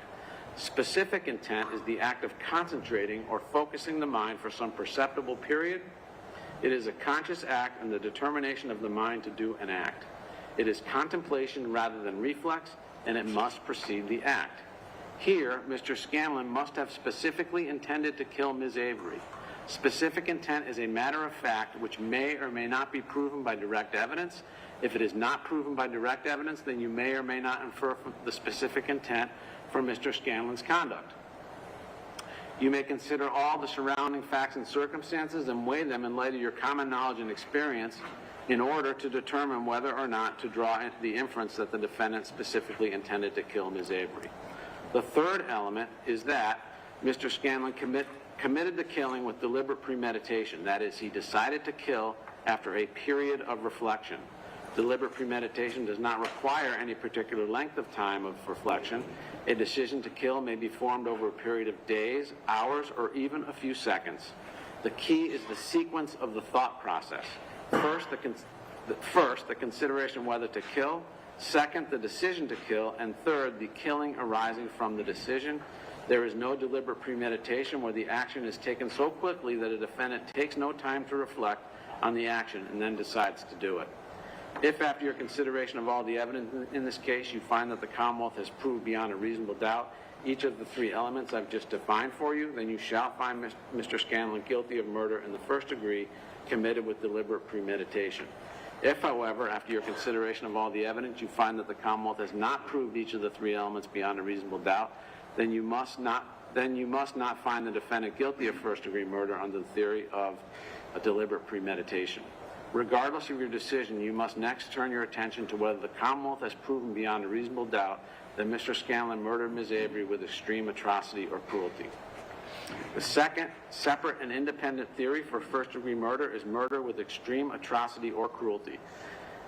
Speaker 4: Specific intent is the act of concentrating or focusing the mind for some perceptible period. It is a conscious act and the determination of the mind to do an act. It is contemplation rather than reflex, and it must precede the act. Here, Mr. Scanlon must have specifically intended to kill Ms. Avery. Specific intent is a matter of fact which may or may not be proven by direct evidence. If it is not proven by direct evidence, then you may or may not infer from the specific intent from Mr. Scanlon's conduct. You may consider all the surrounding facts and circumstances and weigh them in light of your common knowledge and experience in order to determine whether or not to draw the inference that the defendant specifically intended to kill Ms. Avery. The third element is that Mr. Scanlon committed the killing with deliberate premeditation. That is, he decided to kill after a period of reflection. Deliberate premeditation does not require any particular length of time of reflection. A decision to kill may be formed over a period of days, hours, or even a few seconds. The key is the sequence of the thought process. First, the consideration whether to kill. Second, the decision to kill. And third, the killing arising from the decision. There is no deliberate premeditation where the action is taken so quickly that a defendant takes no time to reflect on the action and then decides to do it. If after your consideration of all the evidence in this case you find that the Commonwealth has proved beyond a reasonable doubt each of the three elements I've just defined for you, then you shall find Mr. Scanlon guilty of murder in the first degree committed with deliberate premeditation. If, however, after your consideration of all the evidence you find that the Commonwealth has not proved each of the three elements beyond a reasonable doubt, then you must not find the defendant guilty of first-degree murder under the theory of a deliberate premeditation. Regardless of your decision, you must next turn your attention to whether the Commonwealth has proven beyond a reasonable doubt that Mr. Scanlon murdered Ms. Avery with extreme atrocity or cruelty. The second, separate and independent theory for first-degree murder is murder with extreme atrocity or cruelty.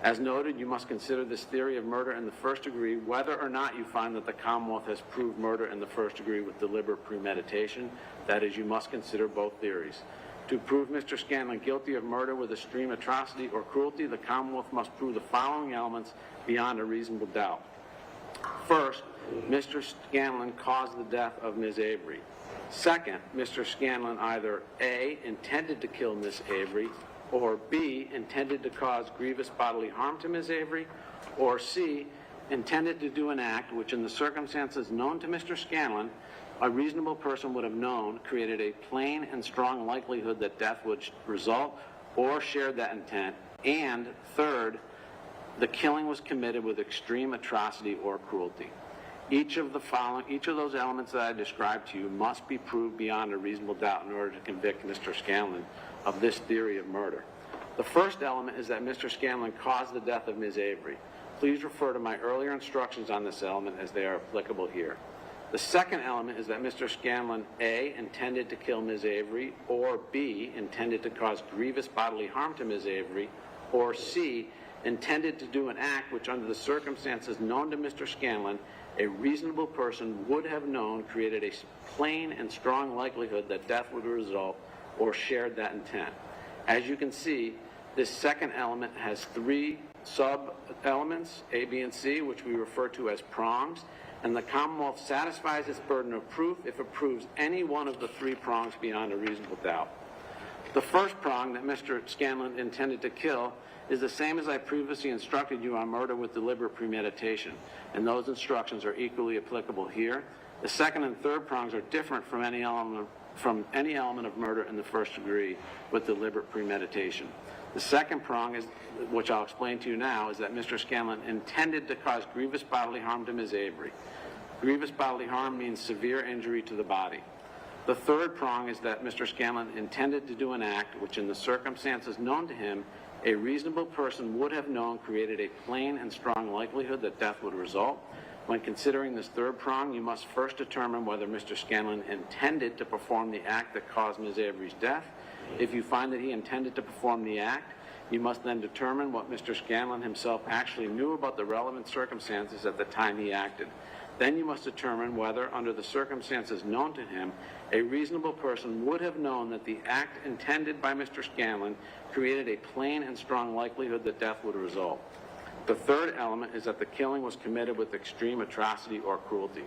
Speaker 4: As noted, you must consider this theory of murder in the first degree whether or not you find that the Commonwealth has proved murder in the first degree with deliberate premeditation. That is, you must consider both theories. To prove Mr. Scanlon guilty of murder with extreme atrocity or cruelty, the Commonwealth must prove the following elements beyond a reasonable doubt. First, Mr. Scanlon caused the death of Ms. Avery. Second, Mr. Scanlon either A, intended to kill Ms. Avery, or B, intended to cause grievous bodily harm to Ms. Avery, or C, intended to do an act which in the circumstances known to Mr. Scanlon, a reasonable person would have known created a plain and strong likelihood that death would result or shared that intent. And third, the killing was committed with extreme atrocity or cruelty. Each of those elements that I described to you must be proved beyond a reasonable doubt in order to convict Mr. Scanlon of this theory of murder. The first element is that Mr. Scanlon caused the death of Ms. Avery. Please refer to my earlier instructions on this element as they are applicable here. The second element is that Mr. Scanlon A, intended to kill Ms. Avery, or B, intended to cause grievous bodily harm to Ms. Avery, or C, intended to do an act which under the circumstances known to Mr. Scanlon, a reasonable person would have known created a plain and strong likelihood that death would result or shared that intent. As you can see, this second element has three sub-elements, A, B, and C, which we refer to as prongs, and the Commonwealth satisfies its burden of proof if it proves any one of the three prongs beyond a reasonable doubt. The first prong that Mr. Scanlon intended to kill is the same as I previously instructed you on murder with deliberate premeditation, and those instructions are equally applicable here. The second and third prongs are different from any element of murder in the first degree with deliberate premeditation. The second prong, is, which I'll explain to you now, is that Mr. Scanlon intended to cause grievous bodily harm to Ms. Avery. Grievous bodily harm means severe injury to the body. The third prong is that Mr. Scanlon intended to do an act which in the circumstances known to him, a reasonable person would have known created a plain and strong likelihood that death would result. When considering this third prong, you must first determine whether Mr. Scanlon intended to perform the act that caused Ms. Avery's death. If you find that he intended to perform the act, you must then determine what Mr. Scanlon himself actually knew about the relevant circumstances at the time he acted. Then you must determine whether, under the circumstances known to him, a reasonable person would have known that the act intended by Mr. Scanlon created a plain and strong likelihood that death would result. The third element is that the killing was committed with extreme atrocity or cruelty.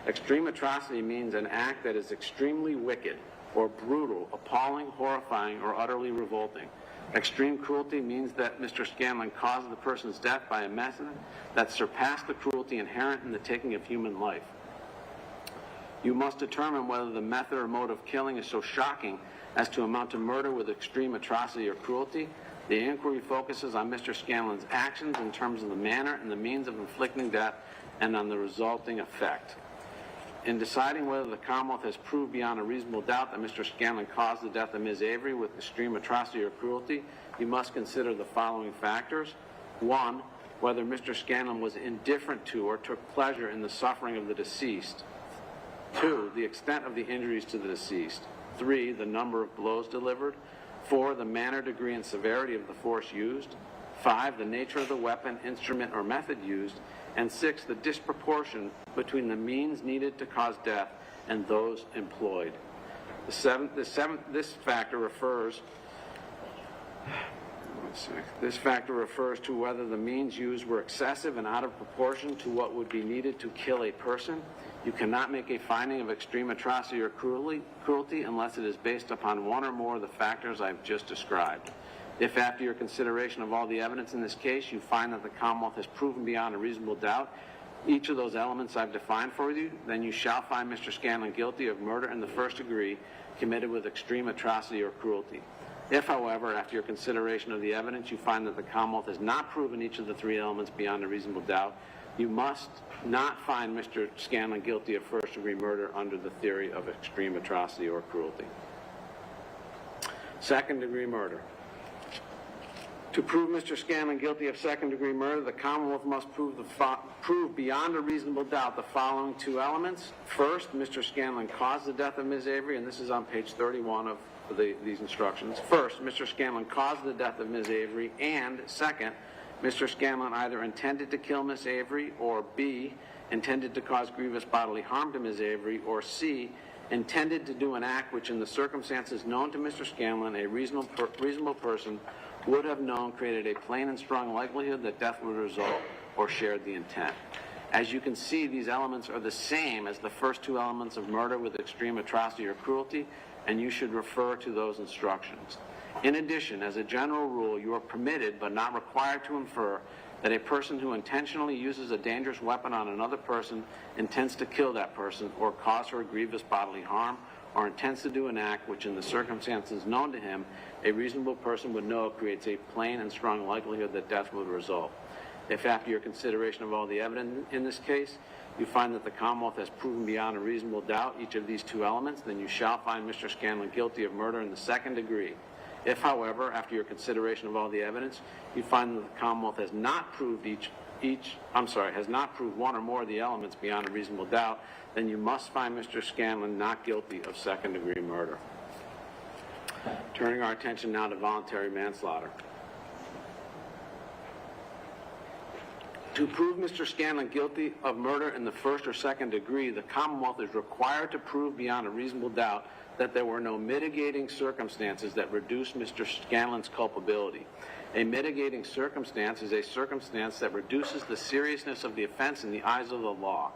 Speaker 4: Extreme atrocity means an act that is extremely wicked or brutal, appalling, horrifying, or utterly revolting. Extreme cruelty means that Mr. Scanlon caused the person's death by a method that surpassed the cruelty inherent in the taking of human life. You must determine whether the method or mode of killing is so shocking as to amount to murder with extreme atrocity or cruelty. The inquiry focuses on Mr. Scanlon's actions in terms of the manner and the means of inflicting death and on the resulting effect. In deciding whether the Commonwealth has proved beyond a reasonable doubt that Mr. Scanlon caused the death of Ms. Avery with extreme atrocity or cruelty, you must consider the following factors. 1, whether Mr. Scanlon was indifferent to or took pleasure in the suffering of the deceased. 2, the extent of the injuries to the deceased. 3, the number of blows delivered. 4, the manner, degree, and severity of the force used. 5, the nature of the weapon, instrument, or method used. And 6, the disproportion between the means needed to cause death and those employed. This factor refers to whether the means used were excessive and out of proportion to what would be needed to kill a person. You cannot make a finding of extreme atrocity or cruelty unless it is based upon one or more of the factors I've just described. If after your consideration of all the evidence in this case, you find that the Commonwealth has proven beyond a reasonable doubt each of those elements I've defined for you, then you shall find Mr. Scanlon guilty of murder in the first degree committed with extreme atrocity or cruelty. If, however, after your consideration of the evidence, you find that the Commonwealth has not proven each of the 3 elements beyond a reasonable doubt, you must not find Mr. Scanlon guilty of first-degree murder under the theory of extreme atrocity or cruelty. Second-degree murder. To prove Mr. Scanlon guilty of second-degree murder, the Commonwealth must prove beyond a reasonable doubt the following 2 elements. First, Mr. Scanlon caused the death of Ms. Avery, and this is on page 31 of these instructions. First, Mr. Scanlon caused the death of Ms. Avery, and second, Mr. Scanlon either intended to kill Ms. Avery, or B, intended to cause grievous bodily harm to Ms. Avery, or C, intended to do an act which in the circumstances known to Mr. Scanlon, a reasonable person would have known created a plain and strong likelihood that death would result or shared the intent. As you can see, these elements are the same as the first 2 elements of murder with extreme atrocity or cruelty, and you should refer to those instructions. In addition, as a general rule, you are permitted but not required to infer that a person who intentionally uses a dangerous weapon on another person intends to kill that person or cause her grievous bodily harm, or intends to do an act which in the circumstances known to him, a reasonable person would know creates a plain and strong likelihood that death would result. If after your consideration of all the evidence in this case, you find that the Commonwealth has proven beyond a reasonable doubt each of these 2 elements, then you shall find Mr. Scanlon guilty of murder in the second degree. If, however, after your consideration of all the evidence, you find that the Commonwealth has not proved has not proved one or more of the elements beyond a reasonable doubt, then you must find Mr. Scanlon not guilty of second-degree murder. Turning our attention now to voluntary manslaughter. To prove Mr. Scanlon guilty of murder in the first or second degree, the Commonwealth is required to prove beyond a reasonable doubt that there were no mitigating circumstances that reduced Mr. Scanlon's culpability. A mitigating circumstance is a circumstance that reduces the seriousness of the offense in the eyes of the law.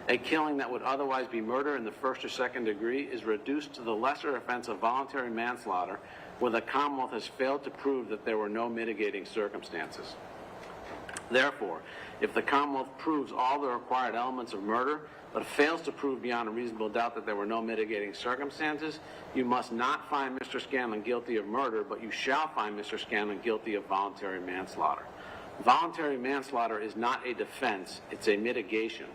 Speaker 4: A killing that would otherwise be murder in the first or second degree is reduced to the lesser offense of voluntary manslaughter, where the Commonwealth has failed to prove that there were no mitigating circumstances. Therefore, if the Commonwealth proves all the required elements of murder, but fails to prove beyond a reasonable doubt that there were no mitigating circumstances, you must not find Mr. Scanlon guilty of murder, but you shall find Mr. Scanlon guilty of voluntary manslaughter. Voluntary manslaughter is not a defense, it's a mitigation.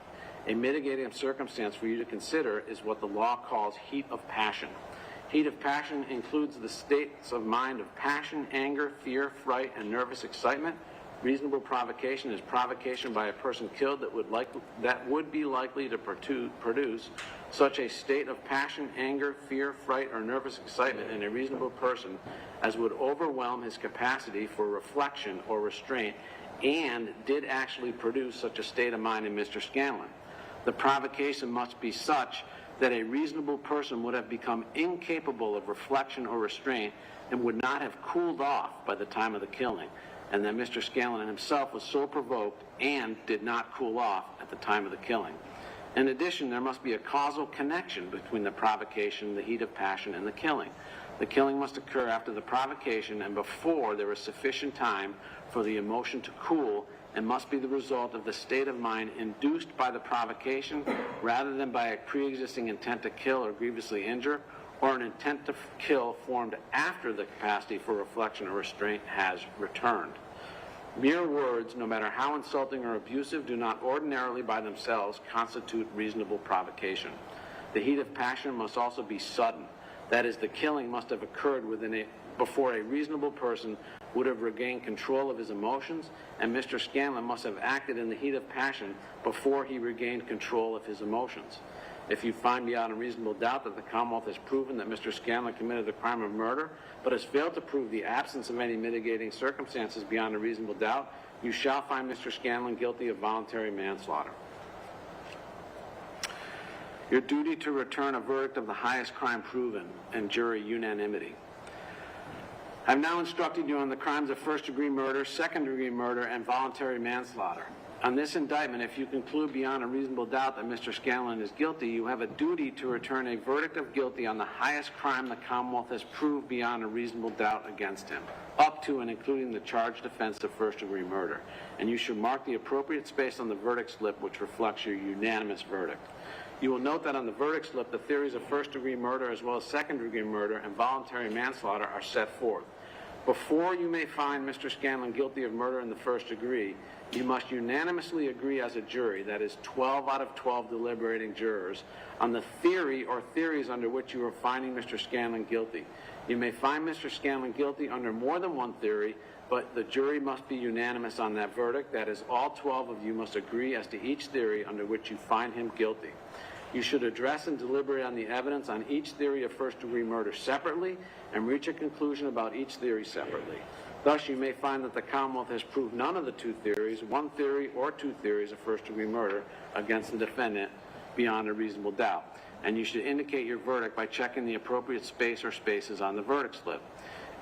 Speaker 4: A mitigating circumstance for you to consider is what the law calls heat of passion. Heat of passion includes the states of mind of passion, anger, fear, fright, and nervous excitement. Reasonable provocation is provocation by a person killed that would be likely to produce such a state of passion, anger, fear, fright, or nervous excitement in a reasonable person as would overwhelm his capacity for reflection or restraint, and did actually produce such a state of mind in Mr. Scanlon. The provocation must be such that a reasonable person would have become incapable of reflection or restraint and would not have cooled off by the time of the killing, and that Mr. Scanlon himself was so provoked and did not cool off at the time of the killing. In addition, there must be a causal connection between the provocation, the heat of passion, and the killing. The killing must occur after the provocation and before there is sufficient time for the emotion to cool and must be the result of the state of mind induced by the provocation rather than by a pre-existing intent to kill or grievously injure, or an intent to kill formed after the capacity for reflection or restraint has returned. Mere words, no matter how insulting or abusive, do not ordinarily by themselves constitute reasonable provocation. The heat of passion must also be sudden. That is, the killing must have occurred before a reasonable person would have regained control of his emotions, and Mr. Scanlon must have acted in the heat of passion before he regained control of his emotions. If you find beyond a reasonable doubt that the Commonwealth has proven that Mr. Scanlon committed the crime of murder, but has failed to prove the absence of any mitigating circumstances beyond a reasonable doubt, you shall find Mr. Scanlon guilty of voluntary manslaughter. Your duty to return a verdict of the highest crime proven and jury unanimity. I've now instructed you on the crimes of first-degree murder, second-degree murder, and voluntary manslaughter. On this indictment, if you conclude beyond a reasonable doubt that Mr. Scanlon is guilty, you have a duty to return a verdict of guilty on the highest crime the Commonwealth has proved beyond a reasonable doubt against him, up to and including the charged offense of first-degree murder. And you should mark the appropriate space on the verdict slip which reflects your unanimous verdict. You will note that on the verdict slip, the theories of first-degree murder as well as second-degree murder and voluntary manslaughter are set forth. Before you may find Mr. Scanlon guilty of murder in the first degree, you must unanimously agree as a jury, that is 12 out of 12 deliberating jurors, on the theory or theories under which you are finding Mr. Scanlon guilty. You may find Mr. Scanlon guilty under more than one theory, but the jury must be unanimous on that verdict. That is, all 12 of you must agree as to each theory under which you find him guilty. You should address and deliberate on the evidence on each theory of first-degree murder separately and reach a conclusion about each theory separately. Thus, you may find that the Commonwealth has proved none of the two theories, one theory or two theories of first-degree murder against the defendant beyond a reasonable doubt. And you should indicate your verdict by checking the appropriate space or spaces on the verdict slip.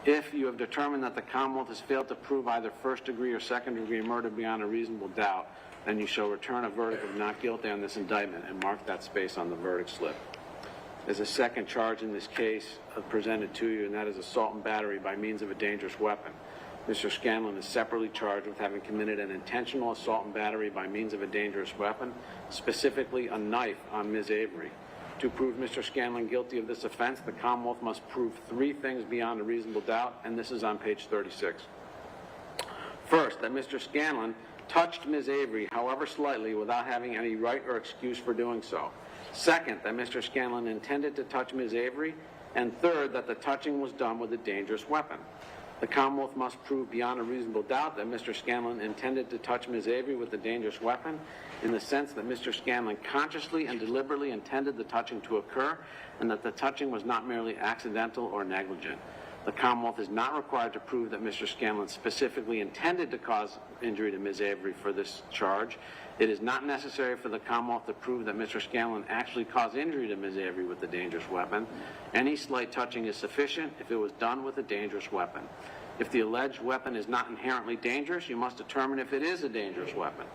Speaker 4: If you have determined that the Commonwealth has failed to prove either first-degree or second-degree murder beyond a reasonable doubt, then you shall return a verdict of not guilty on this indictment and mark that space on the verdict slip. There's a second charge in this case presented to you, and that is assault and battery by means of a dangerous weapon. Mr. Scanlon is separately charged with having committed an intentional assault and battery by means of a dangerous weapon, specifically a knife on Ms. Avery. To prove Mr. Scanlon guilty of this offense, the Commonwealth must prove three things beyond a reasonable doubt, and this is on page 36. First, that Mr. Scanlon touched Ms. Avery, however slightly, without having any right or excuse for doing so. Second, that Mr. Scanlon intended to touch Ms. Avery. And third, that the touching was done with a dangerous weapon. The Commonwealth must prove beyond a reasonable doubt that Mr. Scanlon intended to touch Ms. Avery with a dangerous weapon, in the sense that Mr. Scanlon consciously and deliberately intended the touching to occur, and that the touching was not merely accidental or negligent. The Commonwealth is not required to prove that Mr. Scanlon specifically intended to cause injury to Ms. Avery for this charge. It is not necessary for the Commonwealth to prove that Mr. Scanlon actually caused injury to Ms. Avery with a dangerous weapon. Any slight touching is sufficient if it was done with a dangerous weapon. If the alleged weapon is not inherently dangerous, you must determine if it is a dangerous weapon.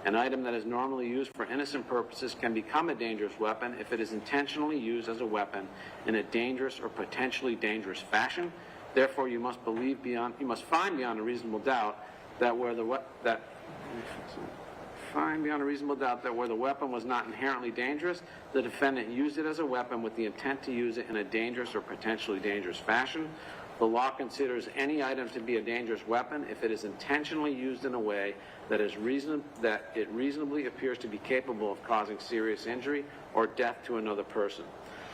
Speaker 4: An item that is normally used for innocent purposes can become a dangerous weapon if it is intentionally used as a weapon in a dangerous or potentially dangerous fashion. Therefore, you must find beyond a reasonable doubt that where the weapon was not inherently dangerous, the defendant used it as a weapon with the intent to use it in a dangerous or potentially dangerous fashion. The law considers any item to be a dangerous weapon if it is intentionally used in a way that it reasonably appears to be capable of causing serious injury or death to another person.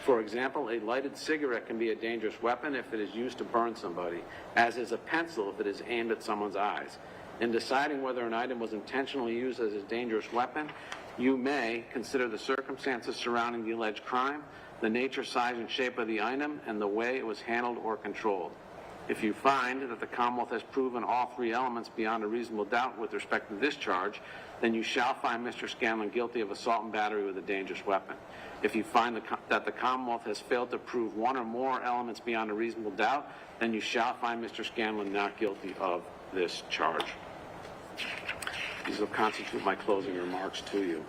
Speaker 4: For example, a lighted cigarette can be a dangerous weapon if it is used to burn somebody, as is a pencil if it is aimed at someone's eyes. In deciding whether an item was intentionally used as a dangerous weapon, you may consider the circumstances surrounding the alleged crime, the nature, size, and shape of the item, and the way it was handled or controlled. If you find that the Commonwealth has proven all three elements beyond a reasonable doubt with respect to this charge, then you shall find Mr. Scanlon guilty of assault and battery with a dangerous weapon. If you find that the Commonwealth has failed to prove one or more elements beyond a reasonable doubt, then you shall find Mr. Scanlon not guilty of this charge. These will constitute my closing remarks to you.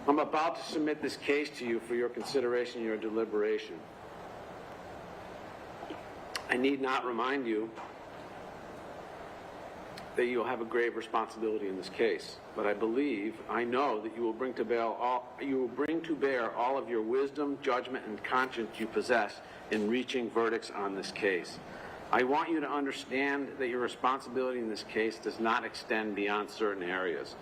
Speaker 4: I'm about to submit this case to you for your consideration and your deliberation. I need not remind you that you'll have a grave responsibility in this case, but I know that you will bring to bear all of your wisdom, judgment, and conscience you possess in reaching verdicts on this case. I want you to understand that your responsibility in this case does not extend beyond certain areas.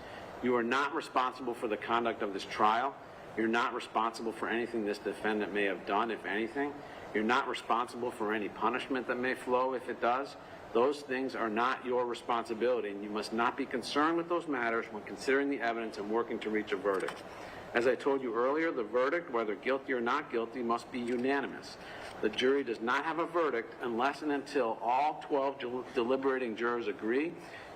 Speaker 4: You are not responsible for the conduct of this trial. You're not responsible for anything this defendant may have done, if anything. You're not responsible for any punishment that may flow if it does. Those things are not your responsibility, and you must not be concerned with those matters when considering the evidence and working to reach a verdict. As I told you earlier, the verdict, whether guilty or not guilty, must be unanimous. The jury does not have a verdict unless and until all 12 deliberating jurors agree.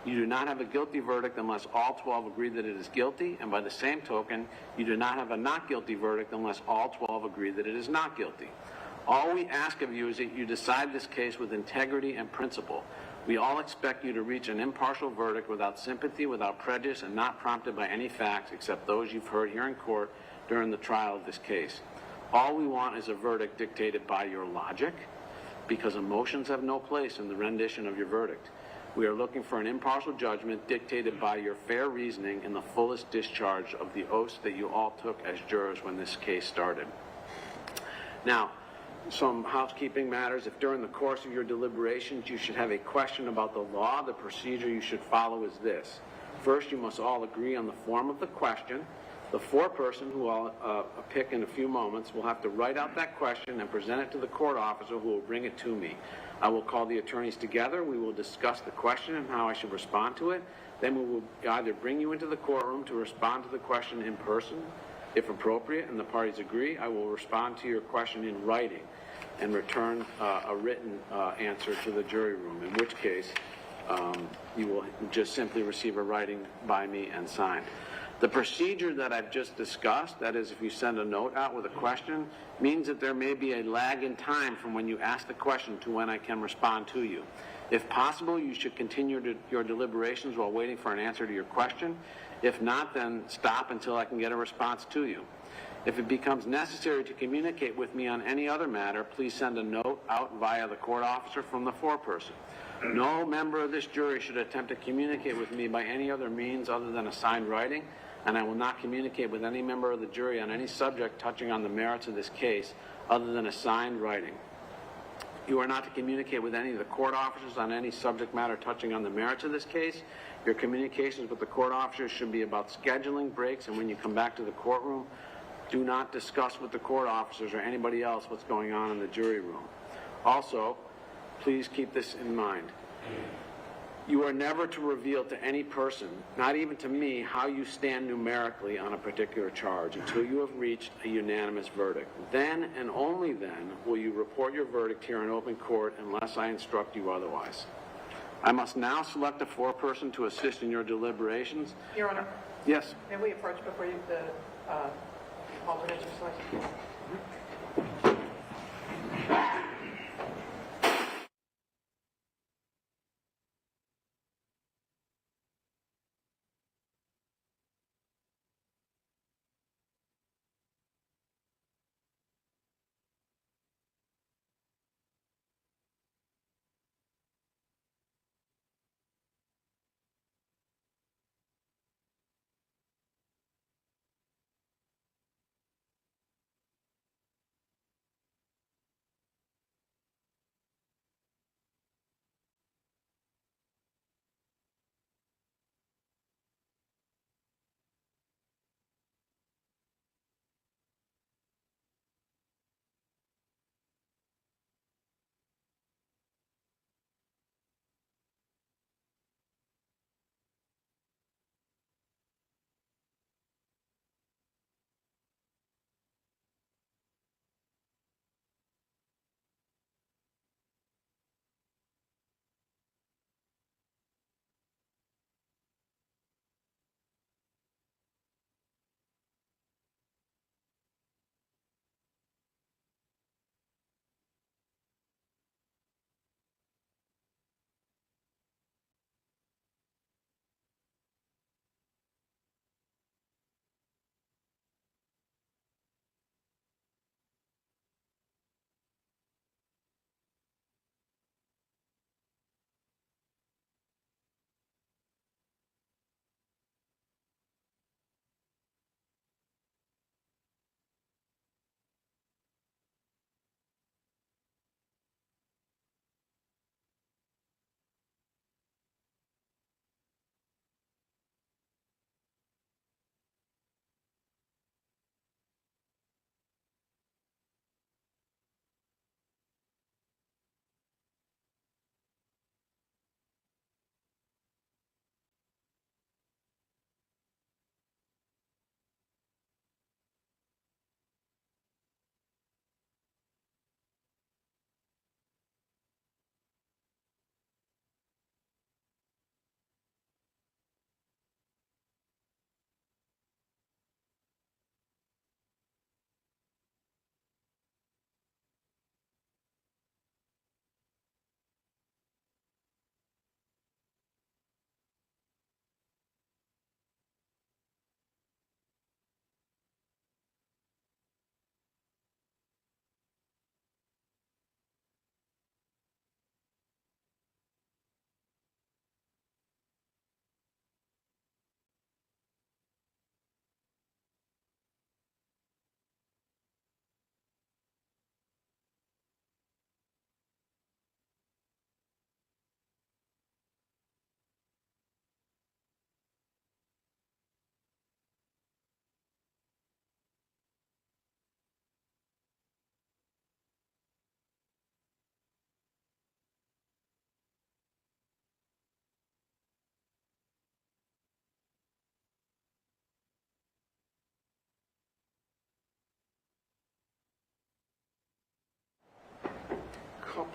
Speaker 4: You do not have a guilty verdict unless all 12 agree that it is guilty, and by the same token, you do not have a not guilty verdict unless all 12 agree that it is not guilty. All we ask of you is that you decide this case with integrity and principle. We all expect you to reach an impartial verdict without sympathy, without prejudice, and not prompted by any facts except those you've heard here in court during the trial of this case. All we want is a verdict dictated by your logic, because emotions have no place in the rendition of your verdict. We are looking for an impartial judgment dictated by your fair reasoning in the fullest discharge of the oaths that you all took as jurors when this case started. Now, some housekeeping matters. If during the course of your deliberations you should have a question about the law, the procedure you should follow is this. First, you must all agree on the form of the question. The foreperson, who I'll pick in a few moments, will have to write out that question and present it to the court officer, who will bring it to me. I will call the attorneys together. We will discuss the question and how I should respond to it. Then we will either bring you into the courtroom to respond to the question in person, if appropriate, and the parties agree. I will respond to your question in writing and return a written answer to the jury room, in which case you will just simply receive a writing by me and signed. The procedure that I've just discussed, that is, if you send a note out with a question, means that there may be a lag in time from when you ask the question to when I can respond to you. If possible, you should continue your deliberations while waiting for an answer to your question. If not, then stop until I can get a response to you. If it becomes necessary to communicate with me on any other matter, please send a note out via the court officer from the foreperson. No member of this jury should attempt to communicate with me by any other means other than a signed writing, and I will not communicate with any member of the jury on any subject touching on the merits of this case other than a signed writing. You are not to communicate with any of the court officers on any subject matter touching on the merits of this case. Your communications with the court officers should be about scheduling breaks, and when you come back to the courtroom, do not discuss with the court officers or anybody else what's going on in the jury room. Also, please keep this in mind. You are never to reveal to any person, not even to me, how you stand numerically on a particular charge until you have reached a unanimous verdict. Then and only then will you report your verdict here in open court unless I instruct you otherwise. I must now select a foreperson to assist in your deliberations.
Speaker 6: Your Honor.
Speaker 4: Yes.
Speaker 6: May we approach before you the alternates are selected?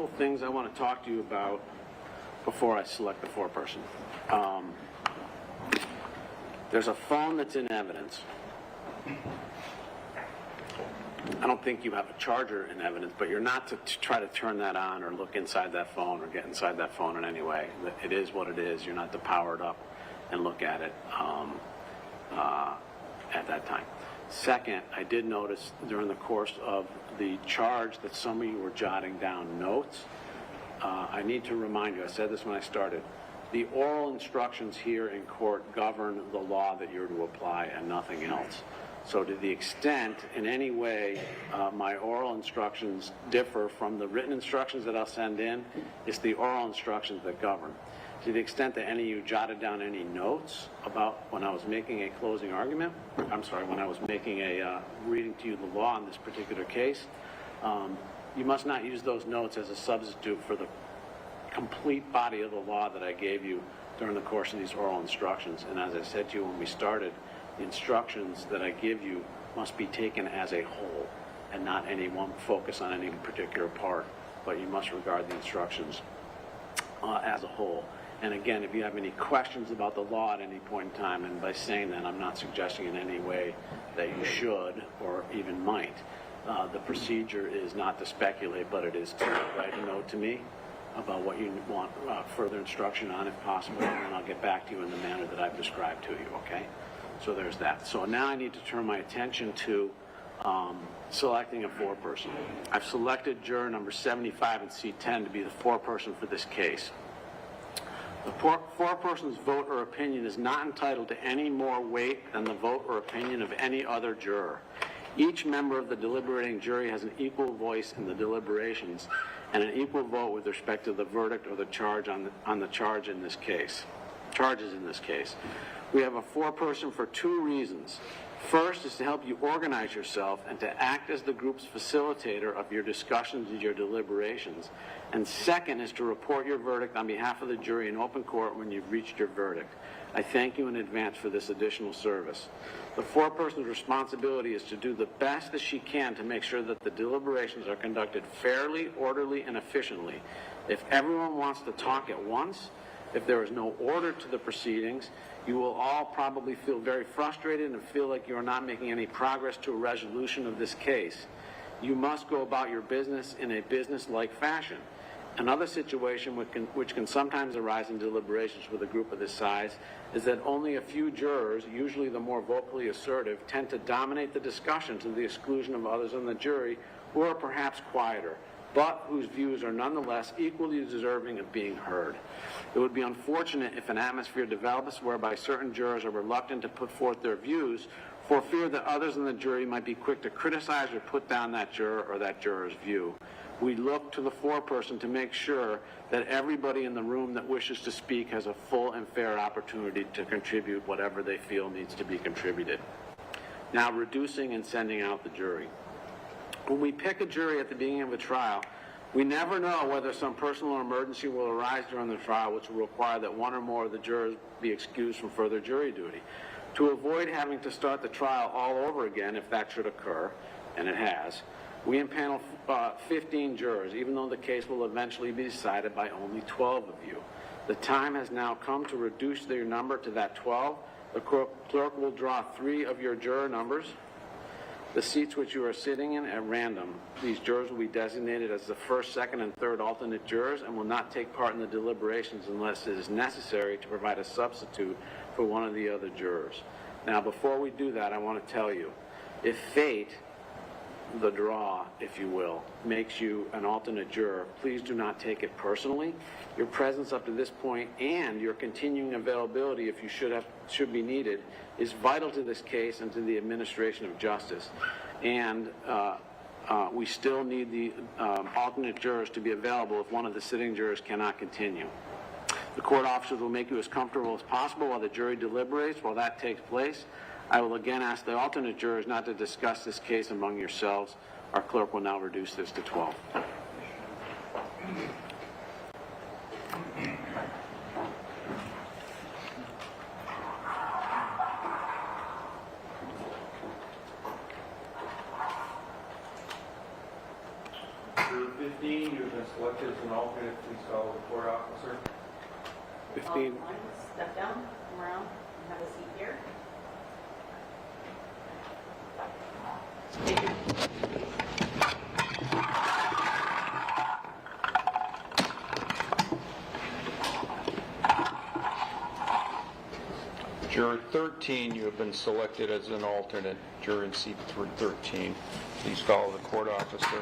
Speaker 4: couple things I want to talk to you about before I select the foreperson. There's a phone that's in evidence. I don't think you have a charger in evidence, but you're not to try to turn that on or look inside that phone or get inside that phone in any way. It is what it is. You're not to power it up and look at it at that time. Second, I did notice during the course of the charge that some of you were jotting down notes. I need to remind you, I said this when I started, the oral instructions here in court govern the law that you're to apply and nothing else. So to the extent, in any way, my oral instructions differ from the written instructions that I'll send in, it's the oral instructions that govern. To the extent that any of you jotted down any notes about when I was making a closing argument, when I was making a reading to you the law in this particular case, you must not use those notes as a substitute for the complete body of the law that I gave you during the course of these oral instructions. And as I said to you when we started, the instructions that I give you must be taken as a whole and not any one focus on any particular part, but you must regard the instructions as a whole. And again, if you have any questions about the law at any point in time, and by saying that, I'm not suggesting in any way that you should or even might. The procedure is not to speculate, but it is to write a note to me about what you want further instruction on, if possible, and then I'll get back to you in the manner that I've described to you, okay? So there's that. So now I need to turn my attention to selecting a foreperson. I've selected juror number 75 in C10 to be the foreperson for this case. The foreperson's vote or opinion is not entitled to any more weight than the vote or opinion of any other juror. Each member of the deliberating jury has an equal voice in the deliberations and an equal vote with respect to the verdict or the charge on the charge in this case. Charges in this case. We have a foreperson for two reasons. First is to help you organize yourself and to act as the group's facilitator of your discussions and your deliberations. And second is to report your verdict on behalf of the jury in open court when you've reached your verdict. I thank you in advance for this additional service. The foreperson's responsibility is to do the best that she can to make sure that the deliberations are conducted fairly, orderly, and efficiently. If everyone wants to talk at once, if there is no order to the proceedings, you will all probably feel very frustrated and feel like you are not making any progress to a resolution of this case. You must go about your business in a business-like fashion. Another situation which can sometimes arise in deliberations with a group of this size is that only a few jurors, usually the more vocally assertive, tend to dominate the discussion to the exclusion of others in the jury who are perhaps quieter, but whose views are nonetheless equally deserving of being heard. It would be unfortunate if an atmosphere develops whereby certain jurors are reluctant to put forth their views for fear that others in the jury might be quick to criticize or put down that juror or that juror's view. We look to the foreperson to make sure that everybody in the room that wishes to speak has a full and fair opportunity to contribute whatever they feel needs to be contributed. Now, reducing and sending out the jury. When we pick a jury at the beginning of a trial, we never know whether some personal emergency will arise during the trial which will require that one or more of the jurors be excused from further jury duty. To avoid having to start the trial all over again, if that should occur, and it has, we impanel 15 jurors, even though the case will eventually be decided by only 12 of you. The time has now come to reduce your number to that 12. The clerk will draw 3 of your juror numbers. The seats which you are sitting in at random. These jurors will be designated as the first, second, and third alternate jurors and will not take part in the deliberations unless it is necessary to provide a substitute for one of the other jurors. Now, before we do that, I want to tell you, if fate, the draw, if you will, makes you an alternate juror, please do not take it personally. Your presence up to this point and your continuing availability, if you should be needed, is vital to this case and to the administration of justice. And we still need the alternate jurors to be available if one of the sitting jurors cannot continue. The court officers will make you as comfortable as possible while the jury deliberates. While that takes place, I will again ask the alternate jurors not to discuss this case among yourselves. Our clerk will now reduce this to 12. Juror 15, you have been
Speaker 9: selected as an alternate, please call the court officer.
Speaker 4: 15.
Speaker 3: Step down, come around, and have a seat here.
Speaker 9: Juror 13, you have been selected as an alternate. Juror in seat 13, please call the court officer.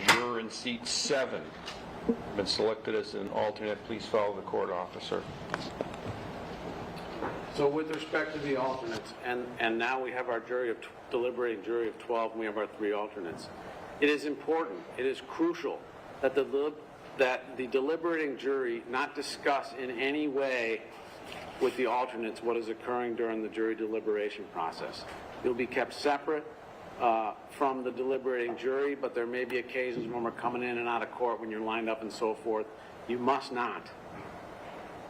Speaker 9: Juror in seat 7, been selected as an alternate. Please follow the court officer.
Speaker 4: So with respect to the alternates, and now we have our deliberating jury of 12, and we have our 3 alternates. It is important, it is crucial that the deliberating jury not discuss in any way with the alternates what is occurring during the jury deliberation process. It will be kept separate from the deliberating jury, but there may be occasions when we're coming in and out of court, when you're lined up and so forth. You must not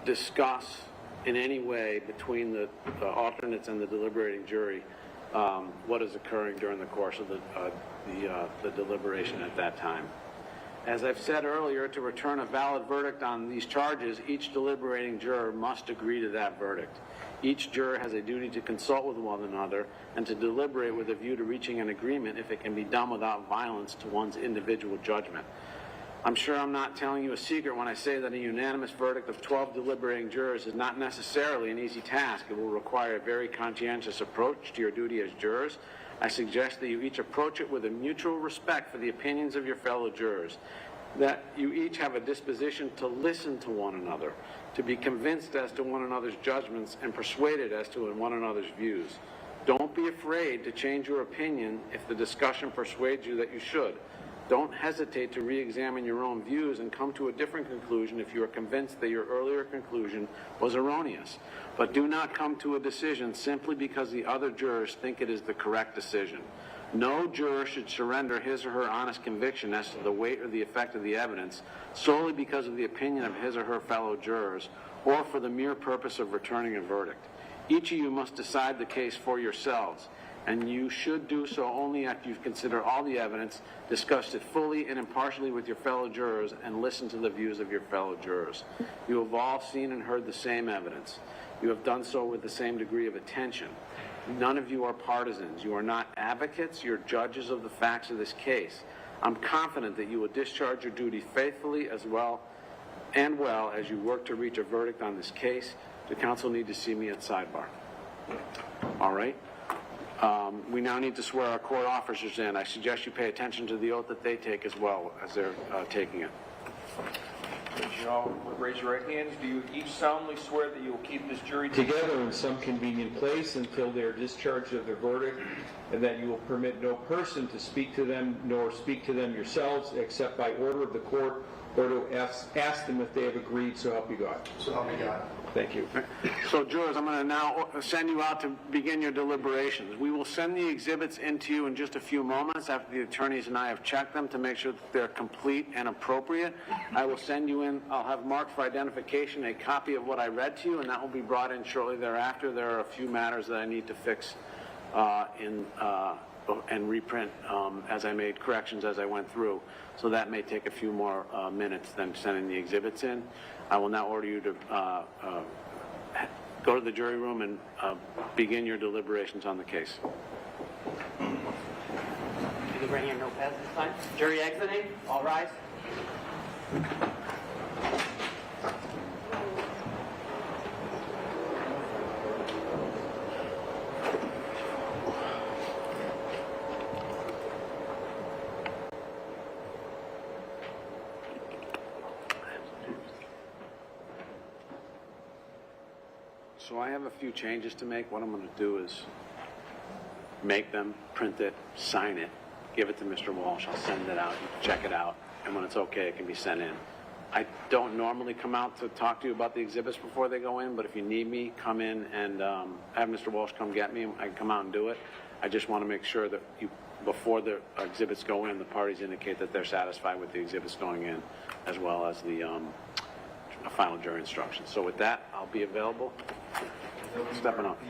Speaker 4: discuss in any way between the alternates and the deliberating jury what is occurring during the course of the deliberation at that time. As I've said earlier, to return a valid verdict on these charges, each deliberating juror must agree to that verdict. Each juror has a duty to consult with one another and to deliberate with a view to reaching an agreement if it can be done without violence to one's individual judgment. I'm sure I'm not telling you a secret when I say that a unanimous verdict of 12 deliberating jurors is not necessarily an easy task. It will require a very conscientious approach to your duty as jurors. I suggest that you each approach it with a mutual respect for the opinions of your fellow jurors, that you each have a disposition to listen to one another, to be convinced as to one another's judgments and persuaded as to one another's views. Don't be afraid to change your opinion if the discussion persuades you that you should. Don't hesitate to re-examine your own views and come to a different conclusion if you are convinced that your earlier conclusion was erroneous. But do not come to a decision simply because the other jurors think it is the correct decision. No juror should surrender his or her honest conviction as to the weight or the effect of the evidence solely because of the opinion of his or her fellow jurors or for the mere purpose of returning a verdict. Each of you must decide the case for yourselves, and you should do so only after you've considered all the evidence, discussed it fully and impartially with your fellow jurors, and listened to the views of your fellow jurors. You have all seen and heard the same evidence. You have done so with the same degree of attention. None of you are partisans. You are not advocates. You're judges of the facts of this case. I'm confident that you will discharge your duty faithfully as well as you work to reach a verdict on this case. The counsel need to see me at sidebar. All right? We now need to swear our court officers in. I suggest you pay attention to the oath that they take as well as they're taking it.
Speaker 9: You all raise your right hands. Do you each solemnly swear that you will keep this jury together in some convenient place until they are discharged of their verdict, and that you will permit no person to speak to them nor speak to them yourselves except by order of the court, or to ask them if they have agreed, so help you God?
Speaker 7: So help me God.
Speaker 9: Thank you.
Speaker 4: So, jurors, I'm going to now send you out to begin your deliberations. We will send the exhibits into you in just a few moments after the attorneys and I have checked them to make sure that they're complete and appropriate. I will send you in, I'll have marked for identification a copy of what I read to you, and that will be brought in shortly thereafter. There are a few matters that I need to fix and reprint as I made corrections as I went through. So that may take a few more minutes than sending the exhibits in. I will now order you to go to the jury room and begin your deliberations on the case.
Speaker 5: You can bring your notepads this time. Jury exiting. All rise.
Speaker 4: So I have a few changes to make. What I'm going to do is make them, print it, sign it, give it to Mr. Walsh. I'll send it out. You can check it out. And when it's okay, it can be sent in. I don't normally come out to talk to you about the exhibits before they go in, but if you need me, come in and have Mr. Walsh come get me. I can come out and do it. I just want to make sure that before the exhibits go in, the parties indicate that they're satisfied with the exhibits going in, as well as the a final jury instruction. So with that, I'll be available. Stepping up.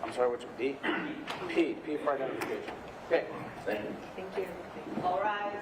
Speaker 4: I'm sorry, what's D? P for identification. Okay, thank you.
Speaker 3: Thank you. All rise.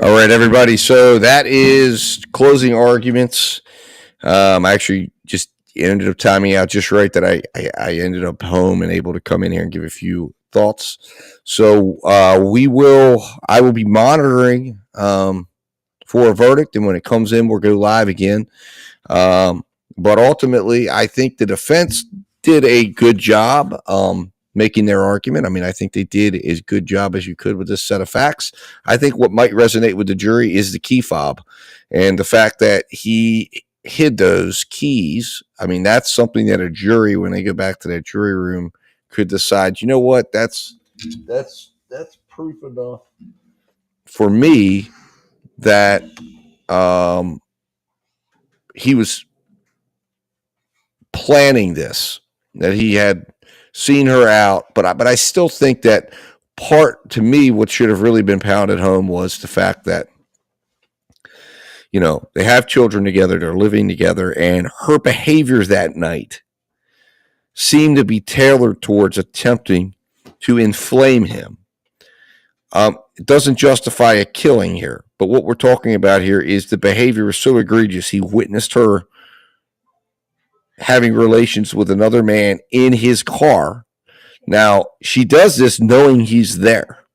Speaker 10: All right, everybody. So that is closing arguments. I actually just ended up timing out just right that I ended up home and able to come in here and give a few thoughts. So I will be monitoring for a verdict, and when it comes in, we'll go live again. But ultimately, I think the defense did a good job making their argument. I mean, I think they did as good job as you could with this set of facts. I think what might resonate with the jury is the key fob and the fact that he hid those keys. I mean, that's something that a jury, when they go back to that jury room, could decide, you know what, that's proof enough for me that he was planning this, that he had seen her out. But I still think that part, to me, what should have really been pounded home was the fact that, you know, they have children together, they're living together, and her behaviors that night seemed to be tailored towards attempting to inflame him. It doesn't justify a killing here, but what we're talking about here is the behavior is so egregious. He witnessed her having relations with another man in his car. Now, she does this knowing he's there.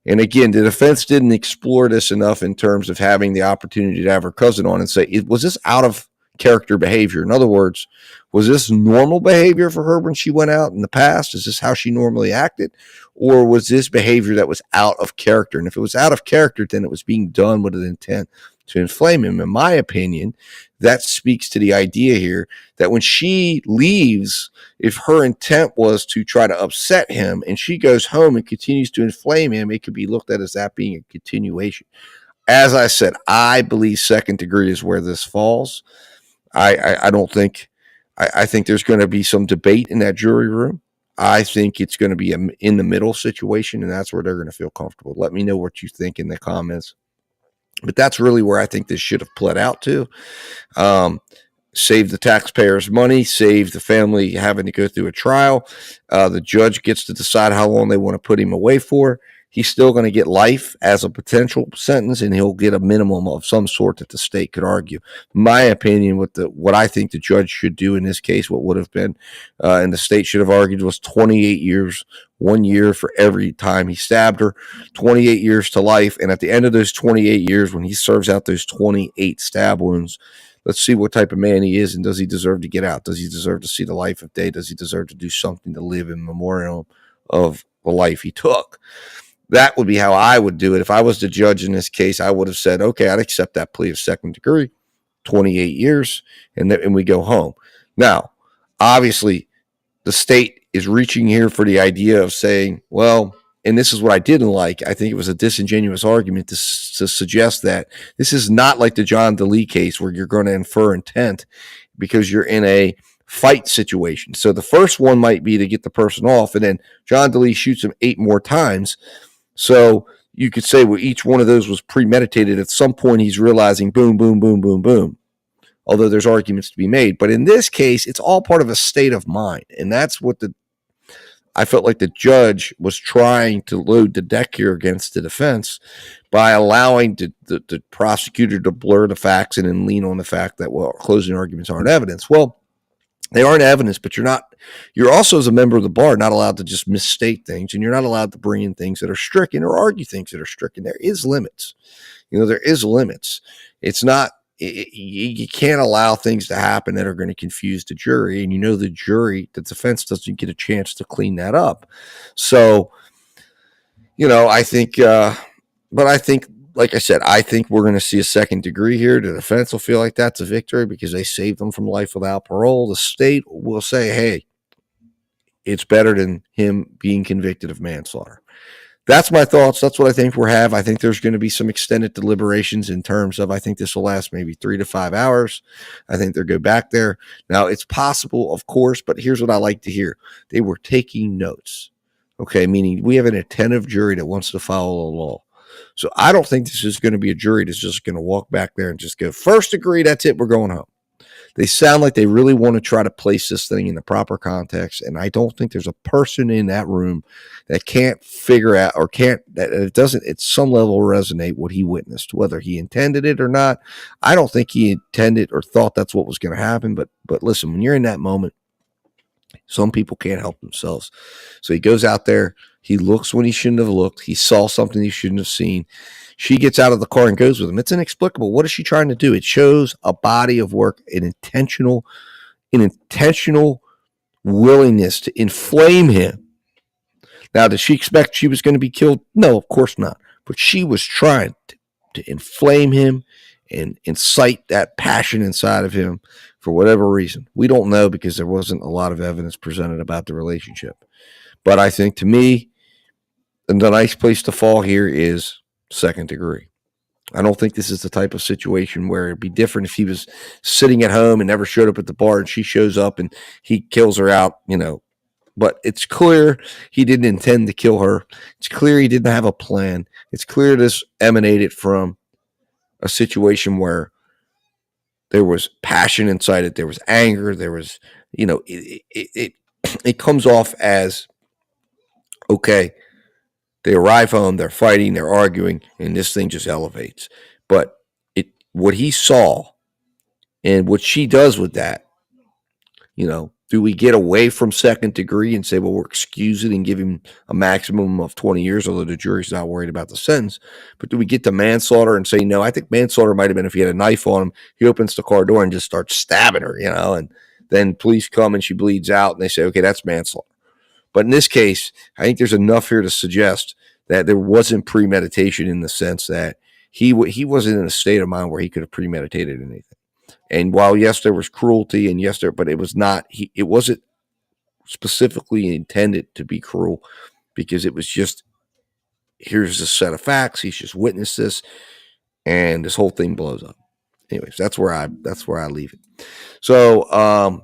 Speaker 10: And again, the defense didn't explore this enough in terms of having the opportunity to have her cousin on and say, was this out of character behavior? In other words, was this normal behavior for her when she went out in the past? Is this how she normally acted? Or was this behavior that was out of character? And if it was out of character, then it was being done with an intent to inflame him. In my opinion, that speaks to the idea here that when she leaves, if her intent was to try to upset him and she goes home and continues to inflame him, it could be looked at as that being a continuation. As I said, I believe second degree is where this falls. I don't think, I think there's going to be some debate in that jury room. I think it's going to be an in the middle situation, and that's where they're going to feel comfortable. Let me know what you think in the comments. But that's really where I think this should have pled out to. Save the taxpayers money, save the family having to go through a trial. The judge gets to decide how long they want to put him away for. He's still going to get life as a potential sentence, and he'll get a minimum of some sort that the state could argue. My opinion, what I think the judge should do in this case, what would have been, and the state should have argued, was 28 years, 1 year for every time he stabbed her, 28 years to life. And at the end of those 28 years, when he serves out those 28 stab wounds, let's see what type of man he is, and does he deserve to get out? Does he deserve to see the life of day? Does he deserve to do something to live in memorial of the life he took? That would be how I would do it. If I was the judge in this case, I would have said, okay, I'd accept that plea of second degree, 28 years, and we go home. Now, obviously, the state is reaching here for the idea of saying, well, and this is what I didn't like. I think it was a disingenuous argument to suggest that this is not like the John DeLee case where you're going to infer intent because you're in a fight situation. So the first one might be to get the person off, and then John DeLee shoots him 8 more times. So you could say, well, each one of those was premeditated. At some point, he's realizing boom, boom, boom, boom, boom. Although there's arguments to be made. But in this case, it's all part of a state of mind. And that's what I felt like the judge was trying to load the deck here against the defense by allowing the prosecutor to blur the facts and then lean on the fact that, well, closing arguments aren't evidence. Well, They aren't evidence, but you're also, as a member of the bar, not allowed to just misstate things, and you're not allowed to bring in things that are stricken or argue things that are stricken. There is limits. There is limits. It's not, you can't allow things to happen that are going to confuse the jury. And the defense doesn't get a chance to clean that up. So, I think, but I think, like I said, I think we're going to see a second degree here. The defense will feel like that's a victory because they saved them from life without parole. The state will say, hey, it's better than him being convicted of manslaughter. That's my thoughts. That's what I think we'll have. I think there's going to be some extended deliberations in terms of, I think this will last maybe 3 to 5 hours. I think they'll go back there. Now, it's possible, of course, but here's what I like to hear. They were taking notes, okay, meaning we have an attentive jury that wants to follow the law. So I don't think this is going to be a jury that's just going to walk back there and just go, first degree, that's it, we're going home. They sound like they really want to try to place this thing in the proper context, and I don't think there's a person in that room that can't figure out or that it doesn't at some level resonate what he witnessed, whether he intended it or not. I don't think he intended or thought that's what was going to happen, but listen, when you're in that moment, some people can't help themselves. So he goes out there, he looks when he shouldn't have looked, he saw something he shouldn't have seen. She gets out of the car and goes with him. It's inexplicable. What is she trying to do? It shows a body of work, an intentional willingness to inflame him. Now, did she expect she was going to be killed? No, of course not. But she was trying to inflame him and incite that passion inside of him for whatever reason. We don't know because there wasn't a lot of evidence presented about the relationship. But I think, to me, the nice place to fall here is second degree. I don't think this is the type of situation where it'd be different if he was sitting at home and never showed up at the bar and she shows up and he kills her out, But it's clear he didn't intend to kill her. It's clear he didn't have a plan. It's clear this emanated from a situation where there was passion inside it. There was anger. There was, it comes off as, okay, they arrive home, they're fighting, they're arguing, and this thing just elevates. But what he saw and what she does with that, do we get away from second degree and say, well, we'll excuse it and give him a maximum of 20 years, although the jury's not worried about the sentence? But do we get to manslaughter and say, no, I think manslaughter might have been if he had a knife on him, he opens the car door and just starts stabbing her, and then police come and she bleeds out and they say, okay, that's manslaughter. But in this case, I think there's enough here to suggest that there wasn't premeditation in the sense that he wasn't in a state of mind where he could have premeditated anything. And while, yes, there was cruelty, and yes, but it was not. It wasn't specifically intended to be cruel, because it was just, here's a set of facts. He's just witnessed this, and this whole thing blows up. Anyways, that's where I leave it. So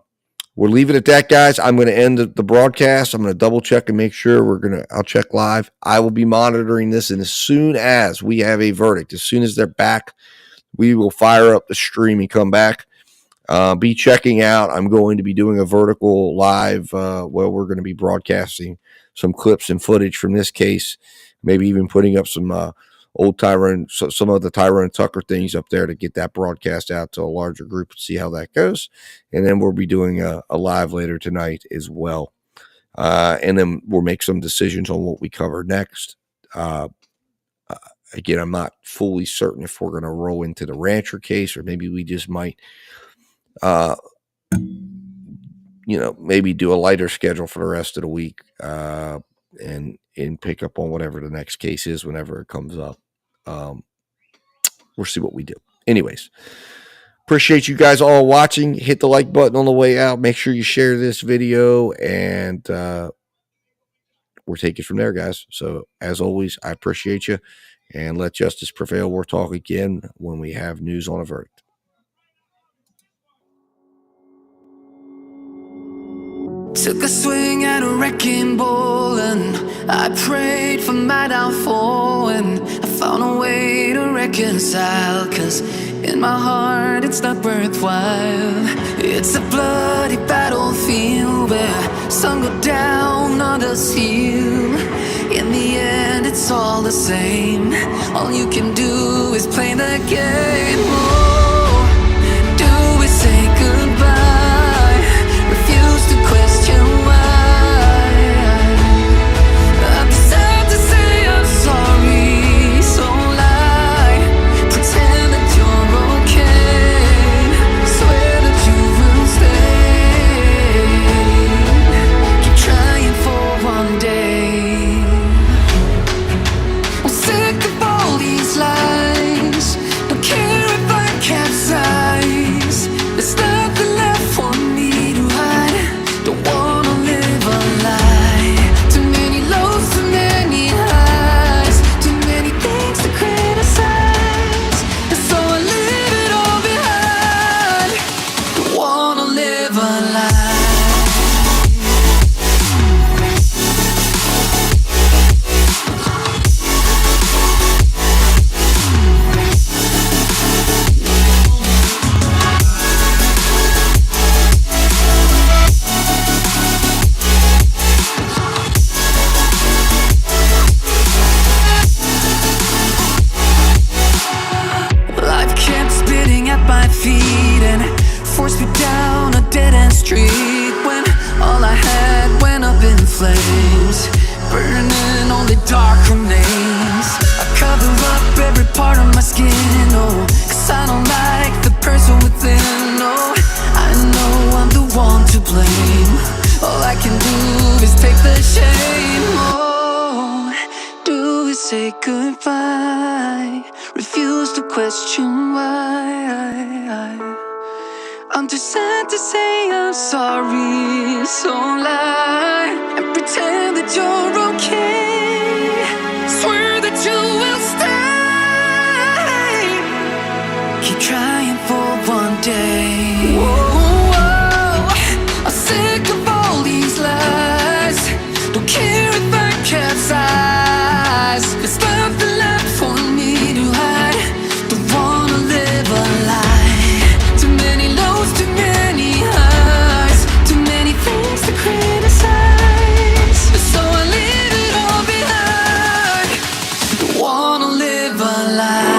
Speaker 10: we'll leave it at that, guys. I'm going to end the broadcast. I'm going to double check and make sure I'll check live. I will be monitoring this, and as soon as we have a verdict, as soon as they're back, we will fire up the stream and come back. Be checking out. I'm going to be doing a vertical live where we're going to be broadcasting some clips and footage from this case, maybe even putting up some old some of the Tyrone Tucker things up there to get that broadcast out to a larger group and see how that goes. And then we'll be doing a live later tonight as well. And then we'll make some decisions on what we cover next. Again, I'm not fully certain if we're going to roll into the Rancher case, or maybe we just might, maybe do a lighter schedule for the rest of the week, and pick up on whatever the next case is whenever it comes up. We'll see what we do. Anyways, appreciate you guys all watching. Hit the like button on the way out. Make sure you share this video, and we'll take it from there, guys. So as always, I appreciate you, and let justice prevail. We'll talk again when we have news on a verdict.
Speaker 1: Took a swing at a wrecking ball, and I prayed for my downfall, and I found a way to reconcile, 'cause in my heart it's not worthwhile. It's a bloody battlefield where some go down, others heal. In the end it's all the same. All you can do is play the game. Oh, do we say goodbye? feet and forced me down a dead-end street when all I had went up in flames, burning only dark remains. I cover up every part of my skin, oh, 'cause I don't like the person within, oh. I know I'm the one to blame. All I can do is take the shame, oh. Do we say goodbye? Refuse to question why. I'm too sad to say I'm sorry, so lie and pretend that you're okay. Swear that you will stay. Keep trying for one day. Whoa, I'm sick of all these lies. Don't care if I capsize. There's nothing left for me to hide. Don't wanna live a lie. Too many lows, too many highs, too many things to criticize. So I leave it all behind. Don't wanna live a lie.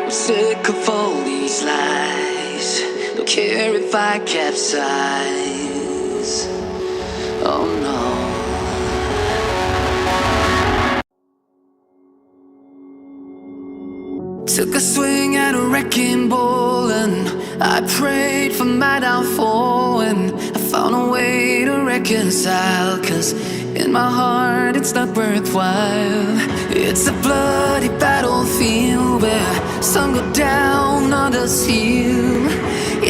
Speaker 1: Sick of all these lies. Don't care if I capsize. Oh no. Took a swing at a wrecking ball and I prayed for my downfall, and I found a way to reconcile, 'cause in my heart it's not worthwhile. It's a bloody battlefield where some go down, others heal.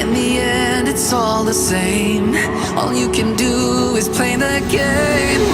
Speaker 1: In the end it's all the same. All you can do is play the game.